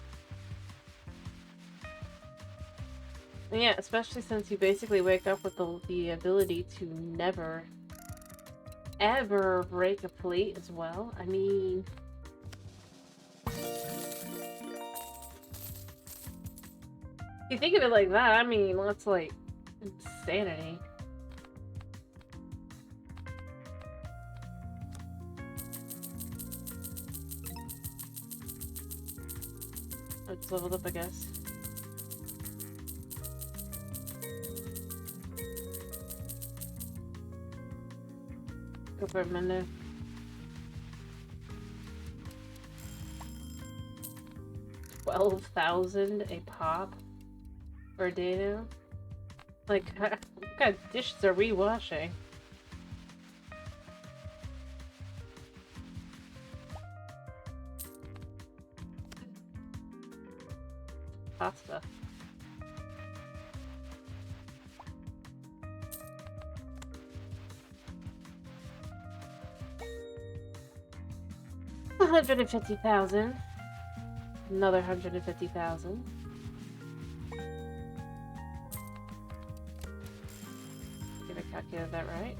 Yeah, especially since you basically wake up with the ability to never, ever break a plate as well. I mean... If you think of it like that, I mean, that's like insanity. I just leveled up, I guess. Go for it, Mendo. $12,000 a pop for a day now? Like, what kind of dishes are we washing? Pasta. $150,000. Another 150,000. Did I calculate that right?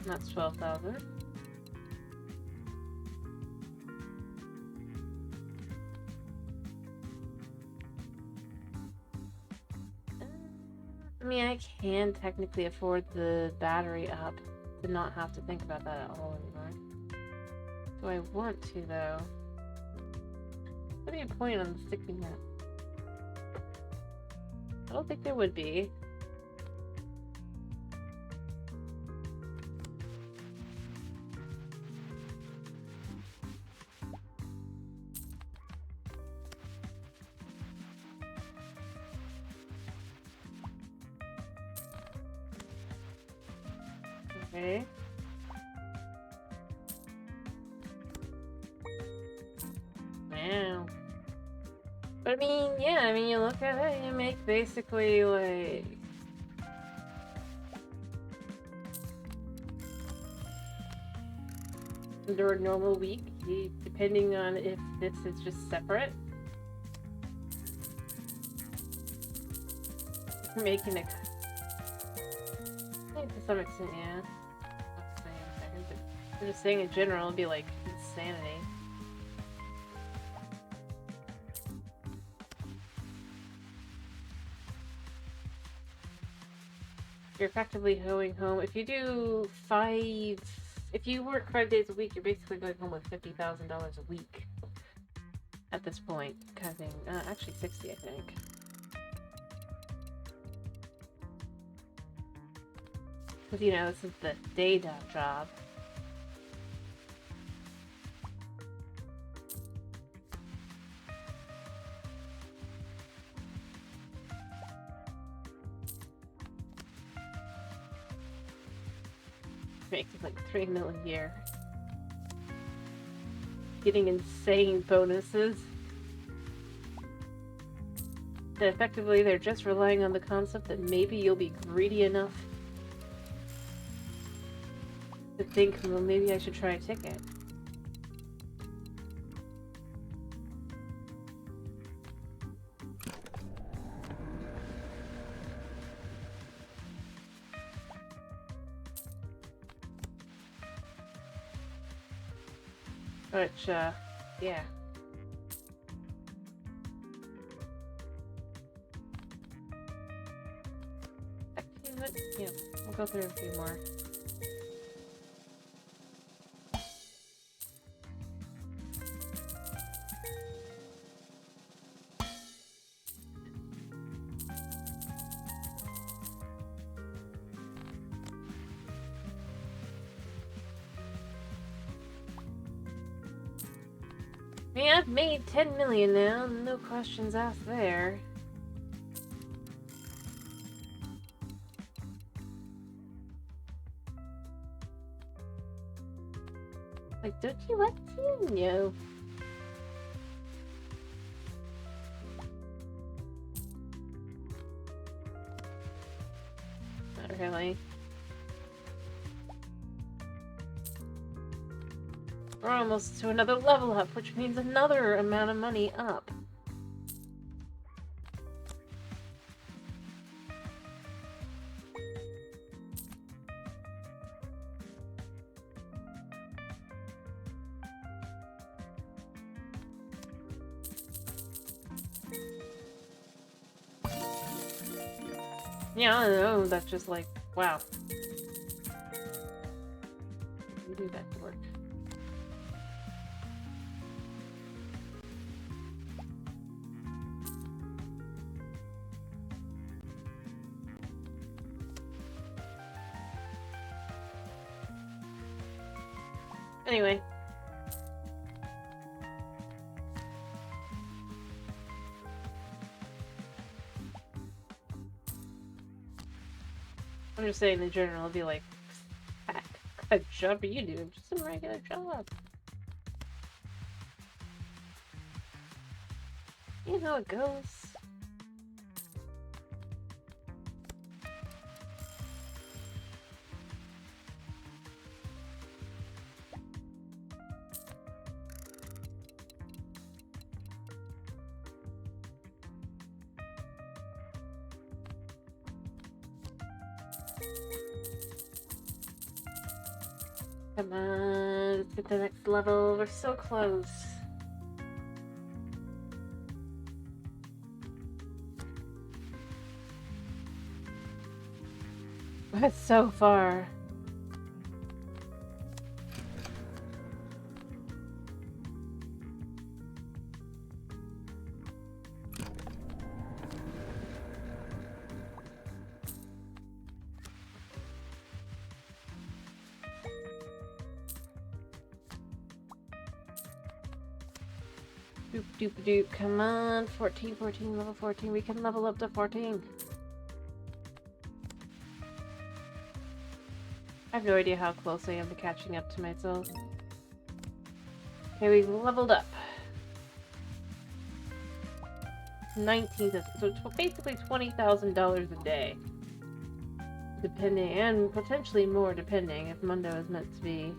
That's 12,000. I mean, I can technically afford the battery up to not have to think about that at all anymore. Do I want to, though? What would be a point on sticking that? I don't think there would be. Okay. Wow. But I mean, yeah, I mean, you look at it, you make basically like... Under a normal week, depending on if this is just separate. You're making a... I think to some extent, yeah. I'm just saying in general, it'd be like insanity. You're effectively going home. If you do if you work 5 days a week, you're basically going home with $50,000 a week at this point, kind of thing. Actually 60, I think. Because, you know, this is the day job. Making like $3 million a year. Getting insane bonuses. And effectively, they're just relying on the concept that maybe you'll be greedy enough to think, well, maybe I should try a ticket. Which, yeah. Actually, yeah, we'll go through a few more. I mean, I've made 10 million now, no questions asked there. Like, don't you want to? No. Not really. We're almost to another level up, which means another amount of money up. Yeah, I don't know, that's just like, wow. Let me do that to work. Anyway. I'm just saying in general, it'll be like, what job are you doing? Just a regular job. You know how it goes. Come on, let's get to the next level. We're so close. That's so far. Doop doop doop. Come on. 14, 14, level 14. We can level up to 14. I have no idea how close I am to catching up to myself. Okay, we've leveled up. 19th, so it's basically $20,000 a day. Depending, and potentially more depending if Mundo is meant to be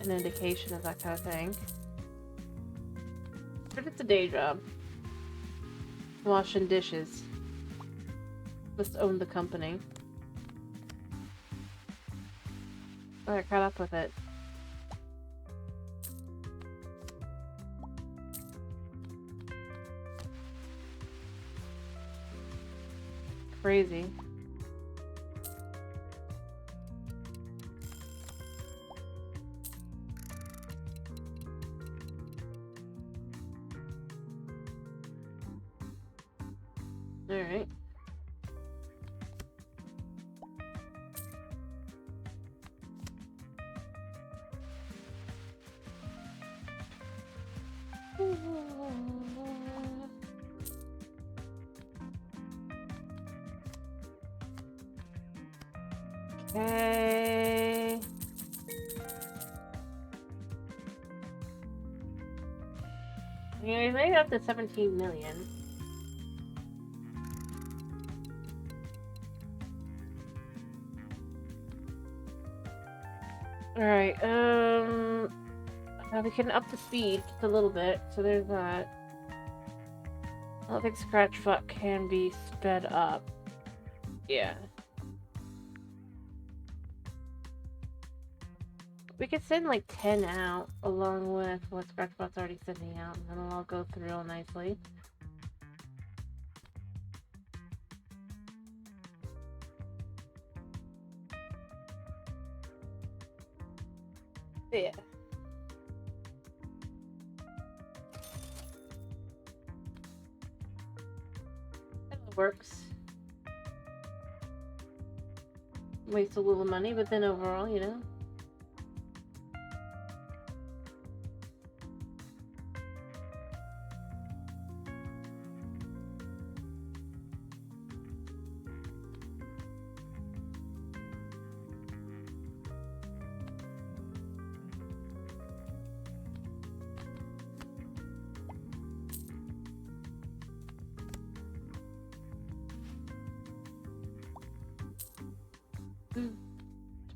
an indication of that kind of thing. But it's a day job. Washing dishes. Just own the company. Oh, I caught up with it. Crazy. Alright. Okay. Yeah, we made it up to 17 million. Alright, we can up the speed just a little bit, so there's that. I don't think Scratch Fuck can be sped up. Yeah. We could send like 10 out along with what Scratchbot's already sending out, and then it'll all go through real nicely. Yeah. That works. Waste a little money, but then overall, you know.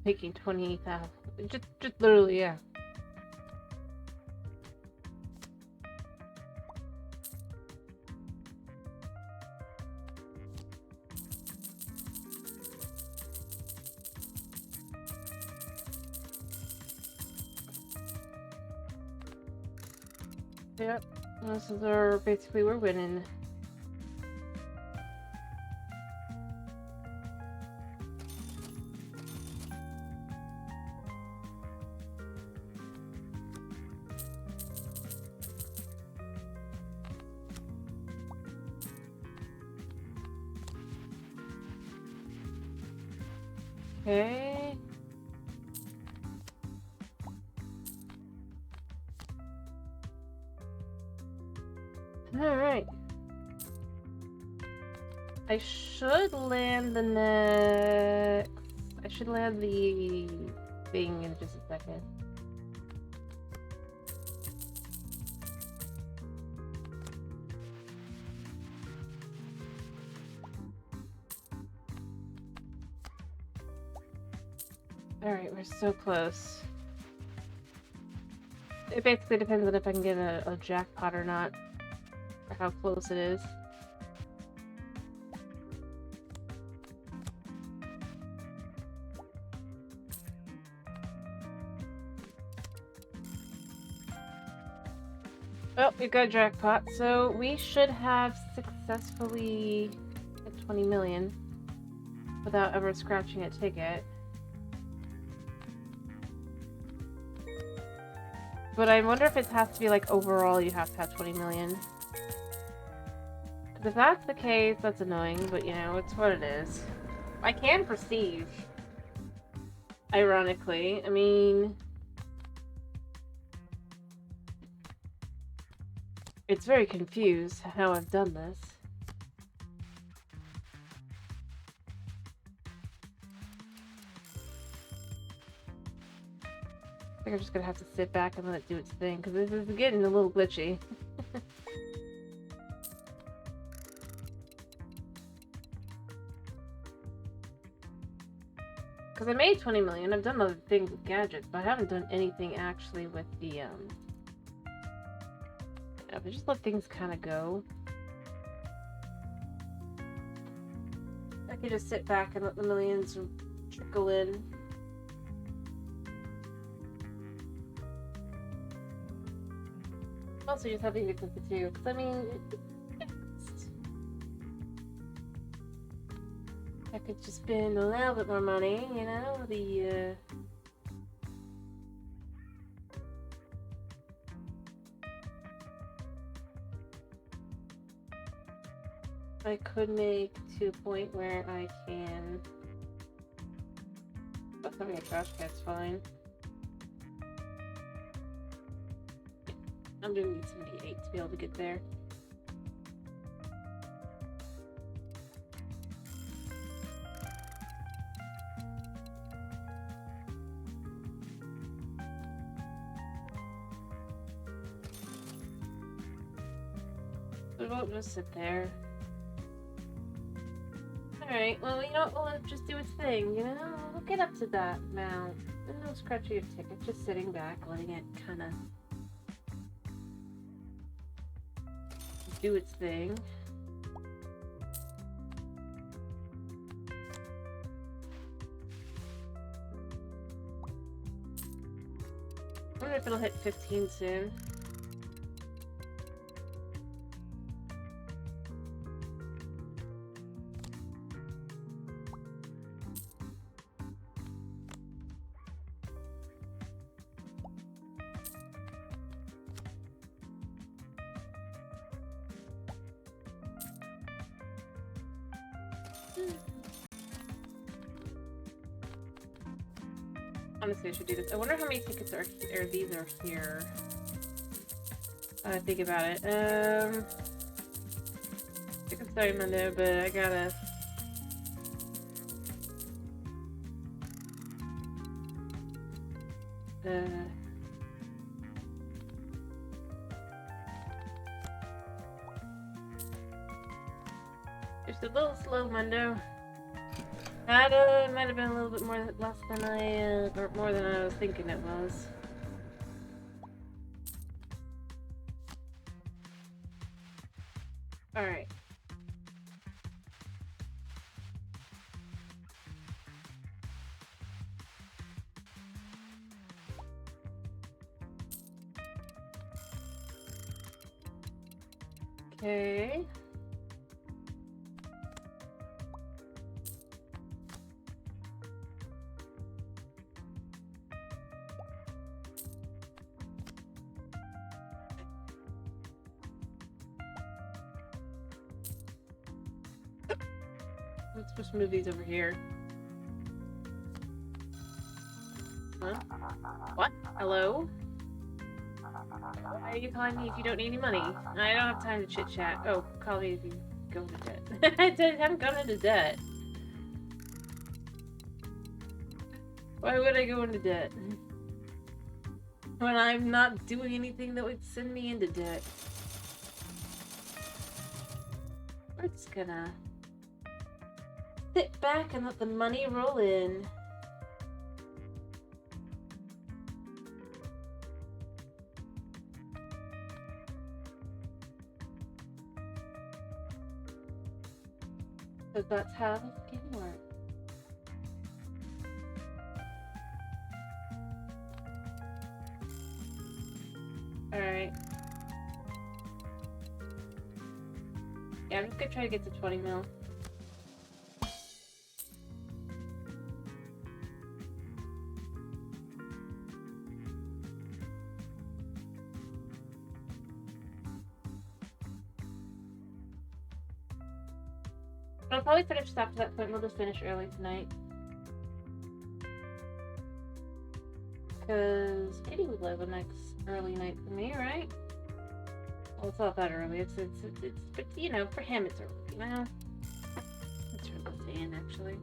Making 20,000. Just literally, yeah. Yep. This is our basically we're winning. Okay. Alright. I should land the next... I should land the thing in just a second. Alright, we're so close. It basically depends on if I can get a jackpot or not, or how close it is. Well, we got a jackpot, so we should have successfully hit 20 million without ever scratching a ticket. But I wonder if it has to be like overall you have to have 20 million. Because if that's the case, that's annoying, but you know, it's what it is. I can perceive. Ironically, I mean... It's very confused how I've done this. I think I'm just gonna have to sit back and let it do its thing, because this is getting a little glitchy. Because I made 20 million, I've done other things with gadgets, but I haven't done anything actually with the, if I just let things kind of go. I could just sit back and let the millions trickle in. Also, just having to click the two, because I mean, I could just spend a little bit more money, you know, I could make to a point where I can... But having a trash can's fine. I'm gonna need 78 to be able to get there. We won't just sit there. Alright, well, you know what? We'll let it just do its thing, you know? We'll get up to that amount. And no scratching a ticket, just sitting back, letting it kind of do its thing. I wonder if it'll hit 15 soon. Honestly, I should do this. I wonder how many tickets are these are here. Think about it. Tickets starting Monday, but I gotta. Just a little slow, Mundo. That might have been a little bit less than or more than I was thinking it was. All right. Okay. Let's just move these over here. Huh? What? Hello? Why are you calling me if you don't need any money? I don't have time to chit chat. Oh, call me if you go into debt. I haven't gone into debt. Why would I go into debt? When I'm not doing anything that would send me into debt. We're just gonna sit back and let the money roll in. Because that's how this game works. Alright. Yeah, I'm just gonna try to get to 20 mil. I'll probably finish after that point. We'll just finish early tonight. Because Katie would live a next early night for me, right? Well, it's not that early. It's but you know, for him it's early. Well, it's early to Anne, actually.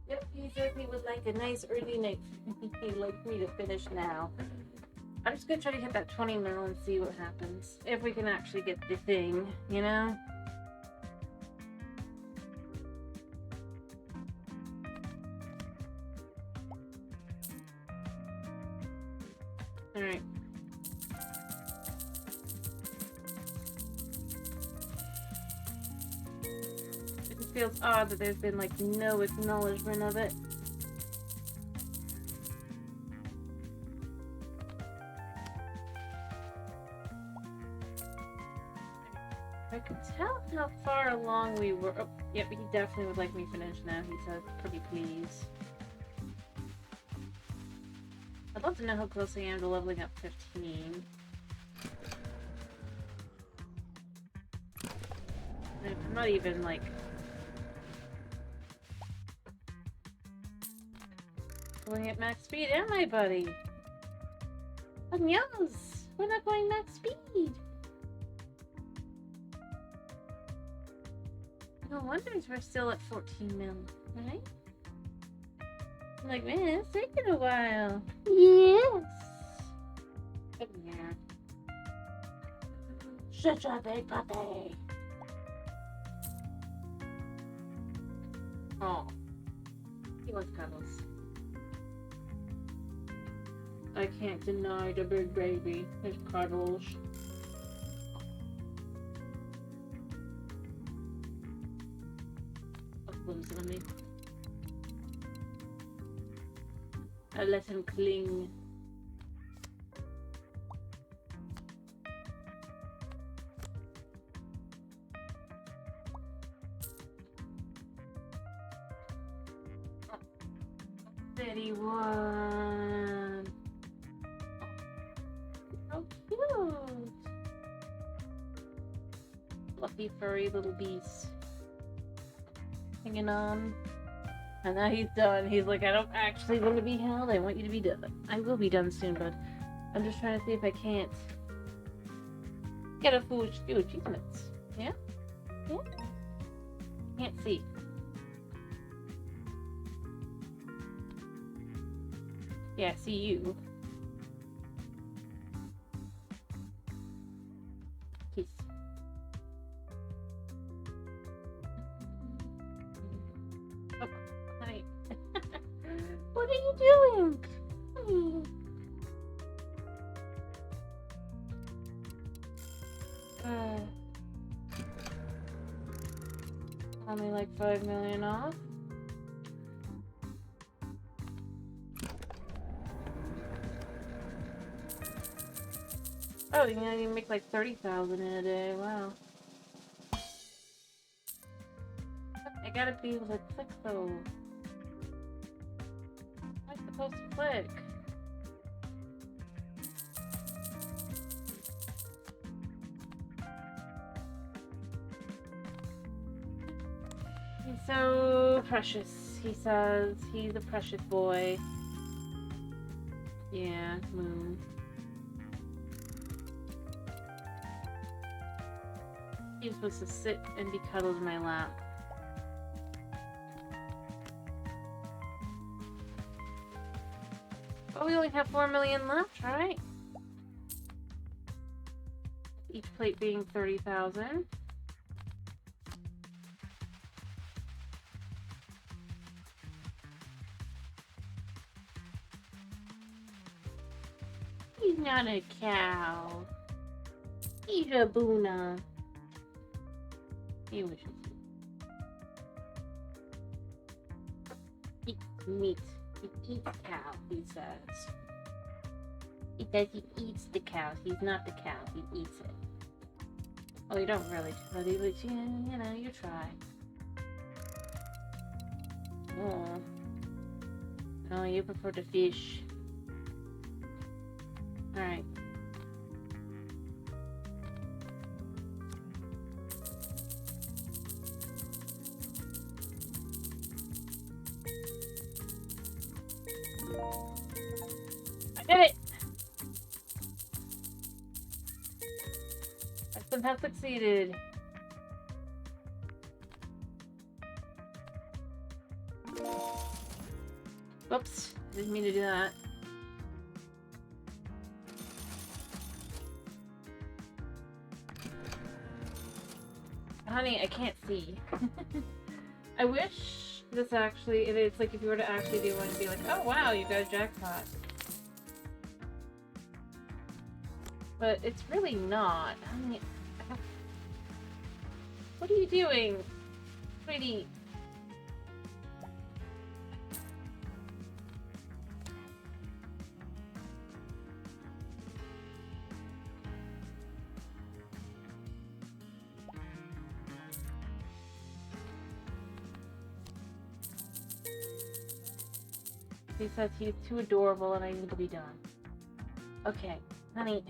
Yep, he said he would like a nice early night. He'd like me to finish now. I'm just gonna try to hit that 20 mil and see what happens. If we can actually get the thing, you know? Alright. It just feels odd that there's been like no acknowledgement of it. I could tell how far along we were. Oh, yep, he definitely would like me finished now. He said, pretty please. I'd love to know how close I am to leveling up 15. I'm not even, like... going at max speed, am I, buddy? Yes! We're not going max speed! No wonder we're still at 14 mil, right? I'm like, man, it's taking a while. Yes! Come here. Such a big puppy! Oh. He wants cuddles. I can't deny the big baby. His cuddles. On me. I let him cling. Steady one. So cute. Fluffy, furry little beast. Hanging on. And now he's done. He's like, I don't actually want to be held. I want you to be done. I will be done soon, bud. I'm just trying to see if I can't get a few achievements. Yeah? Yeah? Can't see. Yeah, see you. Peace. you doing? Only like 5 million off. Oh, you know, you make like 30,000 in a day. Wow. I gotta be able to click though. How am I supposed to click? He's so precious. He says he's a precious boy. Yeah, moon. He's supposed to sit and be cuddled in my lap. But we only have 4 million left, right? Each plate being 30,000. He's not a cow. He's a boona. He wishes. He eats meat. He eats cow, he says. He says he eats the cow. He's not the cow. He eats it. Oh, you don't really, buddy, but you know, you try. Oh. No, you prefer to fish. Alright. I did it! I somehow succeeded. Whoops, didn't mean to do that. Honey, I can't see. I wish this actually, it's like if you were to actually do one, it'd be like, oh wow, you got a jackpot. But it's really not. I mean, what are you doing, sweetie? He says he's too adorable and I need to be done. Okay, honey.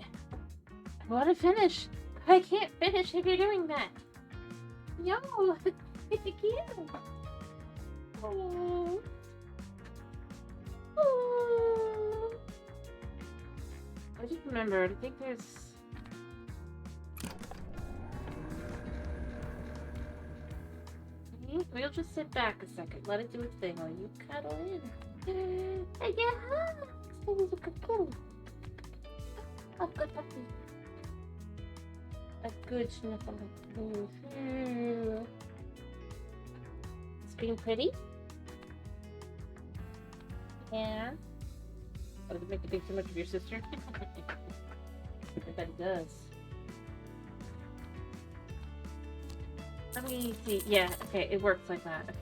I want to finish. I can't finish if you're doing that. No, I can't. Oh. Oh. I just remembered. I think there's... We'll just sit back a second. Let it do its thing while you cuddle in. I get hugs. That was a good kitty. A good puppy. A good sniffle. Screen pretty? Yeah. Oh, does it make you think too much of your sister? I bet it does. Let me see. Yeah, okay, it works like that. Okay.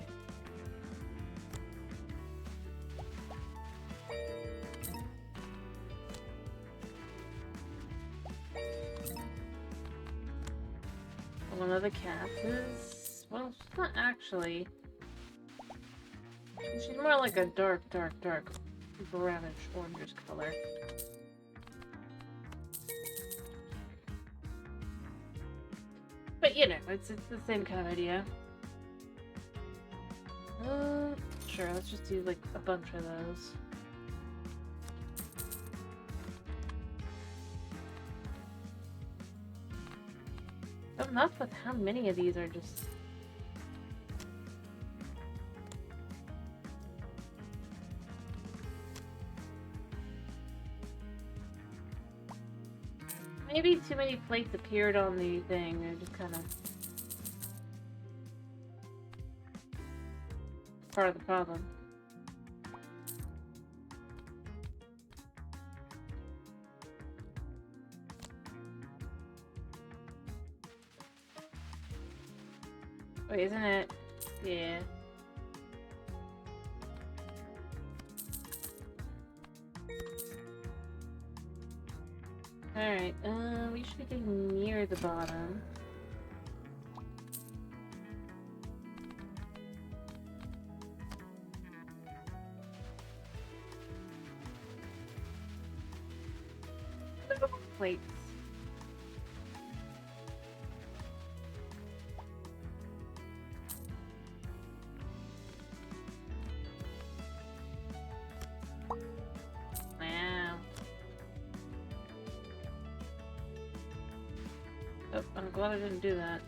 One of the cats is... Well, she's not actually. She's more like a dark brownish orangish color. But you know, it's the same kind of idea. Sure, let's just do like a bunch of those. I'm nuts with how many of these are just... Maybe too many plates appeared on the thing. They're just kind of part of the problem. Wait, isn't it? Yeah. Alright, we should be getting near the bottom. Plates. Wow. Oh, I'm glad I didn't do that.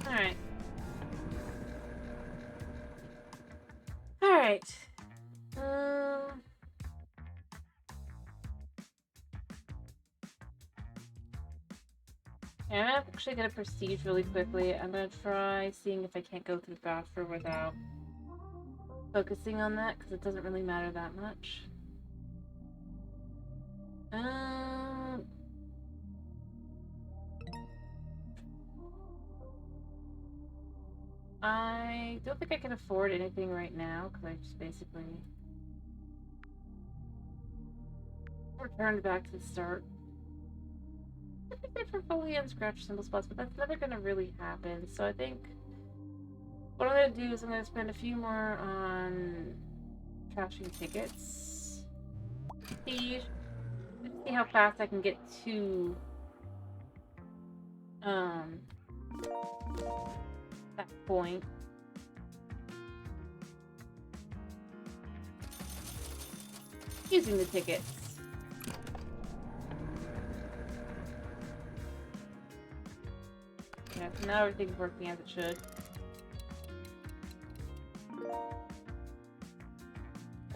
Alright. Alright. Yeah, I'm actually gonna proceed really quickly. I'm gonna try seeing if I can't go through Baffer without focusing on that, because it doesn't really matter that much. I don't think I can afford anything right now, because I just basically returned back to the start. I think they fully unscratch symbol spots, but that's never gonna really happen, so I think what I'm gonna do is I'm gonna spend a few more on trashing tickets. See how fast I can get to that point. Using the tickets. Yeah, so now everything's working as it should.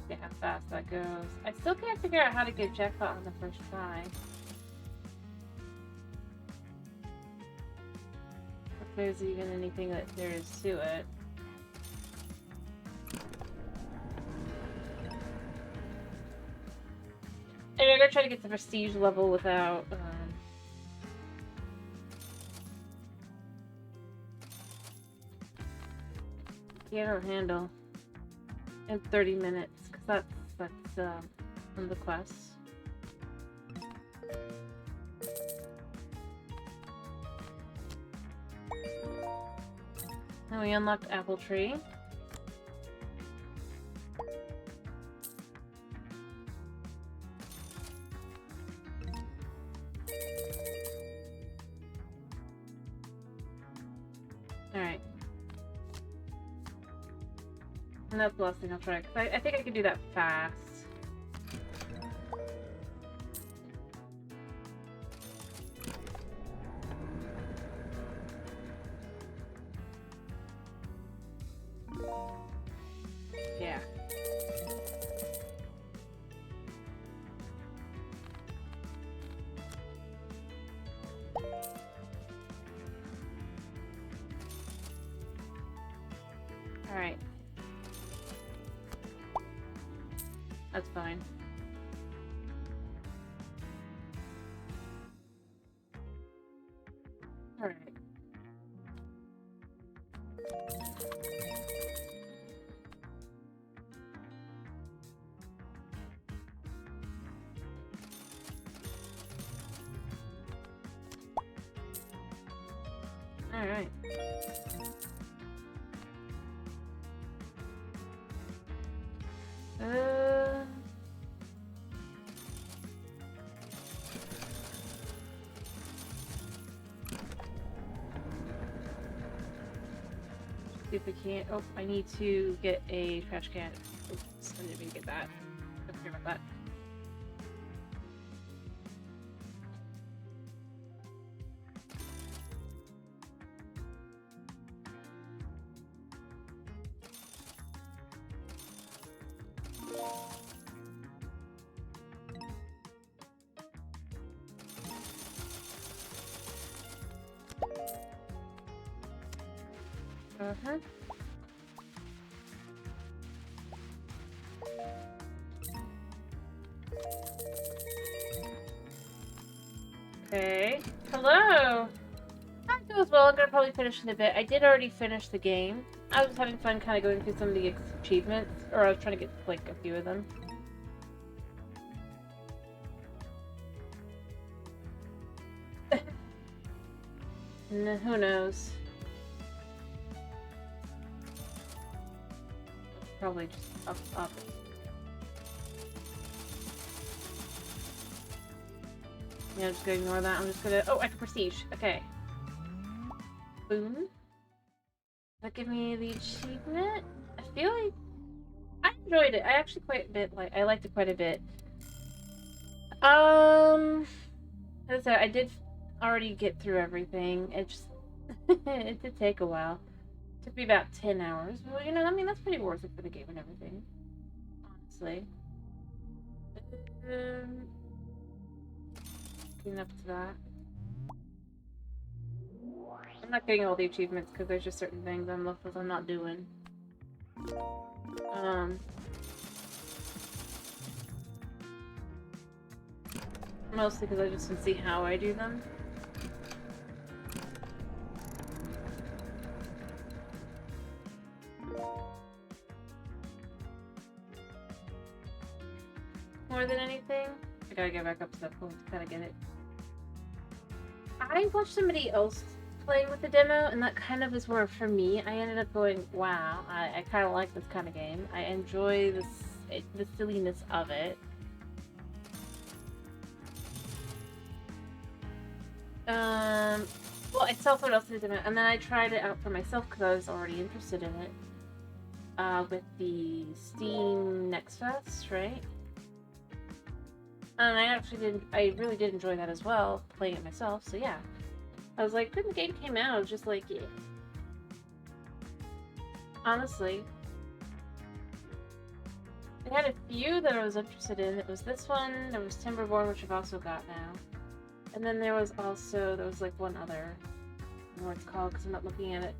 Okay, how fast that goes. I still can't figure out how to get jackpot on the first try. If there's even anything that there is to it. Anyway, I'm gonna try to get the prestige level without get or handle in 30 minutes, because that's from the quest. And we unlocked Apple Tree. Alright. And that's the last thing I'll try, because I think I can do that fast. Yeah. Alright. That's fine. Alright. Alright. See if we can't. Oh, I need to get a trash can. Oops, I didn't mean to get that. Don't care about that. Uh-huh. Okay. Hello! That goes well. I'm gonna probably finish in a bit. I did already finish the game. I was having fun kind of going through some of the achievements, or I was trying to get, like, a few of them. Who knows? Probably just up. Yeah, I'm just gonna ignore that. I'm just gonna... Oh, I have prestige. Okay. Boom. Does that give me the achievement? I feel like... I enjoyed it. I actually quite a bit, I liked it quite a bit. As I said, I did already get through everything. It just... it did take a while. It took me about 10 hours. Well, you know, I mean, that's pretty worth it for the game and everything. Honestly. Clean up to that. I'm not getting all the achievements because there's just certain things I'm not doing. Mostly because I just can see how I do them. More than anything, I gotta get back up to that point to kind of get it. I watched somebody else playing with the demo, and that kind of is where, for me, I ended up going, wow, I kind of like this kind of game. I enjoy the silliness of it. Well, I saw someone else did it, and then I tried it out for myself because I was already interested in it. With the Steam Next Fest, right? And I really did enjoy that as well, playing it myself, so yeah. I was like, when the game came out, I was just like, yeah. Honestly. It had a few that I was interested in. It was this one, there was Timberborn, which I've also got now. And then there was like one other. I don't know what it's called because I'm not looking at it.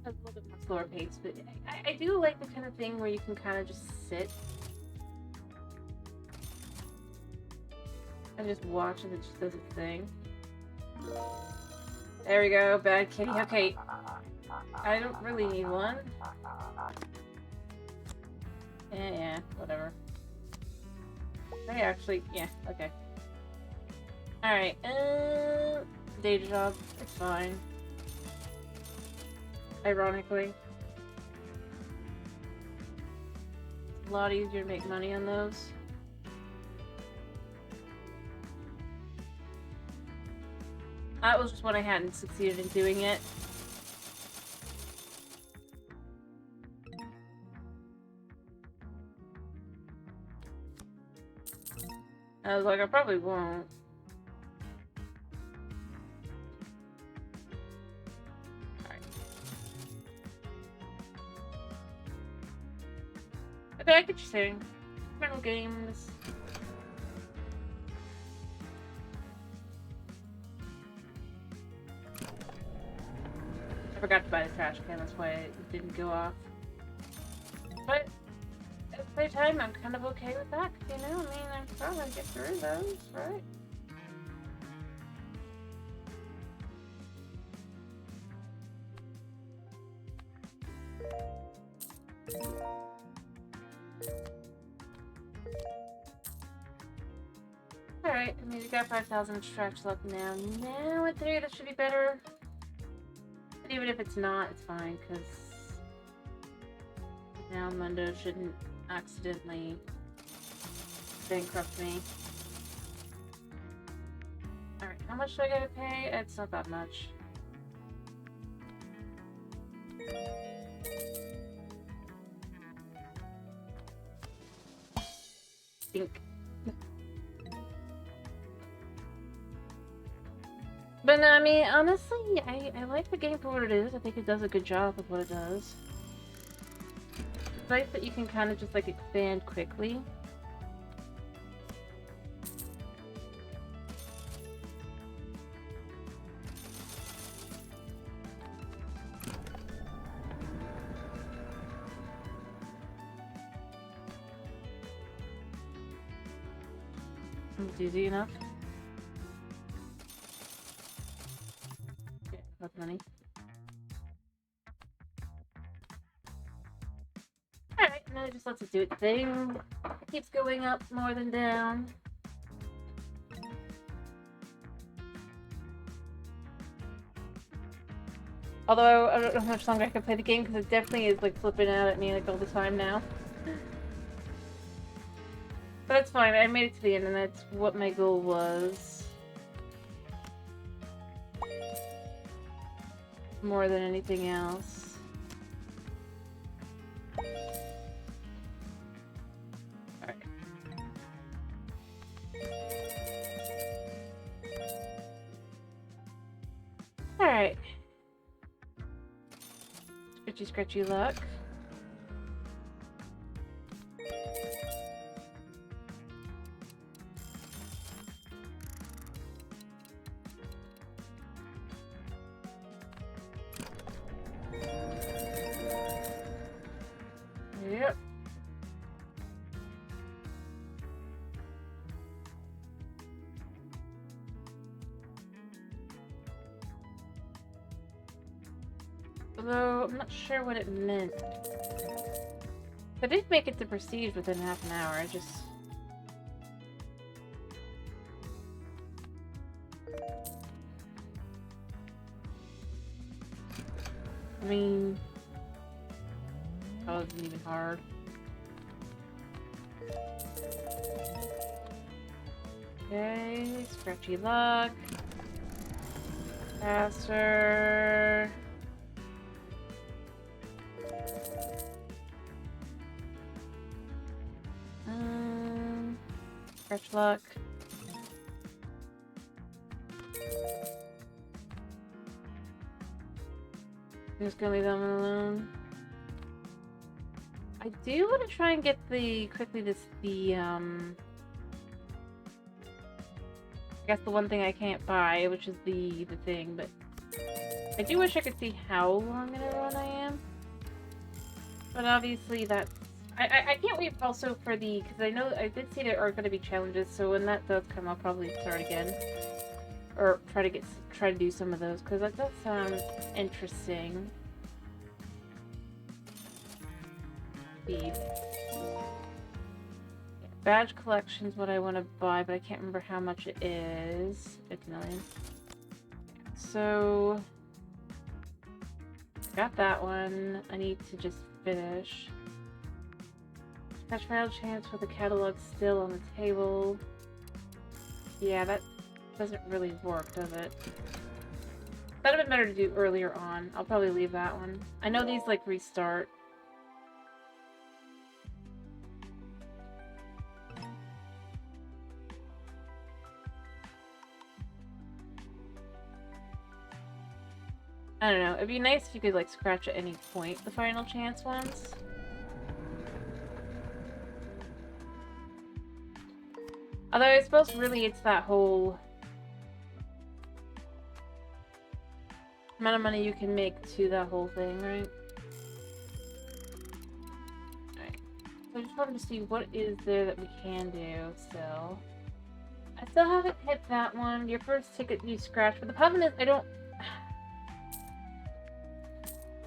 It's a little bit more slower pace, but I do like the kind of thing where you can kind of just sit and just watch and it just does its thing. There we go, bad kitty. Okay, I don't really need one. Yeah, whatever. I actually, yeah, okay. Alright, day job, it's fine. Ironically. It's a lot easier to make money on those. That was just when I hadn't succeeded in doing it. I was like, I probably won't. Alright. Okay, I get you saying. Rental games. I forgot to buy the trash can, that's why it didn't go off. But at the same time, I'm kind of okay with that, you know? I mean, I'm probably gonna get through those, right? Alright, I mean, we got 5,000 scratch luck now. Now, in theory, that should be better. But even if it's not, it's fine, because now Mundo shouldn't accidentally bankrupt me. Alright, how much do I gotta pay? It's not that much. Think. But no, I mean, honestly, I like the game for what it is. I think it does a good job of what it does. It's nice that you can kind of just, like, expand quickly. It's easy enough. money. Alright, and then it just lets it do its thing. It keeps going up more than down. Although, I don't know how much longer I can play the game, because it definitely is, like, flipping out at me, like, all the time now. But that's fine, I made it to the end, and that's what my goal was. More than anything else. Alright. Alright. Scritchy Scratchy luck. Yep. Although, I'm not sure what it meant. I did make it to Prestige within half an hour, I just... I mean... That wasn't even hard. Okay, Scratchy luck. Faster. Scratch luck. I'm just gonna leave them alone. I do want to try and get I guess the one thing I can't buy, which is the thing, but I do wish I could see how long in a run I am. But obviously that's... I can't wait also for the... because I know I did see there are going to be challenges, so when that does come, I'll probably start again. Or try to do some of those, because that does sound interesting. Speed. Badge collection is what I want to buy, but I can't remember how much it is. 50 million. So... got that one. I need to just finish. Scratch final chance for the catalog still on the table. Yeah, that doesn't really work, does it? That'd have been better to do earlier on. I'll probably leave that one. I know these, like, restart. I don't know. It'd be nice if you could, like, scratch at any point the final chance ones. Although I suppose really it's that whole amount of money you can make to that whole thing, right? Alright. So I just wanted to see what is there that we can do still. I still haven't hit that one. Your first ticket you scratch, but the problem is I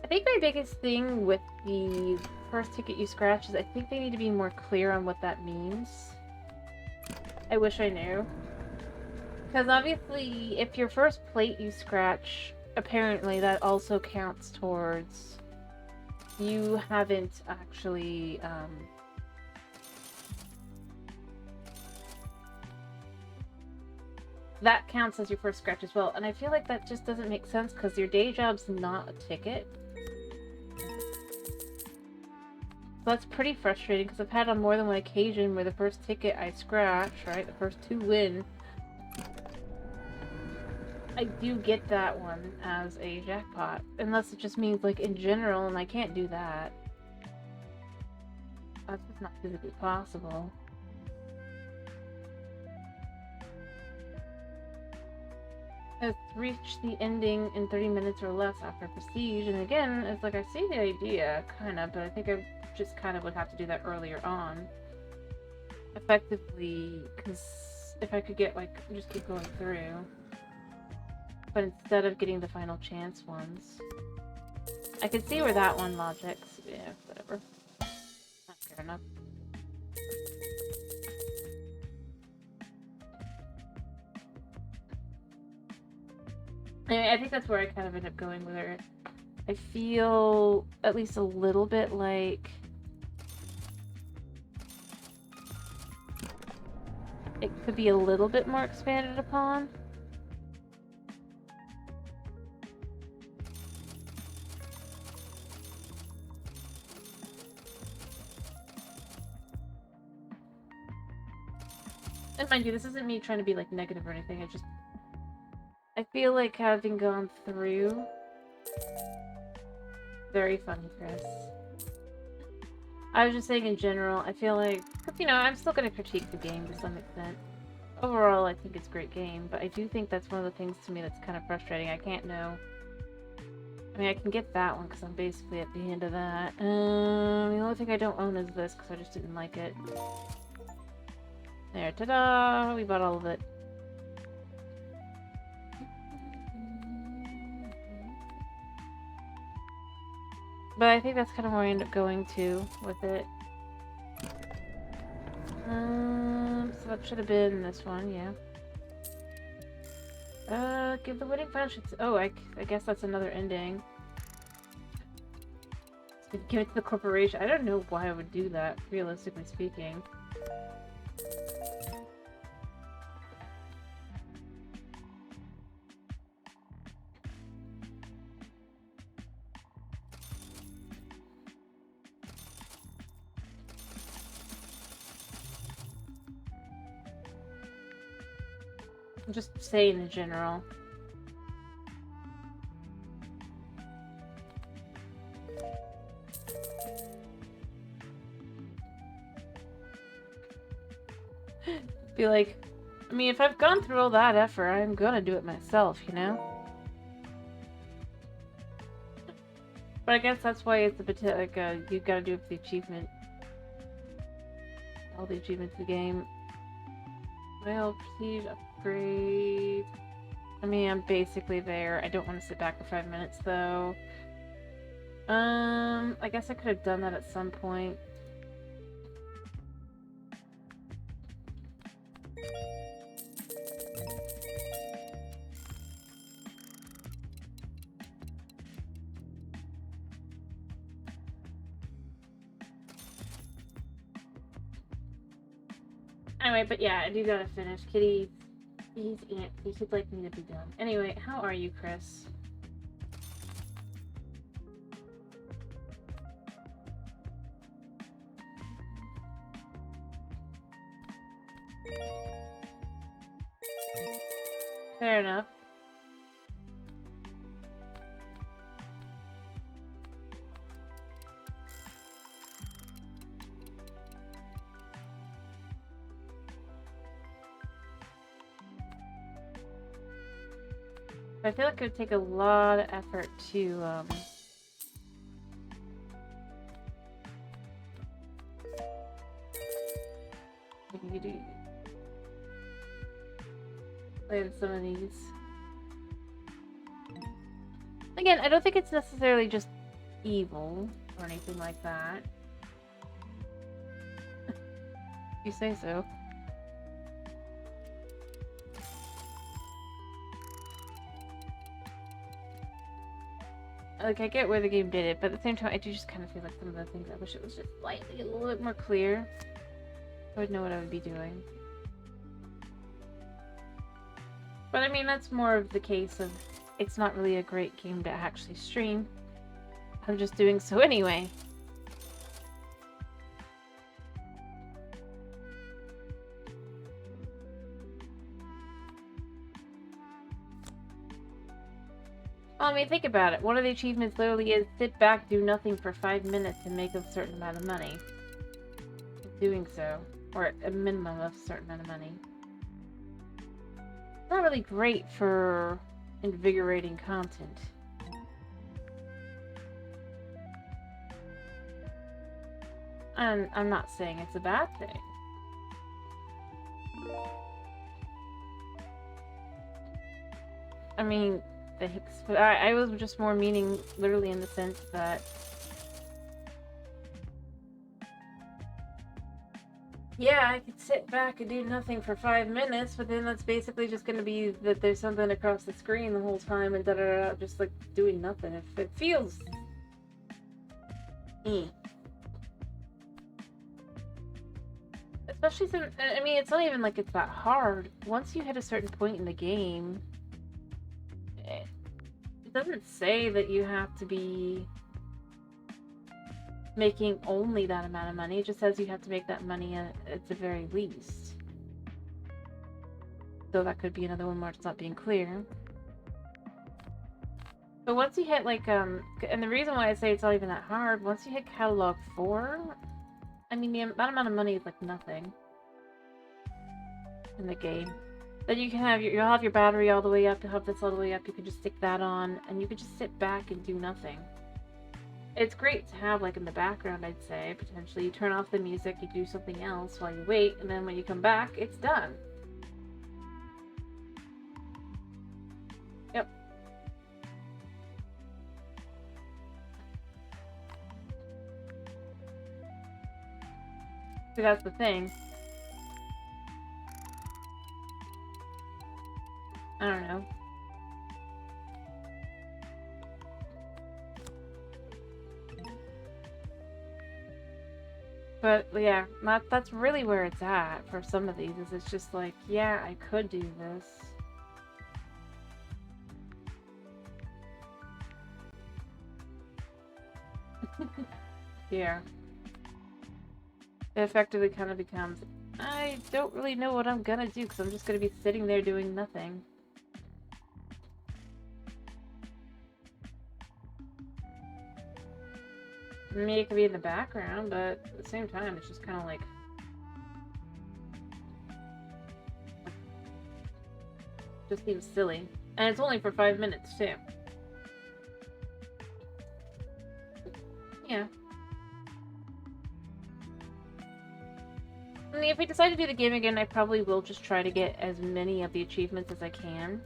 think my biggest thing with the first ticket you scratch is I think they need to be more clear on what that means. I wish I knew. Because obviously, if your first plate you scratch, apparently that also counts towards you haven't actually, that counts as your first scratch as well. And I feel like that just doesn't make sense because your day job's not a ticket. So that's pretty frustrating because I've had on more than one occasion where the first ticket I scratch, right, the first two win, I do get that one as a jackpot. Unless it just means, like, in general, and I can't do that. That's just not physically possible. I've reached the ending in 30 minutes or less after Prestige, and again, it's like I see the idea, kind of, but I think I just kind of would have to do that earlier on. Effectively, because if I could get, like, just keep going through. but instead of getting the final chance ones. I could see where that one logics. Yeah, whatever. Not care enough. Anyway, I think that's where I kind of end up going with her. I feel at least a little bit like it could be a little bit more expanded upon. And mind you, this isn't me trying to be like negative or anything. I feel like having gone through. Very funny, Chris. I was just saying in general, I feel like, you know, I'm still going to critique the game to some extent. Overall, I think it's a great game, but I do think that's one of the things to me that's kind of frustrating. I can't know. I mean, I can get that one because I'm basically at the end of that. The only thing I don't own is this because I just didn't like it. There, ta-da! We bought all of it. But I think that's kind of where I end up going to with it. So that should have been this one, yeah. Give the winning final shots. Oh, I guess that's another ending. Give it to the corporation. I don't know why I would do that, realistically speaking. I'm just saying in general. Be like, I mean, if I've gone through all that effort, I'm gonna do it myself, you know? But I guess that's why it's a bit like, you gotta do it for the achievement. All the achievements of the game. Well, prestige, upgrade. I mean, I'm basically there. I don't want to sit back for 5 minutes, though. I guess I could have done that at some point. Anyway, but yeah, I do gotta finish. Kitty, he's antsy. He'd like me to be done. Anyway, how are you, Chris? Fair enough. I feel like it would take a lot of effort to, play some of these. Again, I don't think it's necessarily just evil or anything like that. You say so. Like, I get where the game did it, but at the same time, I do just kind of feel like some of the things I wish it was just slightly a little bit more clear. So I'd know what I would be doing. But I mean, that's more of the case of it's not really a great game to actually stream. I'm just doing so anyway. Well, I mean, think about it. One of the achievements literally is sit back, do nothing for 5 minutes, and make a certain amount of money. Doing so. Or a minimum of a certain amount of money. It's not really great for invigorating content. And I'm not saying it's a bad thing. I mean, I was just more meaning literally in the sense that yeah, I could sit back and do nothing for 5 minutes, but then that's basically just going to be that there's something across the screen the whole time and da-da-da, just like doing nothing. If it feels... Especially since, I mean, it's not even like it's that hard. Once you hit a certain point in the game, it doesn't say that you have to be making only that amount of money. It just says you have to make that money at the very least. So that could be another one where it's not being clear. But once you hit like, and the reason why I say it's not even that hard, once you hit catalog 4, I mean, that amount of money is like nothing in the game. Then you can have you'll have your battery all the way up, you'll have this all the way up, you can just stick that on, and you can just sit back and do nothing. It's great to have like in the background, I'd say, potentially. You turn off the music, you do something else while you wait, and then when you come back, it's done. Yep. See, that's the thing. I don't know. But yeah, that's really where it's at for some of these. Is it's just like, yeah, I could do this. Yeah. It effectively kind of becomes, I don't really know what I'm gonna do because I'm just gonna be sitting there doing nothing. Maybe it could be in the background, but at the same time, it's just kind of like... just seems silly. And it's only for 5 minutes, too. Yeah. I mean, if we decide to do the game again, I probably will just try to get as many of the achievements as I can.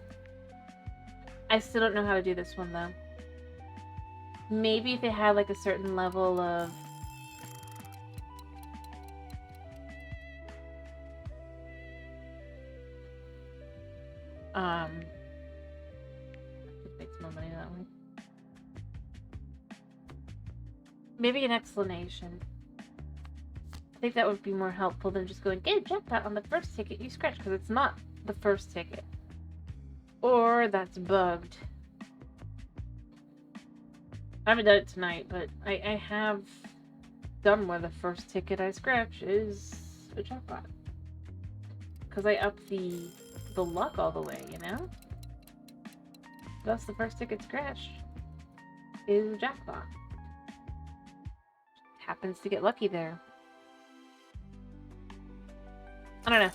I still don't know how to do this one, though. Maybe if they had, like, a certain level of... Just make some more money that way. Maybe an explanation. I think that would be more helpful than just going, get a jackpot on the first ticket you scratch, because it's not the first ticket. Or that's bugged. I haven't done it tonight, but I have done where the first ticket I scratch is a jackpot. Because I up the luck all the way, you know? Thus, the first ticket scratched is a jackpot. Happens to get lucky there. I don't know.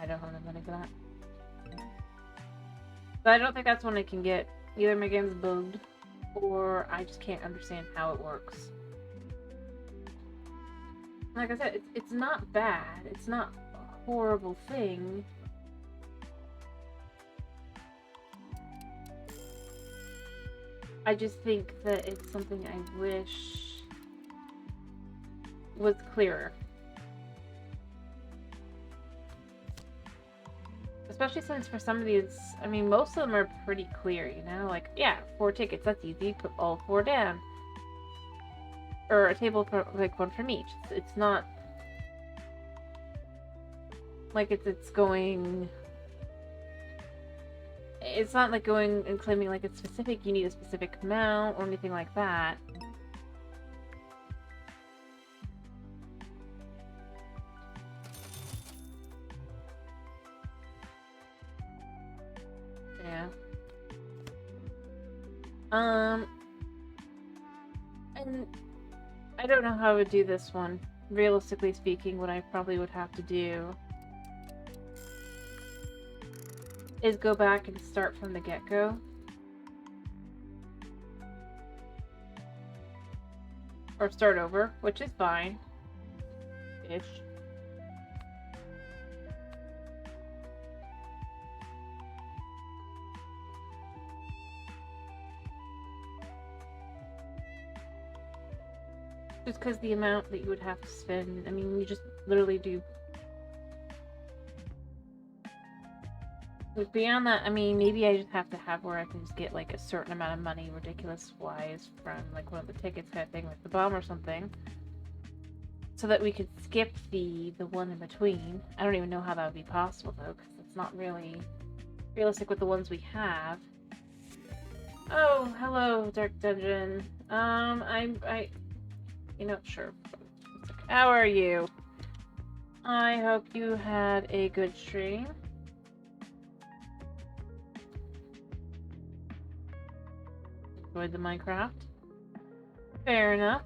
I don't have enough money for that. But I don't think that's one I can get. Either my game's bugged, or I just can't understand how it works. Like I said, it's not bad. It's not a horrible thing. I just think that it's something I wish was clearer. Especially since for some of these, I mean, most of them are pretty clear, you know? Like, yeah, 4 tickets, that's easy. Put all 4 down. Or a table for, like, one from each. It's not... like, it's going... It's not, like, going and claiming, like, it's specific, you need a specific amount, or anything like that. And I don't know how I would do this one. Realistically speaking, what I probably would have to do is go back and start from the get-go. Or start over, which is fine. Ish. Just because the amount that you would have to spend, I mean, we just literally do. But beyond that, I mean, maybe I just have to have where I can just get like a certain amount of money, ridiculous wise, from like one of the tickets kind of thing, like the bomb or something. So that we could skip the one in between. I don't even know how that would be possible though, because it's not really realistic with the ones we have. Oh, hello, Dark Dungeon. You know, sure. How are you? I hope you had a good stream. Enjoyed the Minecraft. Fair enough.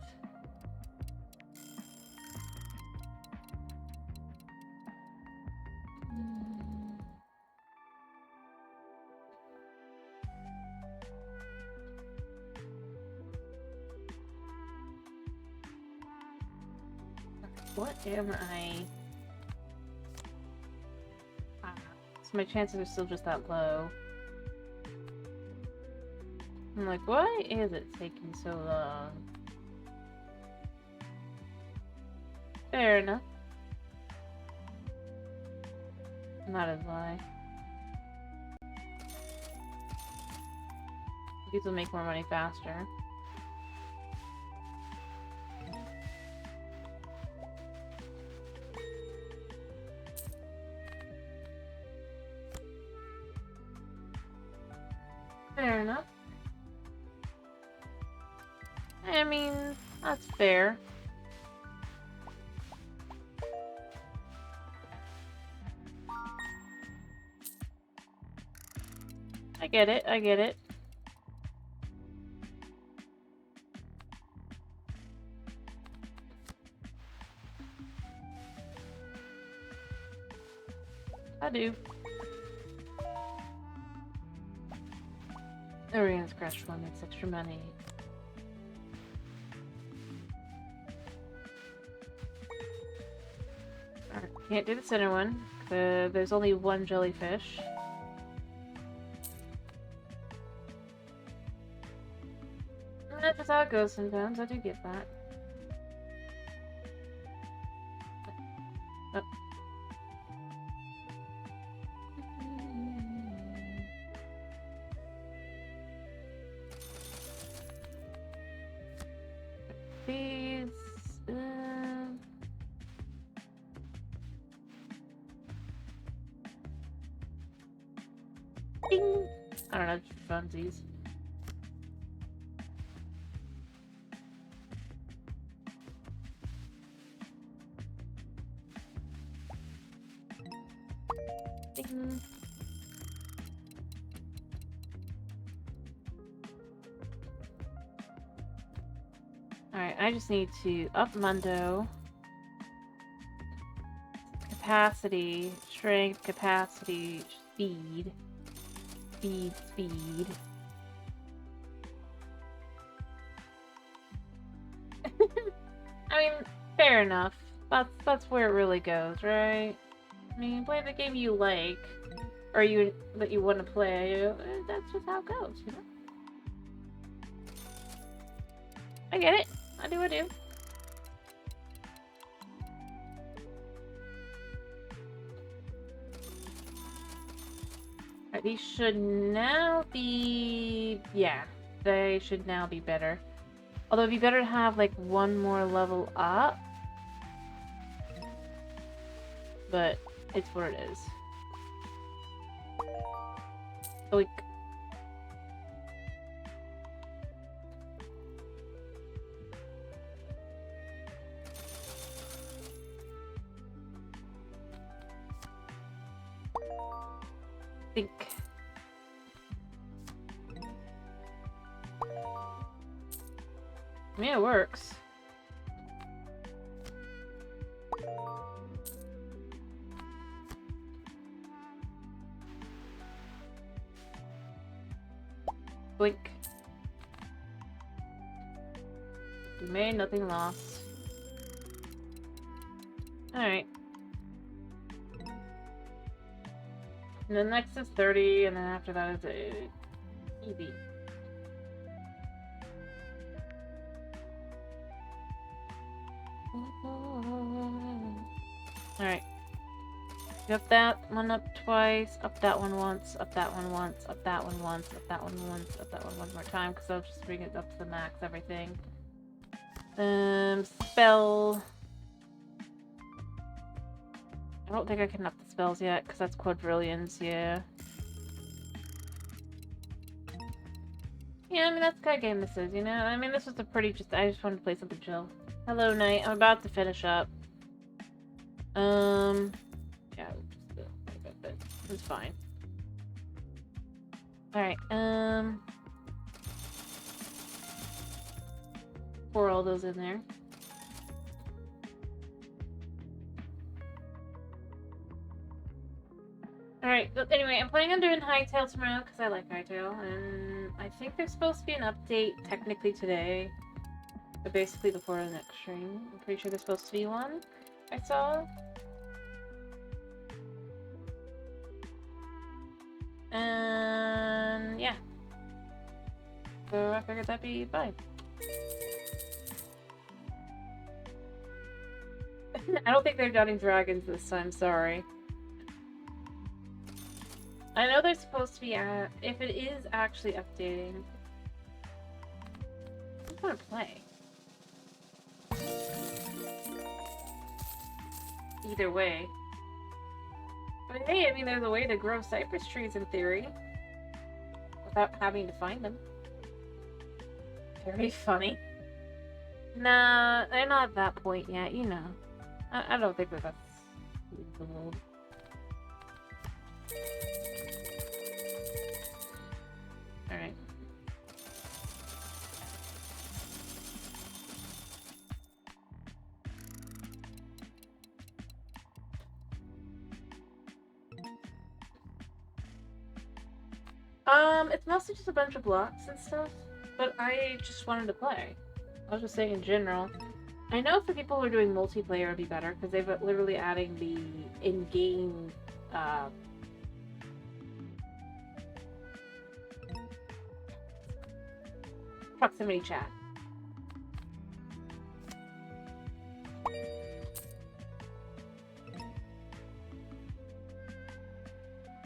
What am I? So my chances are still just that low. I'm like, why is it taking so long? Fair enough. Not as why. These will make more money faster. Fair enough. I mean, that's fair. I get it, I get it. I do. Oh, we're gonna scratch one, makes extra money. Alright, can't do the center one. There's only one jellyfish. That's just how it goes sometimes, I do get that. Oh. These... Ding! I don't know, just funsies. Ding! Alright, I just need to up Mundo. Capacity, strength, capacity, speed. Speed. I mean, fair enough. That's where it really goes, right? I mean, play the game you like, or that you want to play. That's just how it goes, you know. I get it. I do. Alright, these should now be... yeah, they should now be better. Although it'd be better to have, like, one more level up. But it's what it is. Oink. Think. I mean, it works. Blink. We made, nothing lost. Alright. And then next is 30, and then after that is easy. Alright. Up that one up twice, up that one once, up that one once, up that one once, up that one once, up that one more time, because I'll just bring it up to the max, everything. Spell. I don't think I can up the spells yet, because that's quadrillions, yeah. Yeah, I mean, that's the kind of game this is, you know? I mean, this was a pretty I just wanted to play something chill. Hello, Knight. I'm about to finish up. Yeah, it's fine. Alright, pour all those in there. Alright, but anyway, I'm planning on doing Hightail tomorrow because I like Hightail, and I think there's supposed to be an update technically today, but basically before the next stream. I'm pretty sure there's supposed to be one, I saw. And yeah. So I figured that'd be fine. I don't think they're downing dragons this time, sorry. I know they're supposed to be if it is actually updating. I just want to play. Either way. But hey, I mean, there's a way to grow cypress trees in theory. Without having to find them. Very funny. Nah, they're not at that point yet, you know. I don't think that's feasible. Alright. It's mostly just a bunch of blocks and stuff, but I just wanted to play. I was just saying in general. I know for people who are doing multiplayer it'd be better, because they've literally adding the in-game, proximity chat.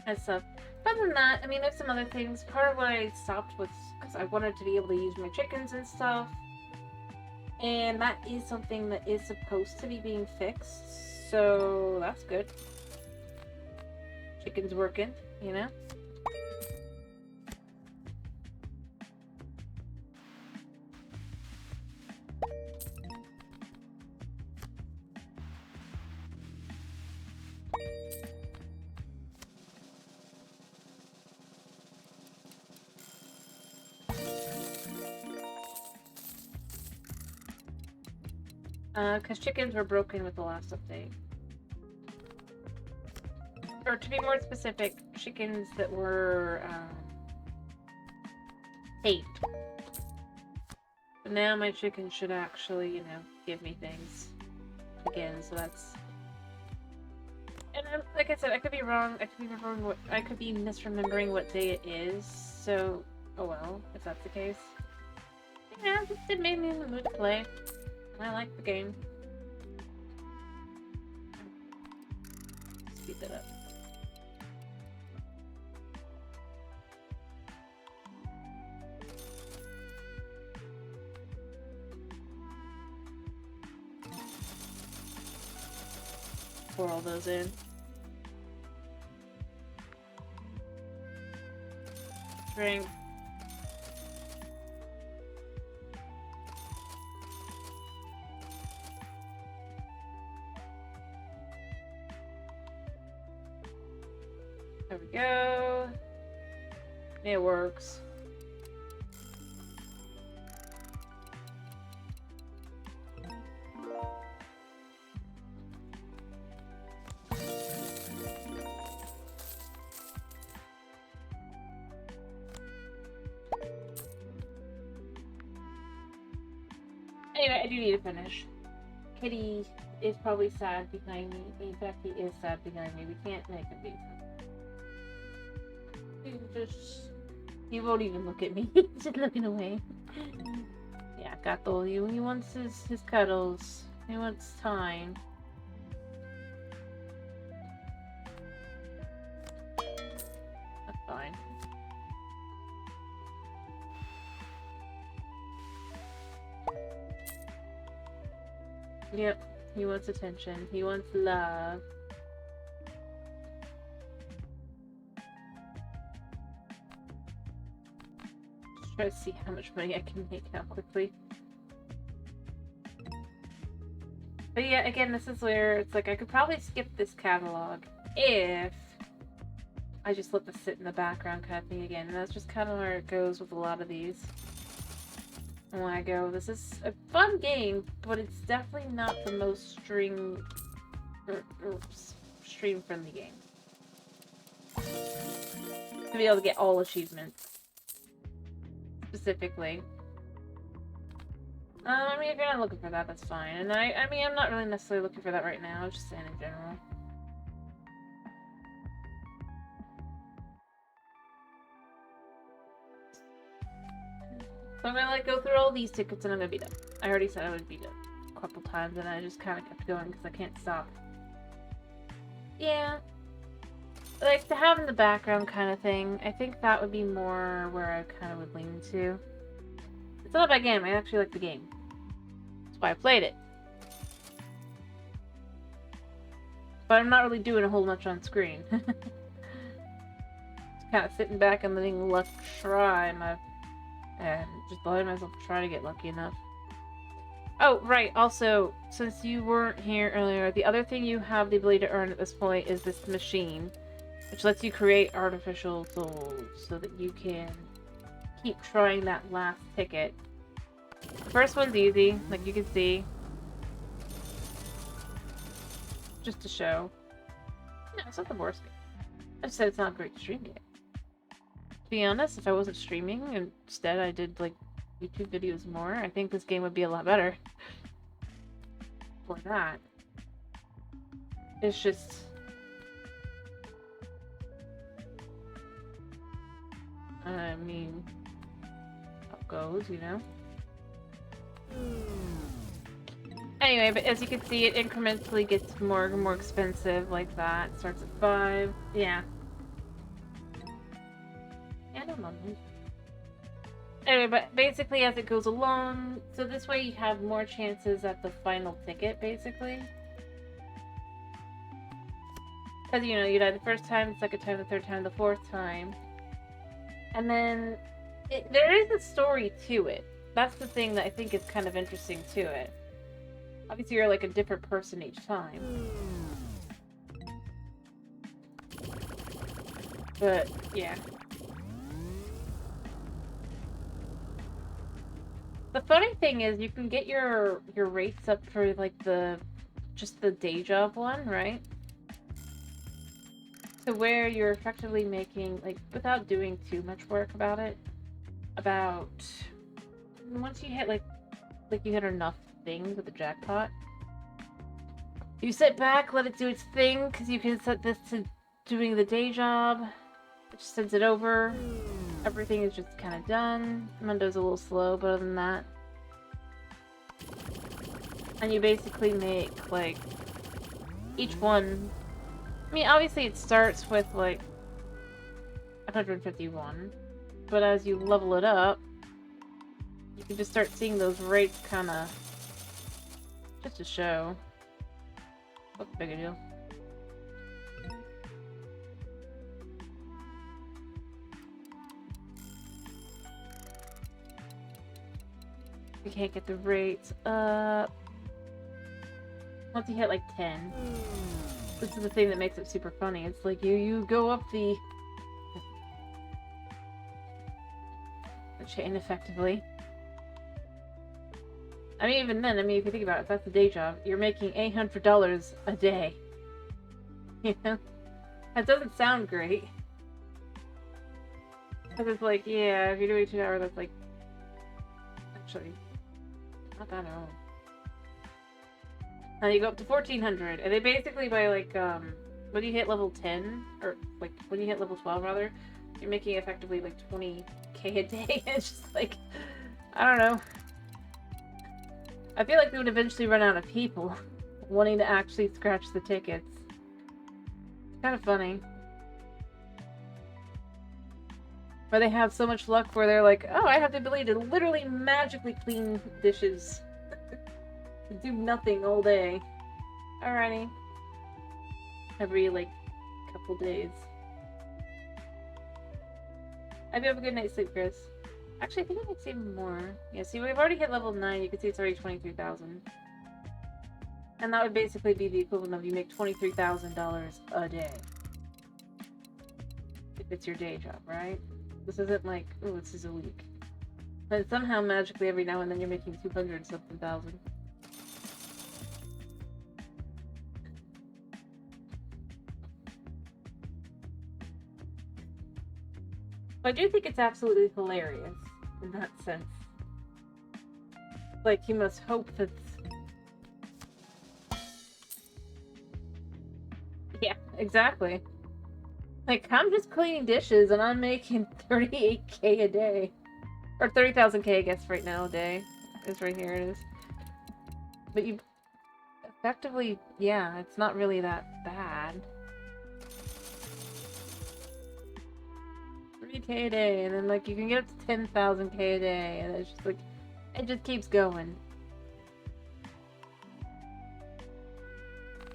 And stuff. Other than that, I mean, there's some other things. Part of why I stopped was because I wanted to be able to use my chickens and stuff. And that is something that is supposed to be being fixed. So that's good. Chicken's working, you know? Because chickens were broken with the last update. Or to be more specific, chickens that were, taped. But now my chickens should actually, you know, give me things again, so that's... And like I said, I could be wrong, I could be misremembering what day it is, so, oh well, if that's the case. Yeah, it made me in the mood to play. I like the game. Speed that up. Pour all those in. Drink. There we go. It works. Anyway, I do need to finish. Kitty is probably sad behind me. In fact, he is sad behind me. We can't make him be sad. He won't even look at me. He's just looking away. Yeah, Gato, he wants his cuddles. He wants time. That's fine. Yep, he wants attention. He wants love. Just try to see how much money I can make now quickly. But yeah, again, this is where it's like I could probably skip this catalog if I just let this sit in the background kind of thing again. And that's just kind of where it goes with a lot of these. And when I go, this is a fun game, but it's definitely not the most stream-friendly game. To be able to get all achievements. Specifically. I mean, if you're not looking for that, that's fine. And I mean, I'm not really necessarily looking for that right now. I'm just saying in general. So I'm gonna like go through all these tickets and I'm gonna be done. I already said I would be done a couple times and I just kind of kept going because I can't stop. Yeah. Like, to have in the background kind of thing, I think that would be more where I kind of would lean to. It's not a bad game. I actually like the game. That's why I played it. But I'm not really doing a whole much on screen. Just kind of sitting back and letting luck try and just letting myself try to get lucky enough. Oh, right. Also, since you weren't here earlier, the other thing you have the ability to earn at this point is this machine, which lets you create artificial souls so that you can keep trying that last ticket. The first one's easy, like you can see. Just to show. No, it's not the worst game. I just said it's not a great stream game. To be honest, if I wasn't streaming and instead I did like YouTube videos more, I think this game would be a lot better. For that. It's just... I mean... how it goes, you know? Anyway, but as you can see, it incrementally gets more and more expensive like that. It starts at 5. Yeah. Yeah, I don't know. Anyway, but basically as it goes along, so this way you have more chances at the final ticket, basically. Because, you know, you die the first time, the second time, the third time, the fourth time. And then, there is a story to it. That's the thing that I think is kind of interesting to it. Obviously, you're like a different person each time. But, yeah. The funny thing is, you can get your rates up for, like, just the day job one, right? To where you're effectively making, like, without doing too much work about it, about... once you hit, like you hit enough things with the jackpot, you sit back, let it do its thing, because you can set this to doing the day job, which sends it over. Everything is just kind of done. Mundo's a little slow, but other than that. And you basically make, like, each one... I mean, obviously it starts with, like, 151, but as you level it up, you can just start seeing those rates kind of... just to show. What big a deal. You can't get the rates up. Once you hit like 10. This is the thing that makes it super funny. It's like you go up the chain effectively. I mean, even then, I mean, if you think about it, if that's the day job, you're making $800 a day. You know? That doesn't sound great. Because it's like, yeah, if you're doing 2 hours, that's like... actually, not that at all. And you go up to 1,400, and they basically by, like, when you hit level 10, or, like, when you hit level 12, rather, you're making effectively, like, 20k a day. It's just like, I don't know. I feel like they would eventually run out of people wanting to actually scratch the tickets. It's kind of funny. Or they have so much luck where they're like, oh, I have the ability to literally magically clean dishes. Do nothing all day. Alrighty. Every, like, couple days. I hope you have a good night's sleep, Chris. Actually, I think it makes even more. Yeah, see, we've already hit level 9. You can see it's already 23,000. And that would basically be the equivalent of you make $23,000 a day. If it's your day job, right? This isn't like, oh, this is a week. But somehow, magically, every now and then you're making 200-something thousand. I do think it's absolutely hilarious in that sense. Like, you must hope that... Yeah, exactly. Like, I'm just cleaning dishes and I'm making 38k a day. Or 30,000k, I guess, right now a day. It's right here, it is. But you... Effectively, yeah, it's not really that bad. 3k a day, and then, like, you can get up to 10,000k a day, and it's just, like, it just keeps going.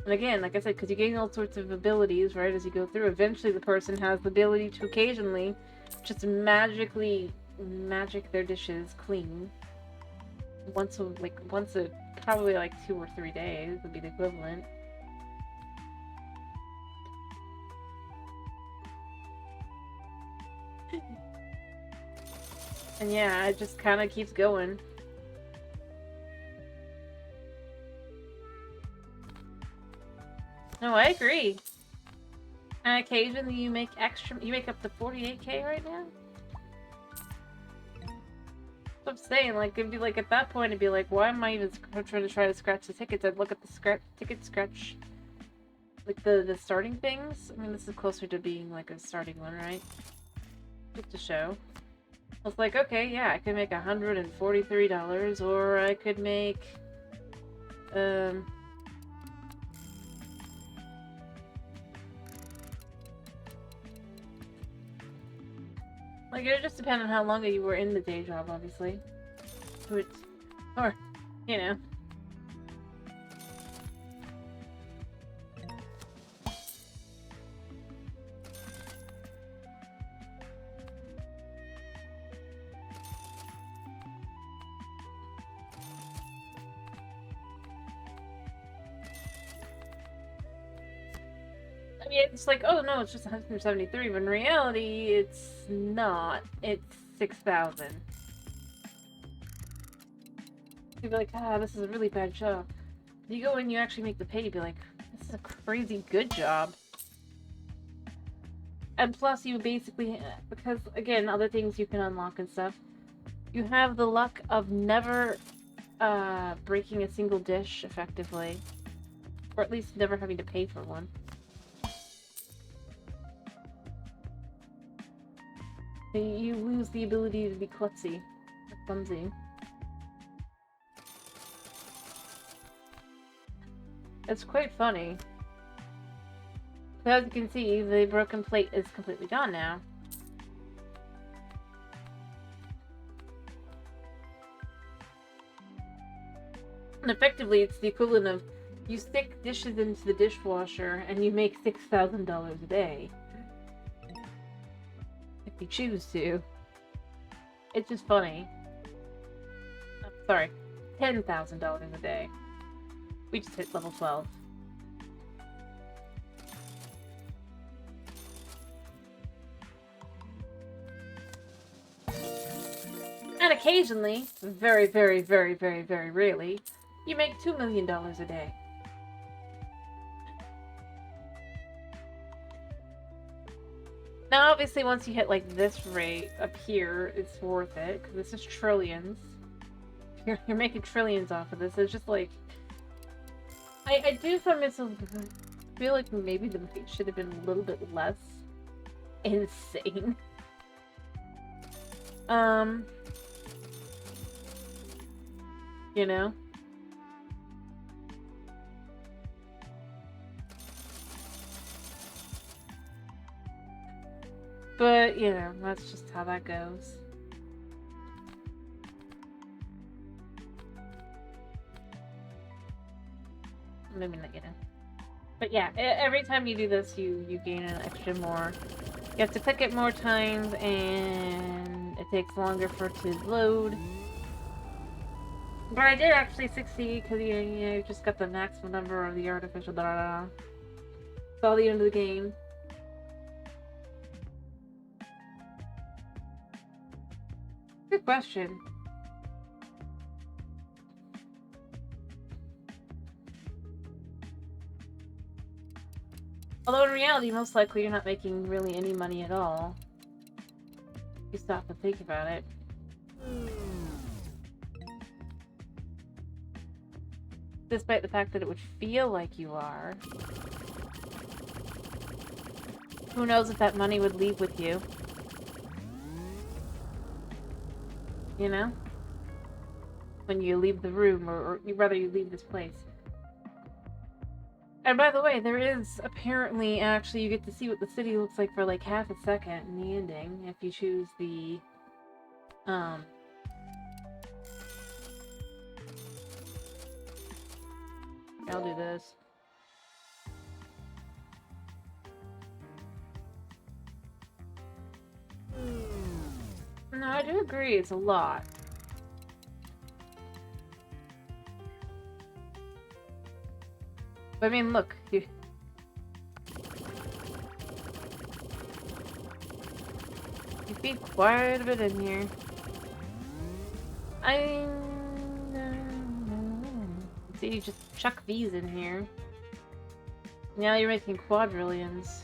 And again, like I said, because you gain all sorts of abilities, right, as you go through, eventually the person has the ability to occasionally just magically magic their dishes clean. Once a, probably like 2 or 3 days would be the equivalent. And yeah, it just kind of keeps going. No, I agree. And occasionally you make up to 48k right now? That's what I'm saying, like, it'd be like, at that point, it'd be like, why am I even trying to scratch the tickets? I'd look at the ticket scratch, like, the starting things. I mean, this is closer to being, like, a starting one, right? Just to show. I was like, okay, yeah, I could make $143, or I could make, like, it would just depend on how long you were in the day job, obviously. Or, you know. I mean, it's like, oh no, it's just 173, but in reality, it's not. It's 6,000. You'd be like, ah, this is a really bad job. You go and you actually make the pay, you'd be like, this is a crazy good job. And plus, you basically, because again, other things you can unlock and stuff, you have the luck of never breaking a single dish effectively, or at least never having to pay for one. You lose the ability to be klutzy, or clumsy. It's quite funny. As you can see, the broken plate is completely gone now. And effectively, it's the equivalent of you stick dishes into the dishwasher and you make $6,000 a day. If you choose to. It's just funny. Oh, sorry, $10,000 a day. We just hit level 12. And occasionally, very, very, very, very, very rarely, you make $2 million a day. Now, obviously, once you hit, like, this rate up here, it's worth it, because this is trillions. You're making trillions off of this. It's just, like... I do sometimes feel like maybe the rate should have been a little bit less insane. You know? But, you know, that's just how that goes. Maybe not, you know. But yeah, every time you do this, you gain an extra more. You have to click it more times, and it takes longer for it to load. But I did actually succeed, because you just got the maximum number of the artificial da-da-da. It's all the end of the game. Good question. Although in reality, most likely you're not making really any money at all. You stop and think about it. Despite the fact that it would feel like you are. Who knows if that money would leave with you? You know? When you leave the room, or rather you leave this place. And by the way, there is apparently, actually, you get to see what the city looks like for like half a second in the ending, if you choose the, I'll do this. No, I do agree, it's a lot. But I mean, look, you feed quite a bit in here. See, you just chuck these in here. Now you're making quadrillions.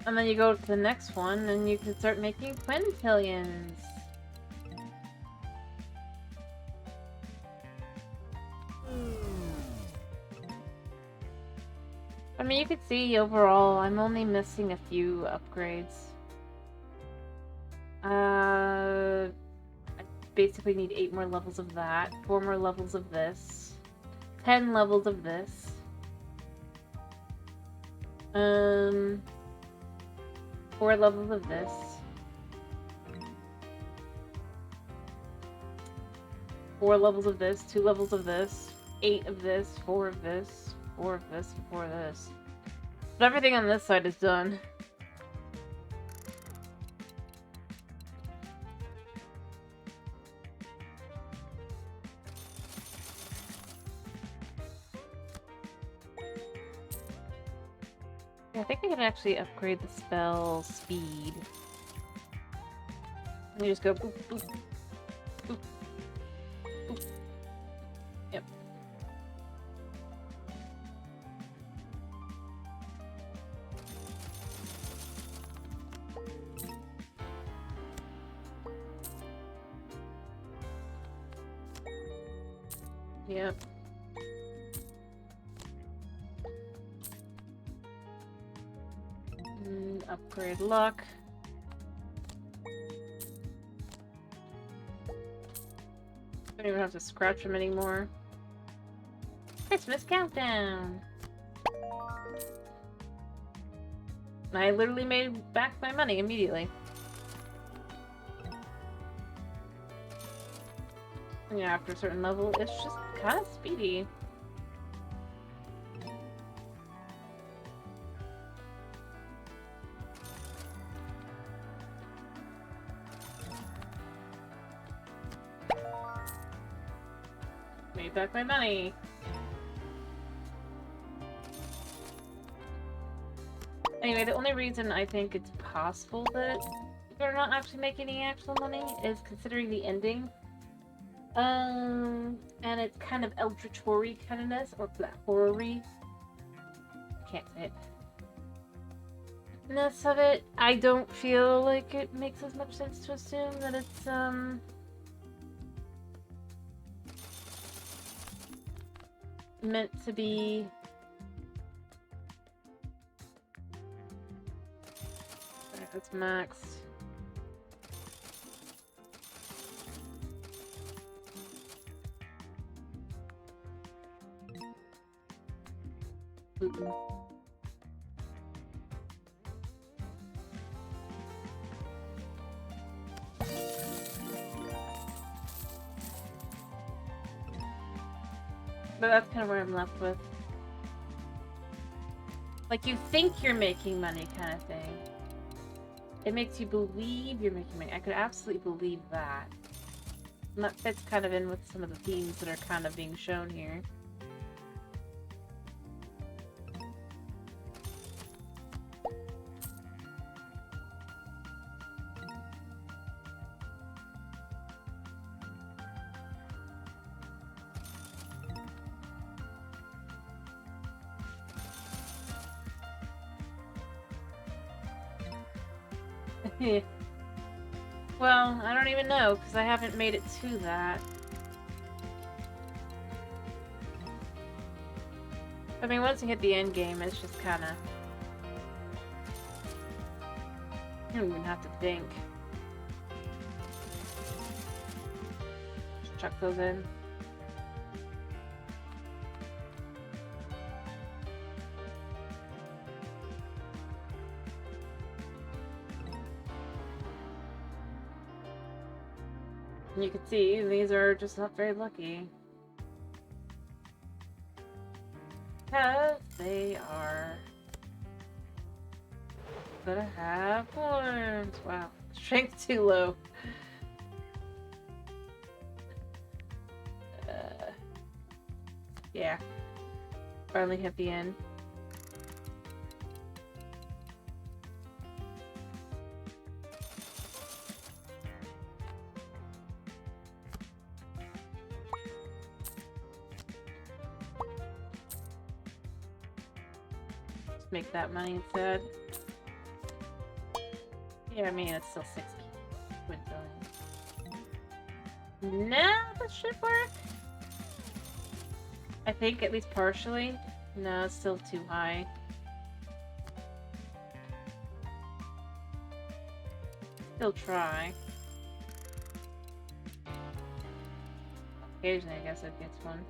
And then you go to the next one, and you can start making quintillions. I mean, you could see overall, I'm only missing a few upgrades. I basically need 8 more levels of that, 4 more levels of this, 10 levels of this. 4 levels of this. 4 levels of this, 2 levels of this, 8 of this, 4 of this, 4 of this, and 4 of this. But everything on this side is done. Yeah, I think I can actually upgrade the spell speed. You just go boop, boop, boop, boop. Yep. Yep. Upgrade luck. Don't even have to scratch them anymore. Christmas countdown! I literally made back my money immediately. And yeah, after a certain level, it's just kind of speedy. Made back my money. Anyway, the only reason I think it's possible that they're not actually making any actual money is considering the ending. And it's kind of Eldritch horror kindness, or horror-y. I can't say it. Ness of it, I don't feel like it makes as much sense to assume that it's, meant to be. Alright, that's maxed. But that's kind of where I'm left with. Like, you think you're making money kind of thing. It makes you believe you're making money. I could absolutely believe that. And that fits kind of in with some of the themes that are kind of being shown here. Well, I don't even know, because I haven't made it to that. I mean, once you hit the end game, it's just kind of... You don't even have to think. Just chuck those in. You can see these are just not very lucky. Because they are gonna have horns. Wow. Strength too low. Yeah. Finally hit the end. Make that money instead. Yeah, I mean, it's still 6 quintillion. Nah, that should work. I think, at least partially. No, it's still too high. Still try. Occasionally, I guess it gets one.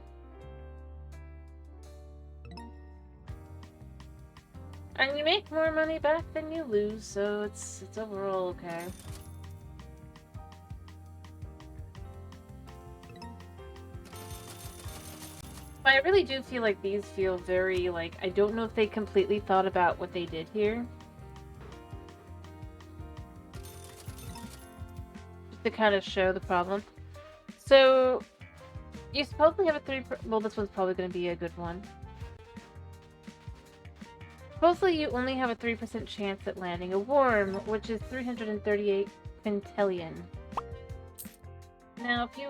And you make more money back than you lose, so it's overall okay. But I really do feel like these feel very, like, I don't know if they completely thought about what they did here. Just to kind of show the problem. So, you supposedly have a well, this one's probably going to be a good one. Supposedly, you only have a 3% chance at landing a worm, which is 338 quintillion. Now, if you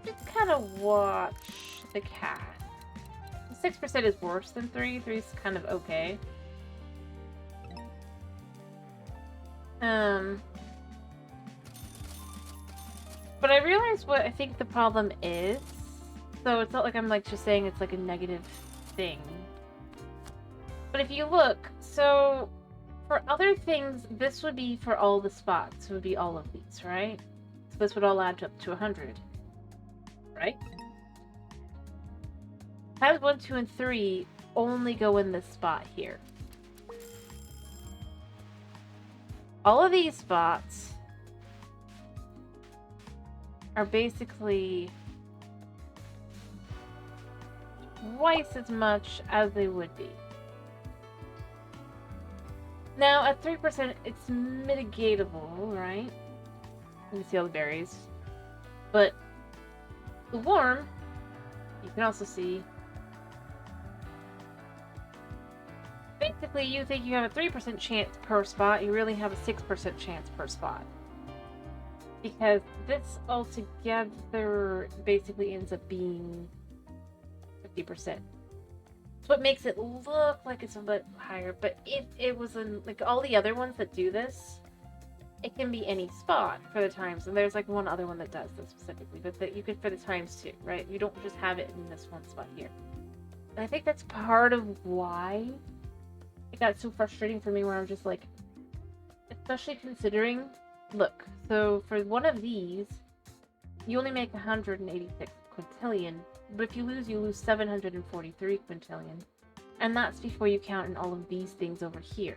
just kind of watch the cast, 6% is worse than 3. 3 is kind of okay. But I realized what I think the problem is. So it's not like I'm like just saying it's like a negative thing. But if you look, so for other things, this would be for all the spots. It would be all of these, right? So this would all add up to 100, right? Times 1, 2, and 3 only go in this spot here. All of these spots are basically twice as much as they would be. Now, at 3%, it's mitigatable, right? You can see all the berries. But the worm, you can also see. Basically, you think you have a 3% chance per spot, you really have a 6% chance per spot. Because this altogether basically ends up being 50%. So it makes it look like it's a bit higher, but if it was in, like, all the other ones that do this, it can be any spot for the times. And there's like one other one that does this specifically, but that you could fit the times too, right? You don't just have it in this one spot here. And I think that's part of why it got so frustrating for me, where I'm just like, especially considering, look, so for one of these, you only make 186 quintillion, but if you lose 743 quintillion. And that's before you count in all of these things over here.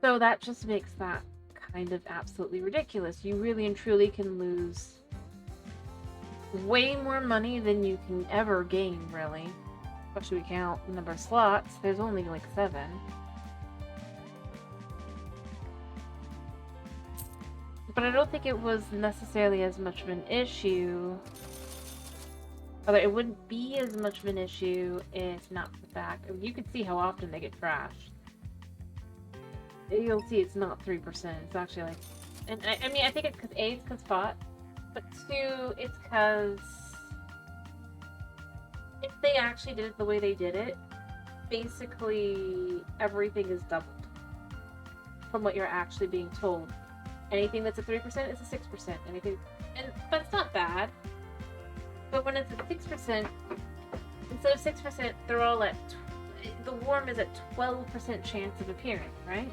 So that just makes that kind of absolutely ridiculous. You really and truly can lose way more money than you can ever gain, really. Especially we count the number of slots. There's only like 7. But I don't think it was necessarily as much of an issue. Although it wouldn't be as much of an issue if not for the fact. I mean, you can see how often they get trashed. You'll see it's not 3%. It's actually like... And I mean, I think it's because A, it's because spot. But 2, it's because... if they actually did it the way they did it, basically everything is doubled from what you're actually being told. Anything that's a 3% is a 6%. Anything, but it's not bad. But when it's at 6%, instead of 6%, they're all at... the worm is at 12% chance of appearing, right?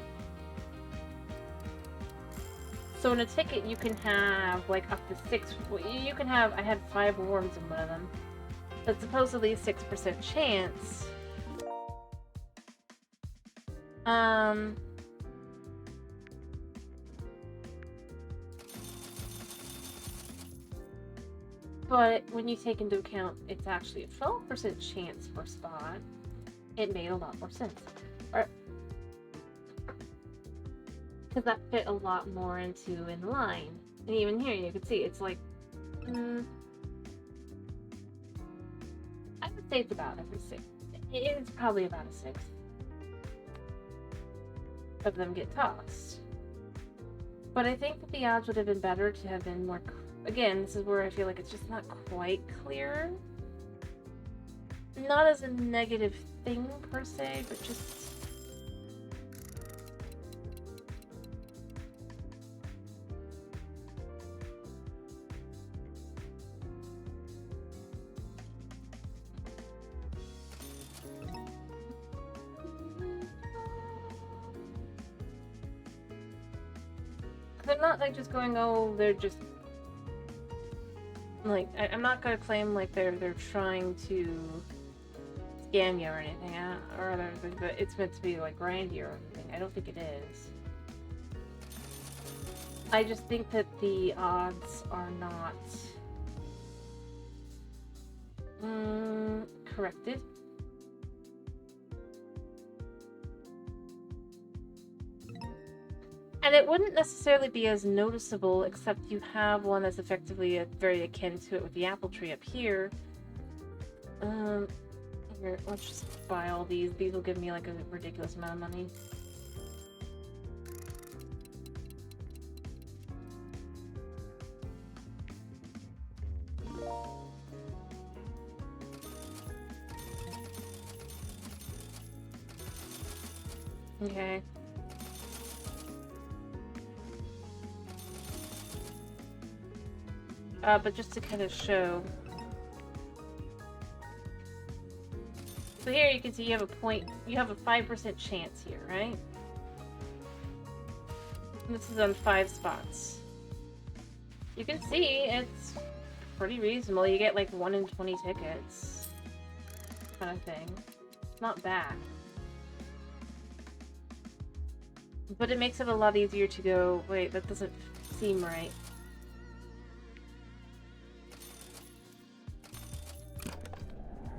So in a ticket, you can have like up to 6... you can have... I had 5 worms in one of them. But supposedly 6% chance. But when you take into account it's actually a 12% chance for spot, it made a lot more sense. Because that fit a lot more into in line. And even here you can see it's like... I would say it's about every 6. It is probably about a 6 of them get tossed. But I think that the odds would have been better to have been more... Again, this is where I feel like it's just not quite clear. Not as a negative thing per se, but just... I'm not like just going, oh, they're just like I'm not gonna claim like they're trying to scam you or anything, or it's meant to be like grindy or anything. I don't think it is. I just think that the odds are not corrected. And it wouldn't necessarily be as noticeable, except you have one that's effectively very akin to it with the apple tree up here. Here, let's just buy all these. These will give me like a ridiculous amount of money. Okay. But just to kind of show. So here you can see you have a 5% chance here, right? And this is on 5 spots. You can see it's pretty reasonable. You get like 1 in 20 tickets. Kind of thing. Not bad. But it makes it a lot easier to go, wait, that doesn't seem right.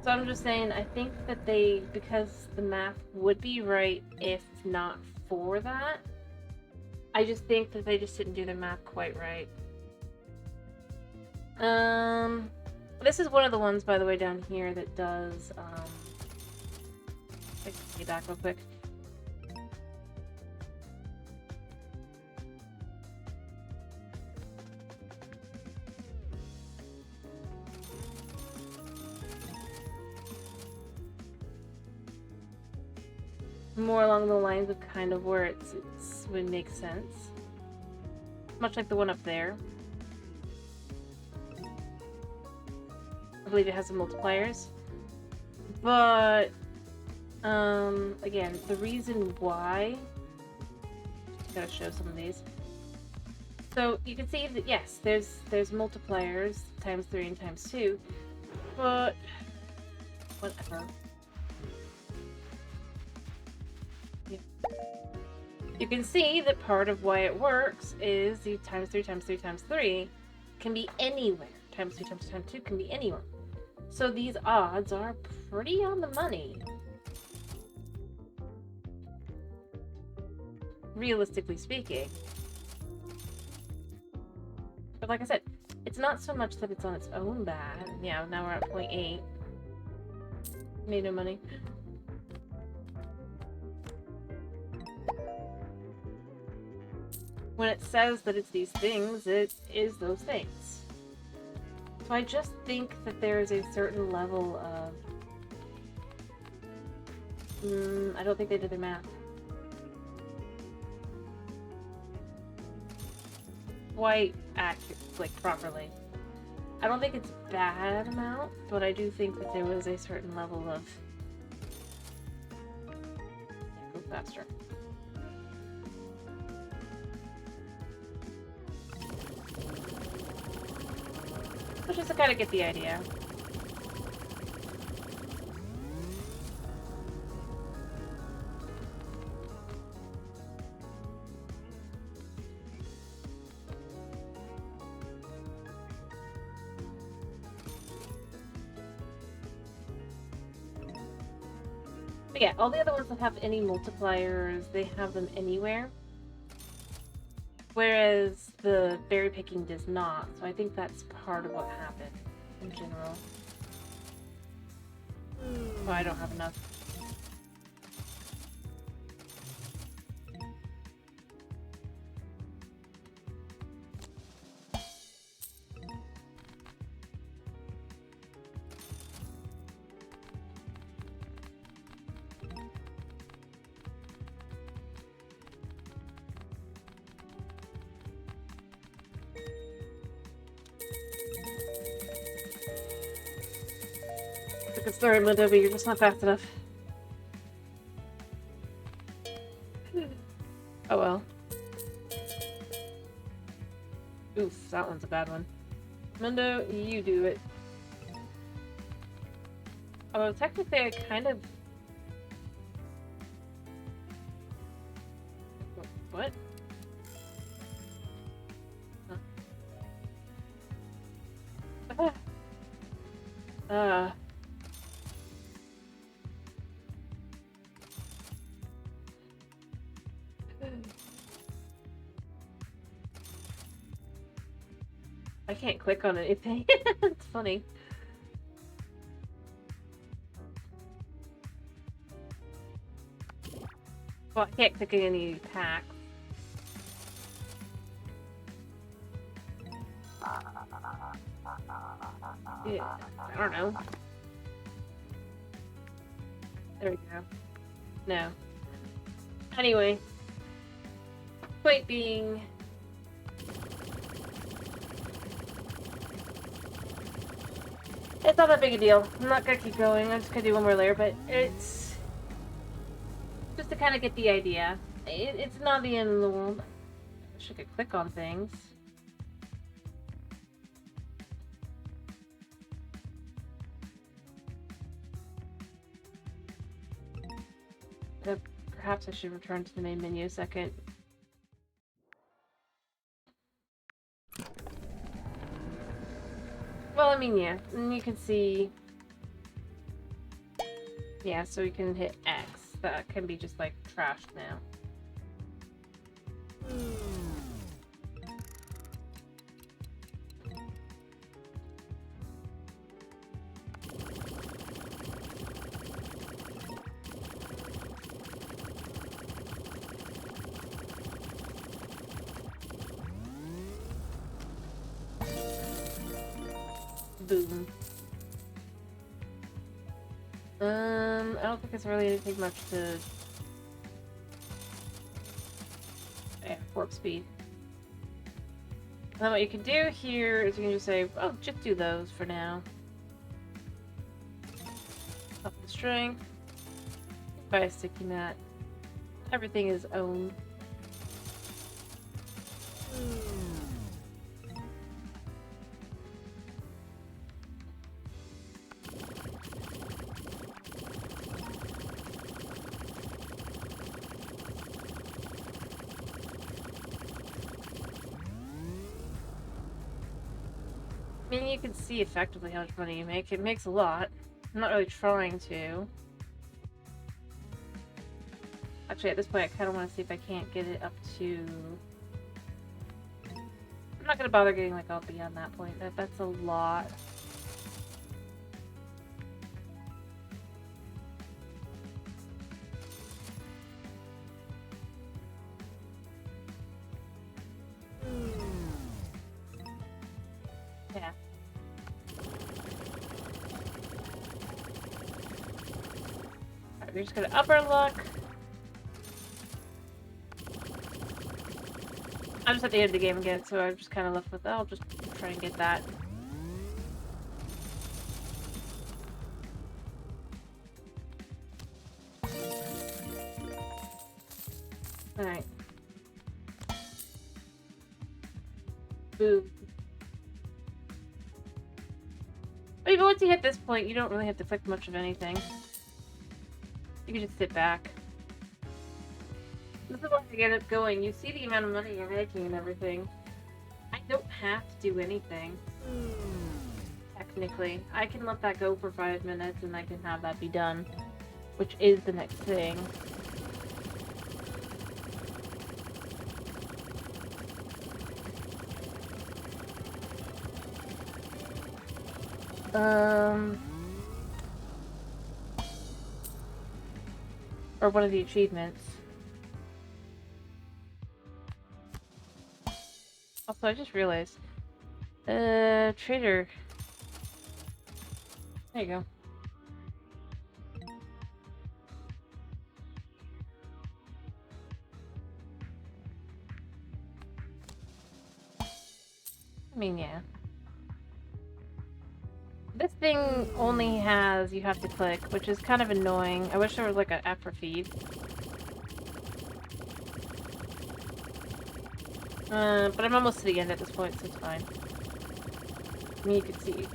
So I'm just saying, I think that because the math would be right if not for that, I just think that they just didn't do their math quite right. This is one of the ones, by the way, down here that does, let's get back real quick. More along the lines of kind of where it would make sense. Much like the one up there. I believe it has some multipliers. But, again, the reason why... Just gotta show some of these. So, you can see that, yes, there's multipliers, times 3 and times 2. But... Whatever. Yeah. You can see that part of why it works is the times 3 times 3 times 3 can be anywhere. Times 2 times 2 times 2 can be anywhere. So these odds are pretty on the money. Realistically speaking. But like I said, it's not so much that it's on its own bad. Yeah, now we're at 0.8. Made no money. When it says that it's these things, it is those things. So I just think that there is a certain level of... I don't think they did their math. Quite accurate, like properly. I don't think it's a bad amount, but I do think that there was a certain level of... Go faster. But just to kind of get the idea. But yeah, all the other ones that have any multipliers, they have them anywhere. Whereas the berry picking does not, so I think that's part of what happened in general. Oh, I don't have enough. It's a good story, Linda, but you're just not fast enough. Oh well. Oof, that one's a bad one. Mundo, you do it. Although technically I kind of... What? Huh. I can't click on anything. It's funny. Well, I can't click any packs. Yeah, I don't know. There we go. No. Anyway. Point being... It's not that big a deal. I'm not gonna keep going. I'm just gonna do one more layer, but it's... just to kind of get the idea. It's not the end of the world. I wish I could click on things. Perhaps I should return to the main menu a second. Well, I mean, yeah. And you can see... Yeah, so we can hit X. That can be just, like, trashed now. Boom. I don't think it's really anything much to... Yeah, warp speed. And then what you can do here is you can just say, oh, just do those for now. Up the strength. By a sticky mat. Everything is owned. mean, you can see effectively how much money you make. It makes a lot. I'm not really trying to. Actually, at this point, I kind of want to see if I can't get it up to... I'm not going to bother getting, like, all beyond that point. That's a lot. Yeah. Alright, we're just gonna up our luck. I'm just at the end of the game again, so I'm just kind of left with, I'll just try and get that. Alright. Boo. But even once you hit this point, you don't really have to click much of anything. You can just sit back. This is why I get it going. You see the amount of money you're making and everything. I don't have to do anything. Technically. I can let that go for 5 minutes and I can have that be done. Which is the next thing. Or one of the achievements. Also, I just realized. Trader. There you go. I mean, yeah. This thing only has, you have to click, which is kind of annoying. I wish there was like an after feed. But I'm almost to the end at this point, so it's fine. I mean, you can see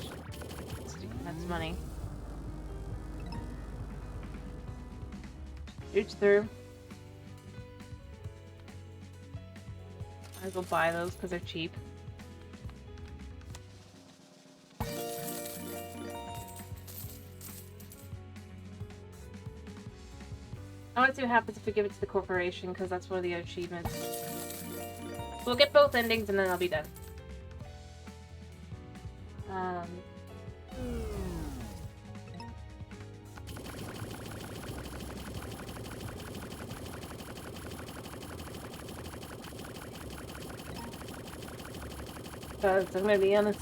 that's money. Ooch through. Might as well buy those because they're cheap. I want to see what happens if we give it to the corporation, because that's one of the achievements. We'll get both endings and then I'll be done. Because I'm gonna be honest,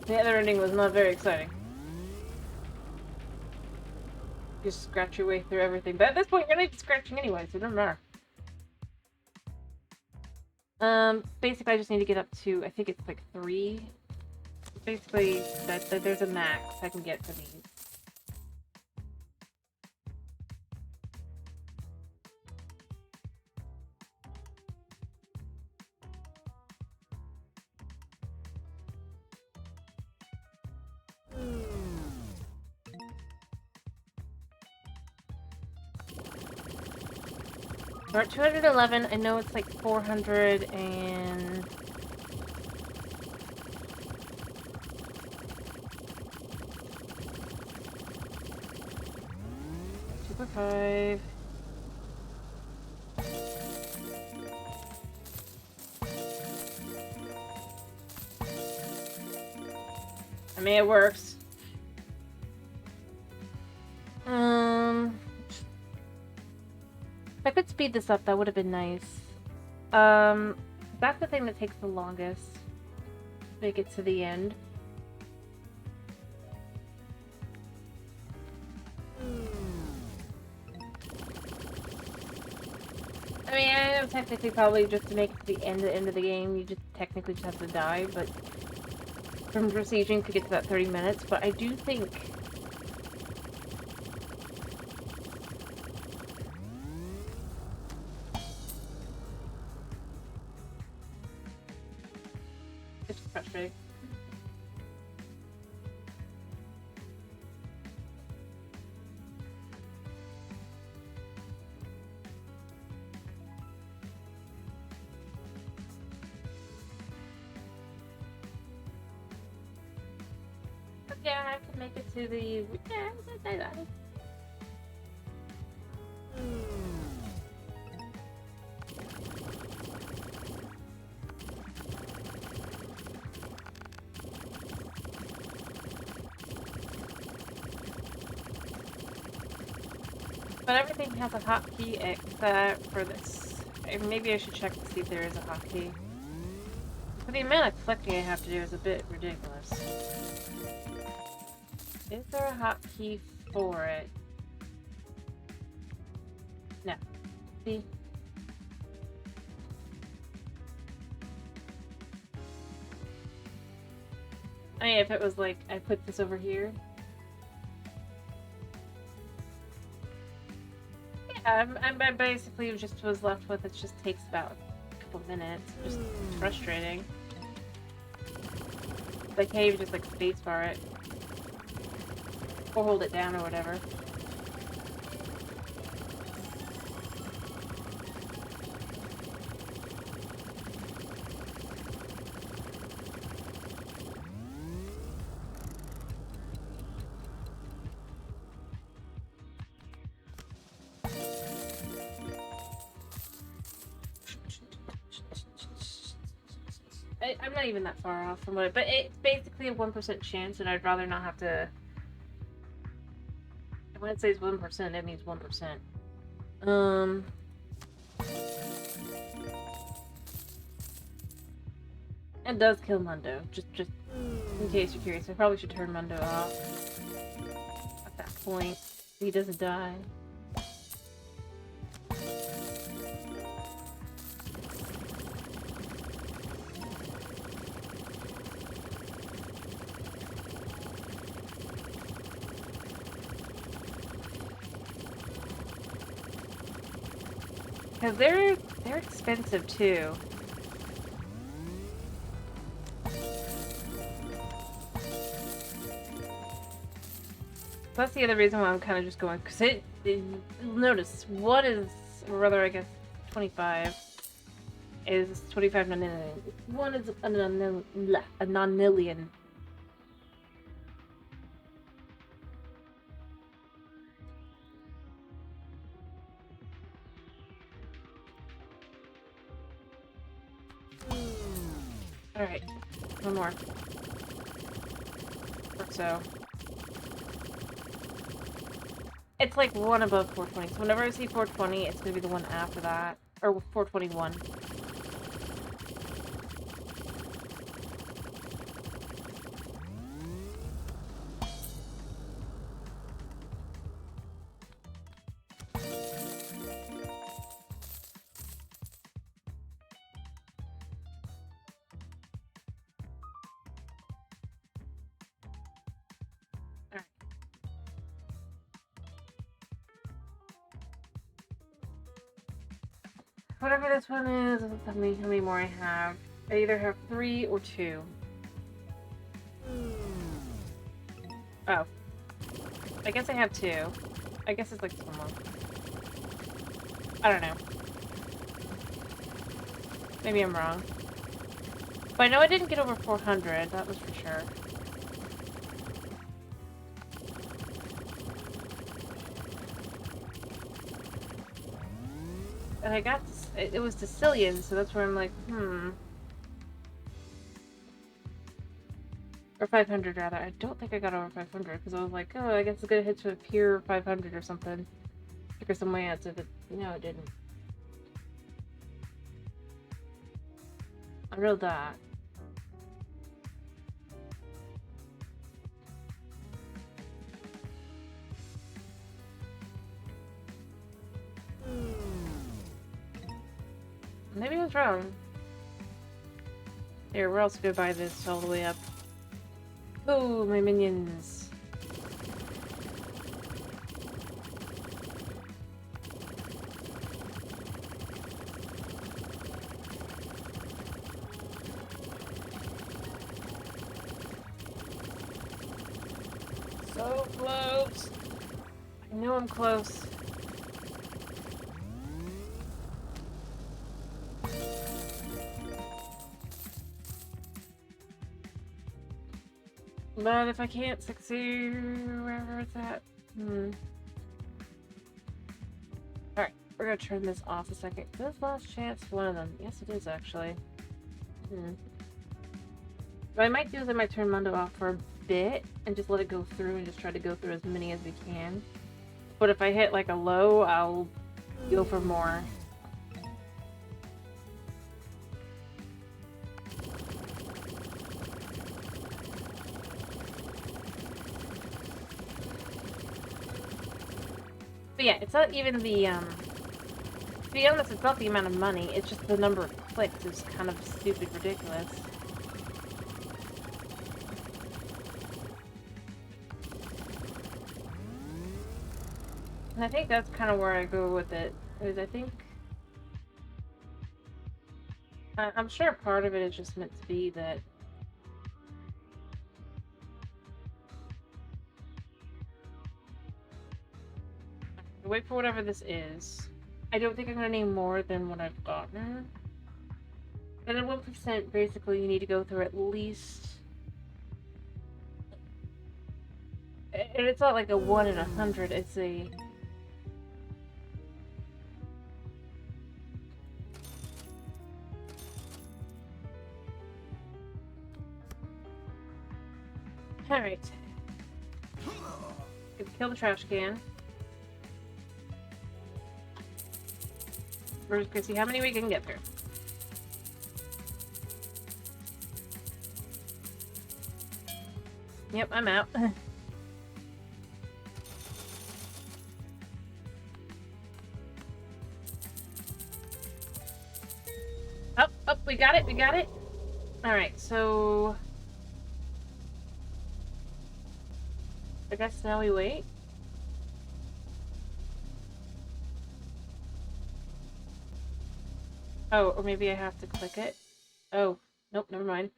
the other ending was not very exciting. Just scratch your way through everything. But at this point, you're not even scratching anyway, so it doesn't matter. Basically, I just need to get up to, I think it's like 3. Basically, that there's a max I can get for these. We're at 211. I know it's like 400 and... Super 5. I mean, it works. If I could speed this up, that would have been nice. That's the thing that takes the longest. Make it to the end. I mean, I know technically probably just to make it to the end of the game, you just technically just have to die, but from besieging to get to that 30 minutes, but I do think it's frustrating. Yeah, I can make it to the... Yeah, I got it. But everything has a hotkey except for this. Maybe I should check to see if there is a hotkey. For the amount of clicking I have to do is a bit ridiculous. Is there a hotkey for it? No. See? I mean, if it was like, I put this over here. Yeah, I basically just was left with, it just takes about a couple minutes. Just frustrating. I can't even just like spacebar it. Or hold it down or whatever. I'm not even that far off from what but it's basically a 1% chance, and I'd rather not have to... When it says 1%, it means 1%. It does kill Mundo, just in case you're curious. I probably should turn Mundo off at that point so he doesn't die. Because they're expensive too. That's the other reason why I'm kind of just going, because notice, what is, or rather I guess 25 is 25 nonillion. One is a nonillion. Alright, one more. Or so. It's like one above 420, so whenever I see 420, it's gonna be the one after that. Or 421. Whatever this one is, tell me how many more I have. I either have 3 or 2. Oh. I guess I have 2. I guess it's like this one more. I don't know. Maybe I'm wrong. But I know I didn't get over 400, that was for sure. And I got this, it was Sicilian, so that's where I'm like, Or 500 rather. I don't think I got over 500 because I was like, oh, I guess it's gonna hit to a pure 500 or something. Figure some way out to it. No, it didn't. I rolled that. Maybe I was wrong. Here, we're also gonna buy this all the way up. Oh, my minions. So close. I know I'm close. But if I can't succeed wherever it's at... Alright, we're gonna turn this off a second. Is this last chance one of them? Yes, it is, actually. What I might do is I might turn Mundo off for a bit and just let it go through and just try to go through as many as we can. But if I hit like a low, I'll go for more. But yeah, it's not even the, to be honest, it's not the amount of money, it's just the number of clicks is kind of stupid ridiculous. And I think that's kind of where I go with it, is I think... I'm sure part of it is just meant to be that... Wait for whatever this is. I don't think I'm going to need more than what I've gotten. And at 1%, basically, you need to go through at least... And it's not like a 1 in 100, it's a... Alright. Kill the trash can. We're just gonna see how many we can get through. Yep, I'm out. Oh, we got it, we got it. Alright, so... I guess now we wait. Oh, or maybe I have to click it. Oh, nope, never mind.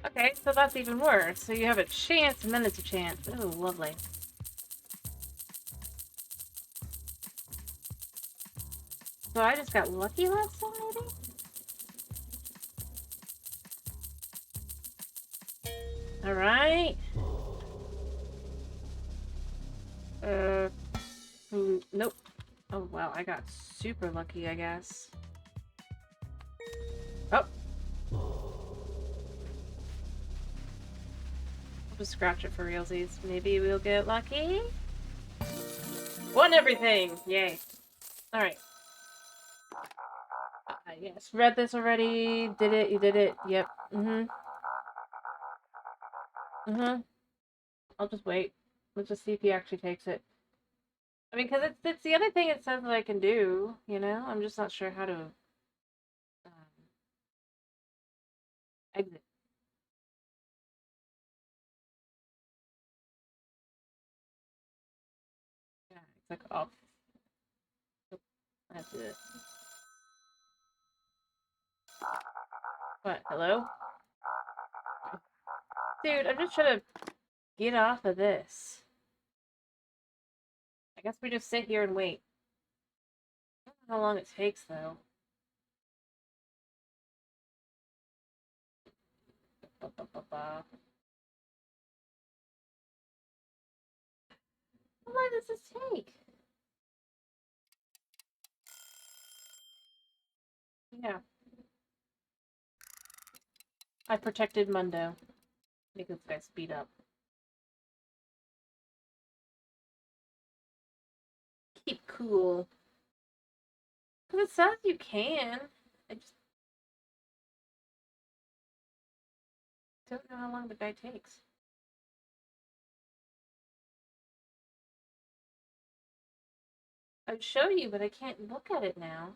Okay, so that's even worse. So you have a chance and then it's a chance. Oh, lovely. So I just got lucky last time, maybe? Alright. Nope. Oh, wow, I got super lucky, I guess. Oh. I'll just scratch it for realsies. Maybe we'll get lucky? Won everything! Yay. Alright. Yes, read this already. Did it, you did it. Yep. I'll just wait. Let's just see if he actually takes it. I mean, because it's the other thing it says that I can do, you know? I'm just not sure how to exit. Yeah, it's like off. That's it. What? Hello? Dude, I'm just trying to get off of this. I guess we just sit here and wait. I don't know how long it takes, though. How long does this take? Yeah. I protected Mundo. Make this guy speed up. Keep cool. Because it says you can. I just don't know how long the guy takes. I'd show you, but I can't look at it now.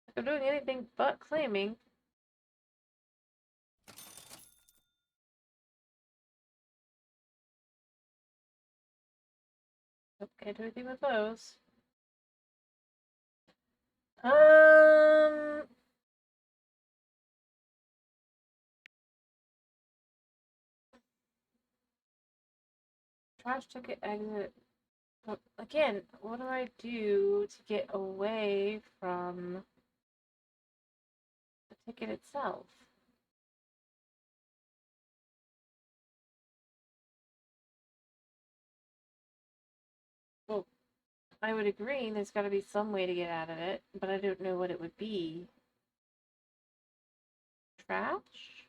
If I'm doing anything but claiming. Nope, can't do anything with those. Trash ticket exit. But again, what do I do to get away from the ticket itself? Well, I would agree there's got to be some way to get out of it, but I don't know what it would be. Trash?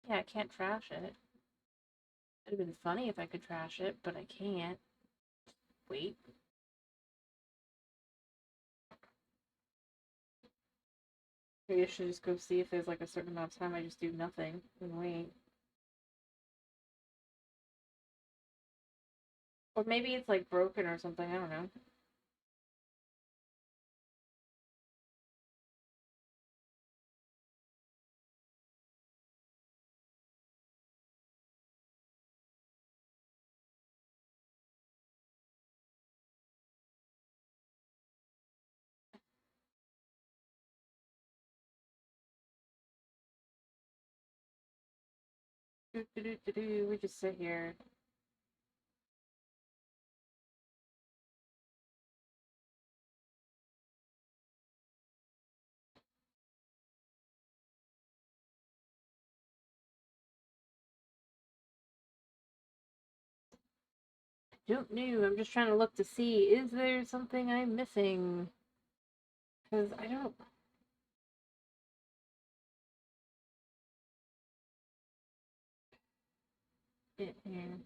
Yeah, I can't trash it. It'd have been funny if I could trash it, but I can't. Wait. Maybe I should just go see if there's like a certain amount of time I just do nothing and wait. Or maybe it's like broken or something, I don't know. We just sit here. Don't know. I'm just trying to look to see, is there something I'm missing? Because I don't. Get here.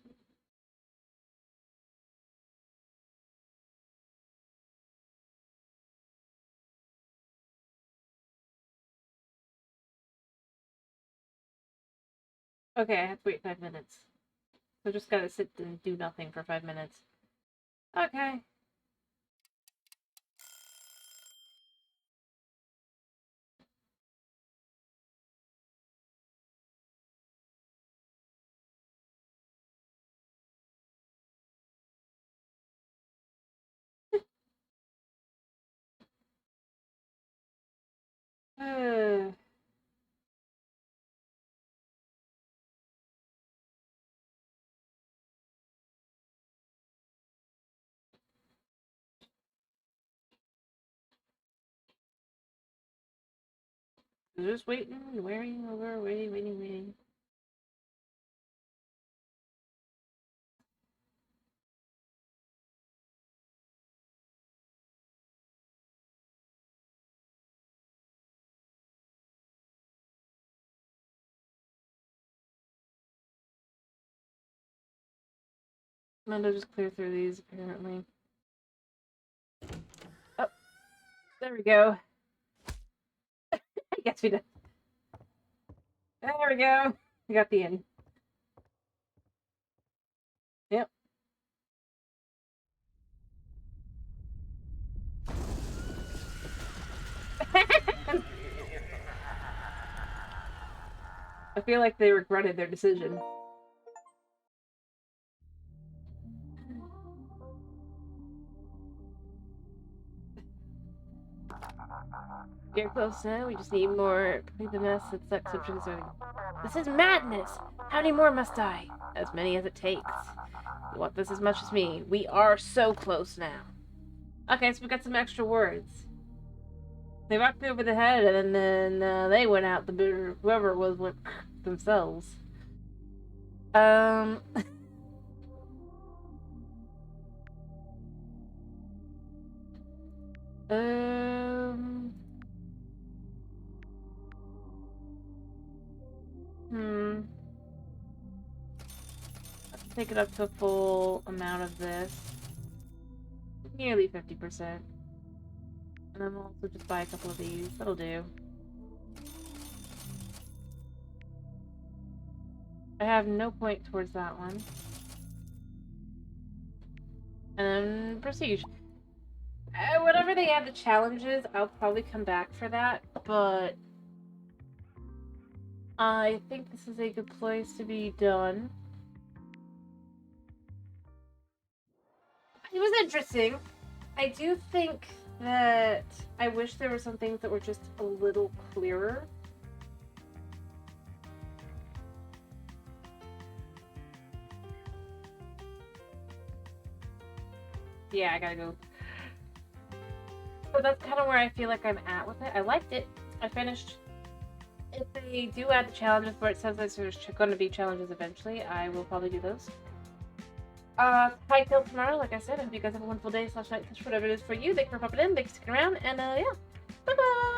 Okay, I have to wait 5 minutes. So just gotta sit and do nothing for 5 minutes. Okay. Just waiting, waiting over, waiting. I'm gonna just clear through these, apparently. Oh, there we go. I guess we did. There we go. We got the end. Yep. I feel like they regretted their decision. You're close now. We just need more. Complete the mess that sucks up to the. This is madness! How many more must die? As many as it takes. You want this as much as me. We are so close now. Okay, so we got some extra words. They rocked me over the head, and then they went out. The whoever it was went themselves. Um. Um. Hmm. Let's take it up to a full amount of this. Nearly 50%. And then we'll also just buy a couple of these. That'll do. I have no point towards that one. And then Prestige. Whenever they add the challenges, I'll probably come back for that, but I think this is a good place to be done. It was interesting. I do think that I wish there were some things that were just a little clearer. yeah, I gotta go. So that's kind of where I feel like I'm at with it. I liked it. I finished. If they do add the challenges where it says that there's going to be challenges eventually, I will probably do those. Hi till tomorrow, like I said. I hope you guys have a wonderful day / night, whatever it is for you. Thanks for popping in. Thanks for sticking around. And, yeah. Bye-bye!